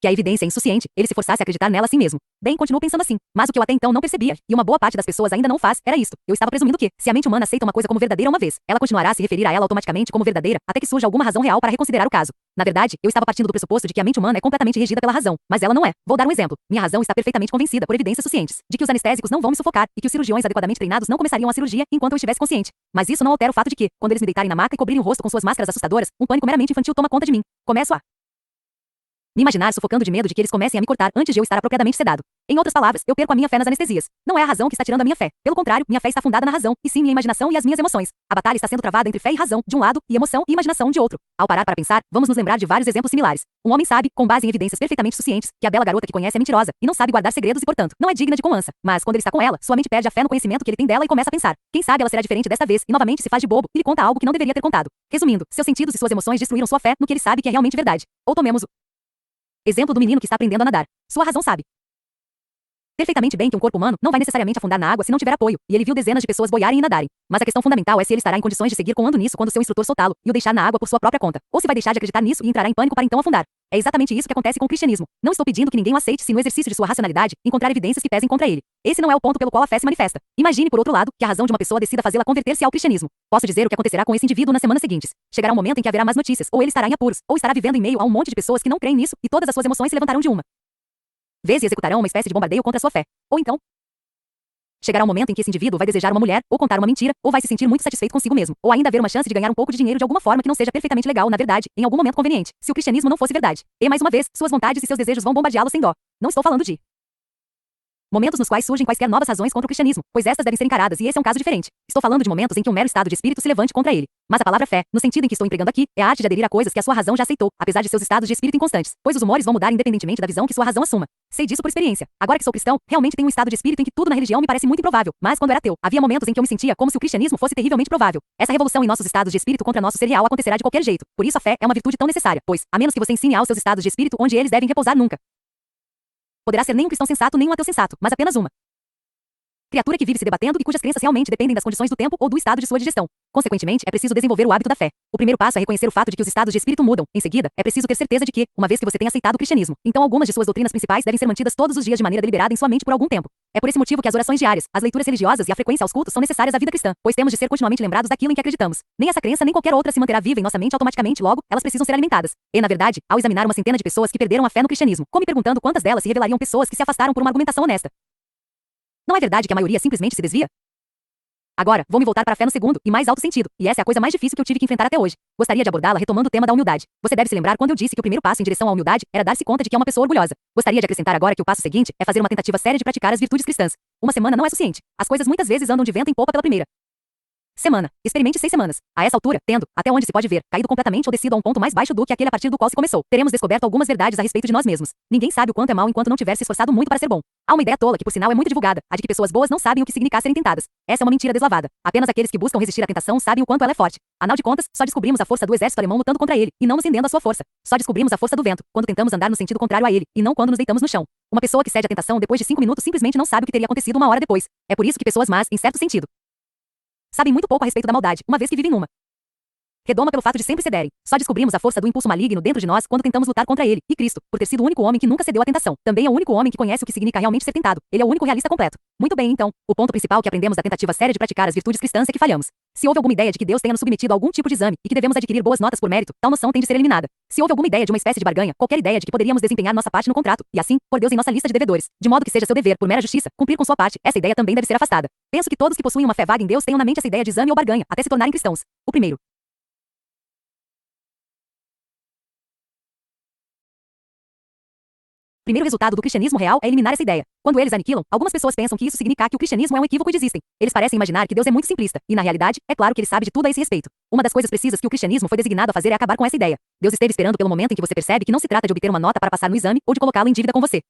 que a evidência é insuficiente, ele se forçasse a acreditar nela assim mesmo. Bem, continuo pensando assim, mas o que eu até então não percebia, e uma boa parte das pessoas ainda não faz, era isto. Eu estava presumindo que, se a mente humana aceita uma coisa como verdadeira uma vez, ela continuará a se referir a ela automaticamente como verdadeira, até que surja alguma razão real para reconsiderar o caso. Na verdade, eu estava partindo do pressuposto de que a mente humana é completamente regida pela razão, mas ela não é. Vou dar um exemplo. Minha razão está perfeitamente convencida, por evidências suficientes, de que os anestésicos não vão me sufocar, e que os cirurgiões adequadamente treinados não começariam a cirurgia enquanto eu estivesse consciente. Mas isso não altera o fato de que, quando eles me deitarem na maca e cobrirem o rosto com suas máscaras assustadoras, um pânico meramente infantil toma conta de mim. Começo a me imaginar sufocando de medo de que eles comecem a me cortar antes de eu estar apropriadamente sedado. Em outras palavras, eu perco a minha fé nas anestesias. Não é a razão que está tirando a minha fé. Pelo contrário, minha fé está fundada na razão, e sim minha imaginação e as minhas emoções. A batalha está sendo travada entre fé e razão, de um lado, e emoção e imaginação, de outro. Ao parar para pensar, vamos nos lembrar de vários exemplos similares. Um homem sabe, com base em evidências perfeitamente suficientes, que a bela garota que conhece é mentirosa, e não sabe guardar segredos e, portanto, não é digna de confiança. Mas, quando ele está com ela, sua mente perde a fé no conhecimento que ele tem dela e começa a pensar: quem sabe ela será diferente desta vez, e novamente se faz de bobo, e lhe conta algo que não deveria ter contado. Resumindo, seus sentidos e suas emoções destruíram sua fé no que ele sabe que é realmente verdade. Ou tomemos o exemplo do menino que está aprendendo a nadar. Sua razão sabe perfeitamente bem que um corpo humano não vai necessariamente afundar na água se não tiver apoio, e ele viu dezenas de pessoas boiarem e nadarem. Mas a questão fundamental é se ele estará em condições de seguir coando nisso quando seu instrutor soltá-lo e o deixar na água por sua própria conta, ou se vai deixar de acreditar nisso e entrará em pânico para então afundar. É exatamente isso que acontece com o cristianismo. Não estou pedindo que ninguém o aceite se no exercício de sua racionalidade encontrar evidências que pesem contra ele. Esse não é o ponto pelo qual a fé se manifesta. Imagine, por outro lado, que a razão de uma pessoa decida fazê-la converter-se ao cristianismo. Posso dizer o que acontecerá com esse indivíduo nas semanas seguintes. Chegará um momento em que haverá más notícias, ou ele estará em apuros, ou estará vivendo em meio a um monte de pessoas que não creem nisso, e todas as suas emoções se levantarão de uma vez e executarão uma espécie de bombardeio contra a sua fé. Ou então, Chegará um momento em que esse indivíduo vai desejar uma mulher, ou contar uma mentira, ou vai se sentir muito satisfeito consigo mesmo, ou ainda haver uma chance de ganhar um pouco de dinheiro de alguma forma que não seja perfeitamente legal na verdade, em algum momento conveniente, se o cristianismo não fosse verdade. E mais uma vez, suas vontades e seus desejos vão bombardeá-lo sem dó. Não estou falando de momentos nos quais surgem quaisquer novas razões contra o cristianismo, pois estas devem ser encaradas e esse é um caso diferente. Estou falando de momentos em que um mero estado de espírito se levante contra ele. Mas a palavra fé, no sentido em que estou empregando aqui, é a arte de aderir a coisas que a sua razão já aceitou, apesar de seus estados de espírito inconstantes, pois os humores vão mudar independentemente da visão que sua razão assuma. Sei disso por experiência. Agora que sou cristão, realmente tenho um estado de espírito em que tudo na religião me parece muito improvável, mas quando era ateu, havia momentos em que eu me sentia como se o cristianismo fosse terrivelmente provável. Essa revolução em nossos estados de espírito contra nosso ser real acontecerá de qualquer jeito. Por isso a fé é uma virtude tão necessária, pois, a menos que você ensine aos seus estados de espírito onde eles devem repousar nunca poderá ser nem um cristão sensato nem um ateu sensato, mas apenas uma criatura que vive se debatendo e cujas crenças realmente dependem das condições do tempo ou do estado de sua digestão. Consequentemente, é preciso desenvolver o hábito da fé. O primeiro passo é reconhecer o fato de que os estados de espírito mudam. Em seguida, é preciso ter certeza de que, uma vez que você tenha aceitado o cristianismo, então algumas de suas doutrinas principais devem ser mantidas todos os dias de maneira deliberada em sua mente por algum tempo. É por esse motivo que as orações diárias, as leituras religiosas e a frequência aos cultos são necessárias à vida cristã, pois temos de ser continuamente lembrados daquilo em que acreditamos. Nem essa crença nem qualquer outra se manterá viva em nossa mente automaticamente, logo, elas precisam ser alimentadas. E, na verdade, ao examinar uma centena de pessoas que perderam a fé no cristianismo, como me perguntando quantas delas se revelariam pessoas que se afastaram por uma argumentação honesta. Não é verdade que a maioria simplesmente se desvia? Agora, vou me voltar para a fé no segundo e mais alto sentido, e essa é a coisa mais difícil que eu tive que enfrentar até hoje. Gostaria de abordá-la retomando o tema da humildade. Você deve se lembrar quando eu disse que o primeiro passo em direção à humildade era dar-se conta de que é uma pessoa orgulhosa. Gostaria de acrescentar agora que o passo seguinte é fazer uma tentativa séria de praticar as virtudes cristãs. Uma semana não é suficiente. As coisas muitas vezes andam de vento em popa pela primeira semana. Experimente 6 semanas. A essa altura, tendo, até onde se pode ver, caído completamente ou descido a um ponto mais baixo do que aquele a partir do qual se começou, teremos descoberto algumas verdades a respeito de nós mesmos. Ninguém sabe o quanto é mal enquanto não tiver se esforçado muito para ser bom. Há uma ideia tola que, por sinal, é muito divulgada, a de que pessoas boas não sabem o que significa serem tentadas. Essa é uma mentira deslavada. Apenas aqueles que buscam resistir à tentação sabem o quanto ela é forte. Afinal de contas, só descobrimos a força do exército alemão lutando contra ele, e não nos rendendo à sua força. Só descobrimos a força do vento, quando tentamos andar no sentido contrário a ele, e não quando nos deitamos no chão. Uma pessoa que cede à tentação depois de 5 minutos simplesmente não sabe o que teria acontecido uma hora depois. É por isso que pessoas más, em certo sentido, sabem muito pouco a respeito da maldade, uma vez que vivem numa redoma pelo fato de sempre cederem. Só descobrimos a força do impulso maligno dentro de nós quando tentamos lutar contra ele. E Cristo, por ter sido o único homem que nunca cedeu à tentação, também é o único homem que conhece o que significa realmente ser tentado. Ele é o único realista completo. Muito bem, então, o ponto principal que aprendemos da tentativa séria de praticar as virtudes cristãs é que falhamos. Se houve alguma ideia de que Deus tenha nos submetido a algum tipo de exame e que devemos adquirir boas notas por mérito, tal noção tem de ser eliminada. Se houve alguma ideia de uma espécie de barganha, qualquer ideia de que poderíamos desempenhar nossa parte no contrato, e assim, por Deus em nossa lista de devedores, de modo que seja seu dever, por mera justiça, cumprir com sua parte, essa ideia também deve ser afastada. Penso que todos que possuem uma fé vaga em Deus tenham na mente essa ideia de exame ou barganha, até se tornarem cristãos. O primeiro primeiro resultado do cristianismo real é eliminar essa ideia. Quando eles aniquilam, algumas pessoas pensam que isso significa que o cristianismo é um equívoco e desistem. Eles parecem imaginar que Deus é muito simplista, e na realidade, é claro que ele sabe de tudo a esse respeito. Uma das coisas precisas que o cristianismo foi designado a fazer é acabar com essa ideia. Deus esteve esperando pelo momento em que você percebe que não se trata de obter uma nota para passar no exame ou de colocá-lo em dívida com você.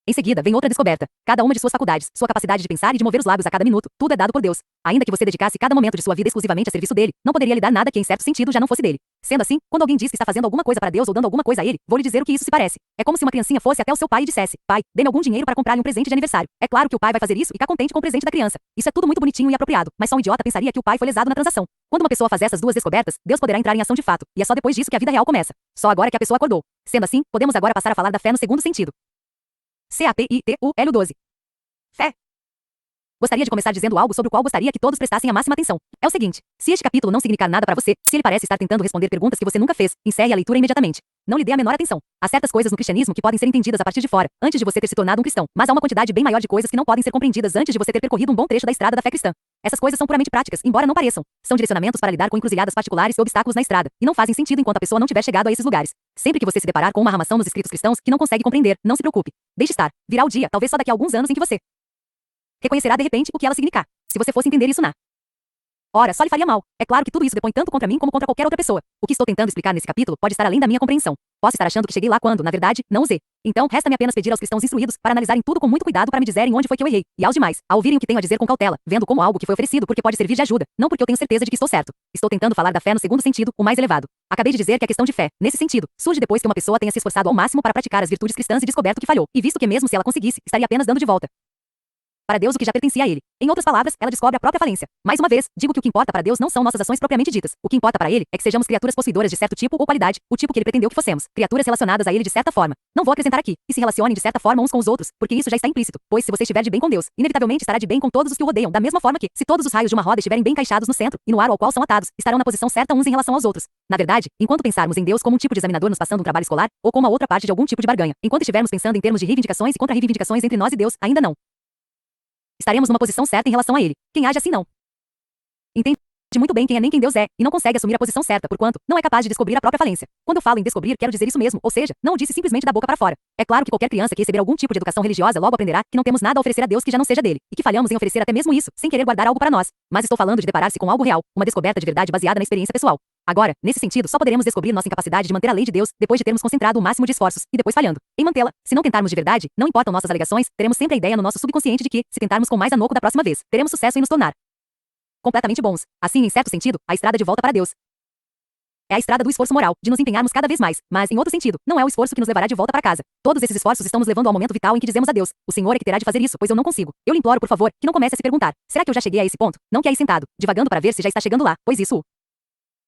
Em seguida, vem outra descoberta. Cada uma de suas faculdades, sua capacidade de pensar e de mover os lábios a cada minuto, tudo é dado por Deus. Ainda que você dedicasse cada momento de sua vida exclusivamente a serviço dele, não poderia lhe dar nada que, em certo sentido, já não fosse dele. Sendo assim, quando alguém diz que está fazendo alguma coisa para Deus ou dando alguma coisa a ele, vou lhe dizer o que isso se parece. É como se uma criancinha fosse até o seu pai e dissesse: pai, dê-me algum dinheiro para comprar-lhe um presente de aniversário. É claro que o pai vai fazer isso e ficar contente com o presente da criança. Isso é tudo muito bonitinho e apropriado, mas só um idiota pensaria que o pai foi lesado na transação. Quando uma pessoa faz essas duas descobertas, Deus poderá entrar em ação de fato, e é só depois disso que a vida real começa. Só agora que a pessoa acordou. Sendo assim, podemos agora passar a falar da fé no segundo sentido. CAPITUL12. Fé. Gostaria de começar dizendo algo sobre o qual gostaria que todos prestassem a máxima atenção. É o seguinte: se este capítulo não significar nada para você, se ele parece estar tentando responder perguntas que você nunca fez, encerre a leitura imediatamente. Não lhe dê a menor atenção. Há certas coisas no cristianismo que podem ser entendidas a partir de fora, antes de você ter se tornado um cristão, mas há uma quantidade bem maior de coisas que não podem ser compreendidas antes de você ter percorrido um bom trecho da estrada da fé cristã. Essas coisas são puramente práticas, embora não pareçam. São direcionamentos para lidar com encruzilhadas particulares e obstáculos na estrada, e não fazem sentido enquanto a pessoa não tiver chegado a esses lugares. Sempre que você se deparar com uma armação nos escritos cristãos que não consegue compreender, não se preocupe. Deixe estar. Virá o dia, talvez só daqui a alguns anos, em que você reconhecerá de repente o que ela significa. Se você fosse entender isso na ora, só lhe faria mal. É claro que tudo isso depõe tanto contra mim como contra qualquer outra pessoa. O que estou tentando explicar nesse capítulo pode estar além da minha compreensão. Posso estar achando que cheguei lá quando, na verdade, não usei. Então, resta-me apenas pedir aos cristãos instruídos para analisarem tudo com muito cuidado para me dizerem onde foi que eu errei. E aos demais, a ouvirem o que tenho a dizer com cautela, vendo como algo que foi oferecido porque pode servir de ajuda, não porque eu tenho certeza de que estou certo. Estou tentando falar da fé no segundo sentido, o mais elevado. Acabei de dizer que a questão de fé, nesse sentido, surge depois que uma pessoa tenha se esforçado ao máximo para praticar as virtudes cristãs e descoberto que falhou. E visto que mesmo se ela conseguisse, estaria apenas dando de volta para Deus o que já pertencia a ele. Em outras palavras, ela descobre a própria falência. Mais uma vez, digo que o que importa para Deus não são nossas ações propriamente ditas. O que importa para ele é que sejamos criaturas possuidoras de certo tipo ou qualidade, o tipo que ele pretendeu que fossemos. Criaturas relacionadas a ele de certa forma. Não vou acrescentar aqui, e se relacionem de certa forma uns com os outros, porque isso já está implícito. Pois se você estiver de bem com Deus, inevitavelmente estará de bem com todos os que o rodeiam, da mesma forma que, se todos os raios de uma roda estiverem bem encaixados no centro, e no ar ao qual são atados, estarão na posição certa uns em relação aos outros. Na verdade, enquanto pensarmos em Deus como um tipo de examinador nos passando um trabalho escolar, ou como a outra parte de algum tipo de barganha, enquanto estivermos pensando em termos de reivindicações e contra-reivindicações entre nós e Deus, ainda não Estaremos numa posição certa em relação a ele. Quem age assim não entende muito bem quem é nem quem Deus é, e não consegue assumir a posição certa, porquanto não é capaz de descobrir a própria falência. Quando eu falo em descobrir, quero dizer isso mesmo, ou seja, não o disse simplesmente da boca para fora. É claro que qualquer criança que receber algum tipo de educação religiosa logo aprenderá que não temos nada a oferecer a Deus que já não seja dele, e que falhamos em oferecer até mesmo isso, sem querer guardar algo para nós. Mas estou falando de deparar-se com algo real, uma descoberta de verdade baseada na experiência pessoal. Agora, nesse sentido, só poderemos descobrir nossa incapacidade de manter a lei de Deus depois de termos concentrado o máximo de esforços, e depois falhando em mantê-la. Se não tentarmos de verdade, não importam nossas alegações, teremos sempre a ideia no nosso subconsciente de que, se tentarmos com mais anoco da próxima vez, teremos sucesso em nos tornar completamente bons. Assim, em certo sentido, a estrada de volta para Deus é a estrada do esforço moral, de nos empenharmos cada vez mais, mas, em outro sentido, não é o esforço que nos levará de volta para casa. Todos esses esforços estão nos levando ao momento vital em que dizemos a Deus: o Senhor é que terá de fazer isso, pois eu não consigo. Eu lhe imploro, por favor, que não comece a se perguntar: será que eu já cheguei a esse ponto? Não que aí sentado, divagando para ver se já está chegando lá, pois isso o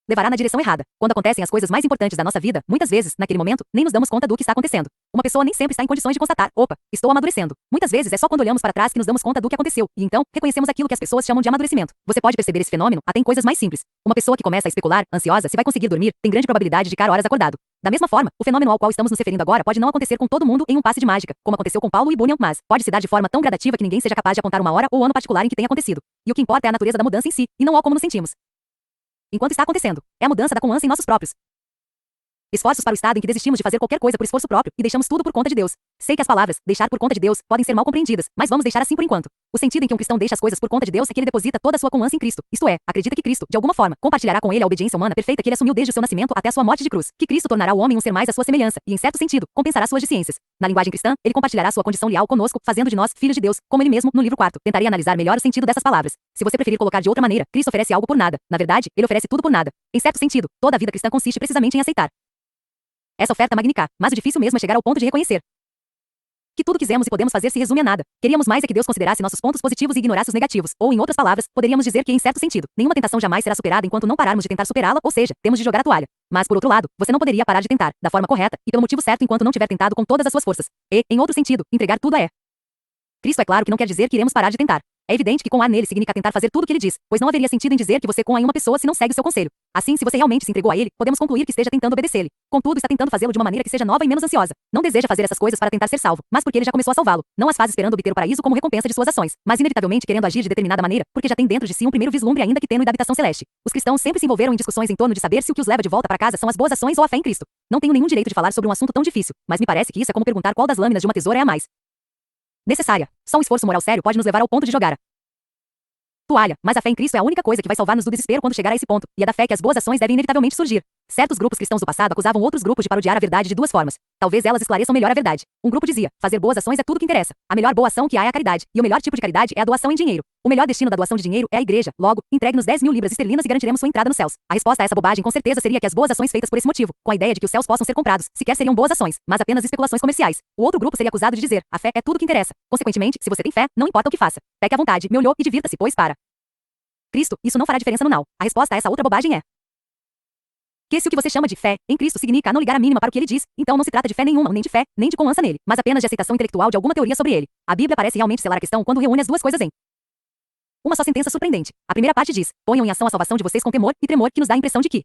levará na direção errada. Quando acontecem as coisas mais importantes da nossa vida, muitas vezes, naquele momento, nem nos damos conta do que está acontecendo. Uma pessoa nem sempre está em condições de constatar: opa, estou amadurecendo. Muitas vezes é só quando olhamos para trás que nos damos conta do que aconteceu, e então, reconhecemos aquilo que as pessoas chamam de amadurecimento. Você pode perceber esse fenômeno até em coisas mais simples. Uma pessoa que começa a especular, ansiosa, se vai conseguir dormir, tem grande probabilidade de ficar horas acordado. Da mesma forma, o fenômeno ao qual estamos nos referindo agora pode não acontecer com todo mundo em um passe de mágica, como aconteceu com Paulo e Bunyan, mas pode se dar de forma tão gradativa que ninguém seja capaz de apontar uma hora ou ano particular em que tenha acontecido. E o que importa é a natureza da mudança em si, e não ao como nos sentimos enquanto está acontecendo. É a mudança da confiança em nossos próprios esforços para o estado em que desistimos de fazer qualquer coisa por esforço próprio e deixamos tudo por conta de Deus. Sei que as palavras deixar por conta de Deus podem ser mal compreendidas, mas vamos deixar assim por enquanto. O sentido em que um cristão deixa as coisas por conta de Deus é que ele deposita toda a sua confiança em Cristo. Isto é, acredita que Cristo, de alguma forma, compartilhará com ele a obediência humana perfeita que ele assumiu desde o seu nascimento até a sua morte de cruz. Que Cristo tornará o homem um ser mais à sua semelhança e, em certo sentido, compensará suas deficiências. Na linguagem cristã, ele compartilhará sua condição leal conosco, fazendo de nós filhos de Deus, como ele mesmo, no livro 4, tentaria analisar melhor o sentido dessas palavras. Se você preferir colocar de outra maneira, Cristo oferece algo por nada. Na verdade, ele oferece tudo por nada. Em certo sentido, toda a vida cristã consiste precisamente em aceitar essa oferta magnífica, mas o difícil mesmo é chegar ao ponto de reconhecer que tudo quisemos e podemos fazer se resume a nada. Queríamos mais é que Deus considerasse nossos pontos positivos e ignorasse os negativos, ou em outras palavras, poderíamos dizer que em certo sentido, nenhuma tentação jamais será superada enquanto não pararmos de tentar superá-la, ou seja, temos de jogar a toalha. Mas por outro lado, você não poderia parar de tentar, da forma correta, e pelo motivo certo enquanto não tiver tentado com todas as suas forças. E, em outro sentido, entregar tudo a Cristo é claro que não quer dizer que iremos parar de tentar. É evidente que com a nele significa tentar fazer tudo o que ele diz, pois não haveria sentido em dizer que você com a em uma pessoa se não segue o seu conselho. Assim, se você realmente se entregou a ele, podemos concluir que esteja tentando obedecer-lhe. Contudo, está tentando fazê-lo de uma maneira que seja nova e menos ansiosa. Não deseja fazer essas coisas para tentar ser salvo, mas porque ele já começou a salvá-lo. Não as faz esperando obter o paraíso como recompensa de suas ações, mas inevitavelmente querendo agir de determinada maneira, porque já tem dentro de si um primeiro vislumbre ainda que tênue da habitação celeste. Os cristãos sempre se envolveram em discussões em torno de saber se o que os leva de volta para casa são as boas ações ou a fé em Cristo. Não tenho nenhum direito de falar sobre um assunto tão difícil, mas me parece que isso é como perguntar qual das lâminas de uma tesoura é a mais necessária. Só um esforço moral sério pode nos levar ao ponto de jogar a toalha, mas a fé em Cristo é a única coisa que vai salvar-nos do desespero quando chegar a esse ponto, e é da fé que as boas ações devem inevitavelmente surgir. Certos grupos cristãos do passado acusavam outros grupos de parodiar a verdade de duas formas. Talvez elas esclareçam melhor a verdade. Um grupo dizia: fazer boas ações é tudo que interessa. A melhor boa ação que há é a caridade, e o melhor tipo de caridade é a doação em dinheiro. O melhor destino da doação de dinheiro é a igreja. Logo, entregue-nos 10.000 libras esterlinas e garantiremos sua entrada nos céus. A resposta a essa bobagem com certeza seria que as boas ações feitas por esse motivo, com a ideia de que os céus possam ser comprados, sequer seriam boas ações, mas apenas especulações comerciais. O outro grupo seria acusado de dizer: a fé é tudo que interessa. Consequentemente, se você tem fé, não importa o que faça. Peque à vontade, me olhou e divirta-se, pois para Cristo, isso não fará diferença no now. A resposta a essa outra bobagem é que se o que você chama de fé em Cristo significa não ligar a mínima para o que ele diz, então não se trata de fé nenhuma, nem de fé, nem de confiança nele, mas apenas de aceitação intelectual de alguma teoria sobre ele. A Bíblia parece realmente selar a questão quando reúne as duas coisas em uma só sentença surpreendente. A primeira parte diz: ponham em ação a salvação de vocês com temor e tremor, que nos dá a impressão de que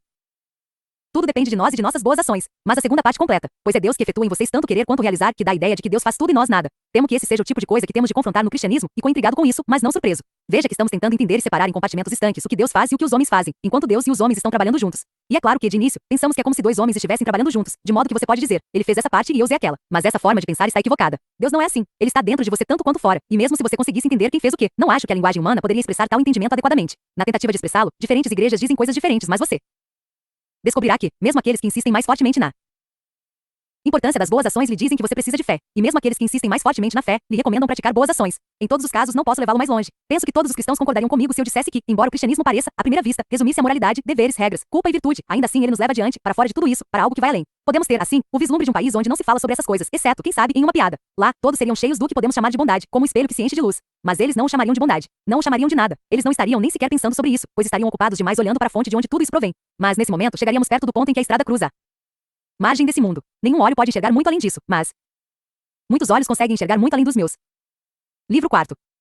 tudo depende de nós e de nossas boas ações. Mas a segunda parte completa: pois é Deus que efetua em vocês tanto querer quanto realizar, que dá a ideia de que Deus faz tudo e nós nada. Temo que esse seja o tipo de coisa que temos de confrontar no cristianismo, e intrigado com isso, mas não surpreso. Veja que estamos tentando entender e separar em compartimentos estanques o que Deus faz e o que os homens fazem, enquanto Deus e os homens estão trabalhando juntos. E é claro que, de início, pensamos que é como se dois homens estivessem trabalhando juntos, de modo que você pode dizer: ele fez essa parte e eu usei aquela. Mas essa forma de pensar está equivocada. Deus não é assim. Ele está dentro de você tanto quanto fora, e mesmo se você conseguisse entender quem fez o quê, não acho que a linguagem humana poderia expressar tal entendimento adequadamente. Na tentativa de expressá-lo, diferentes igrejas dizem coisas diferentes, mas você descobrirá que, mesmo aqueles que insistem mais fortemente na importância das boas ações lhe dizem que você precisa de fé, e mesmo aqueles que insistem mais fortemente na fé, lhe recomendam praticar boas ações. Em todos os casos, não posso levá-lo mais longe. Penso que todos os cristãos concordariam comigo se eu dissesse que, embora o cristianismo pareça, à primeira vista, resumisse a moralidade, deveres, regras, culpa e virtude, ainda assim ele nos leva adiante, para fora de tudo isso, para algo que vai além. Podemos ter, assim, o vislumbre de um país onde não se fala sobre essas coisas, exceto, quem sabe, em uma piada. Lá, todos seriam cheios do que podemos chamar de bondade, como um espelho que se enche de luz. Mas eles não o chamariam de bondade. Não o chamariam de nada. Eles não estariam nem sequer pensando sobre isso, pois estariam ocupados demais olhando para a fonte de onde tudo isso provém. Mas, nesse momento, chegaríamos perto do ponto em que a estrada cruza margem desse mundo. Nenhum olho pode enxergar muito além disso, mas muitos olhos conseguem enxergar muito além dos meus. Livro 4.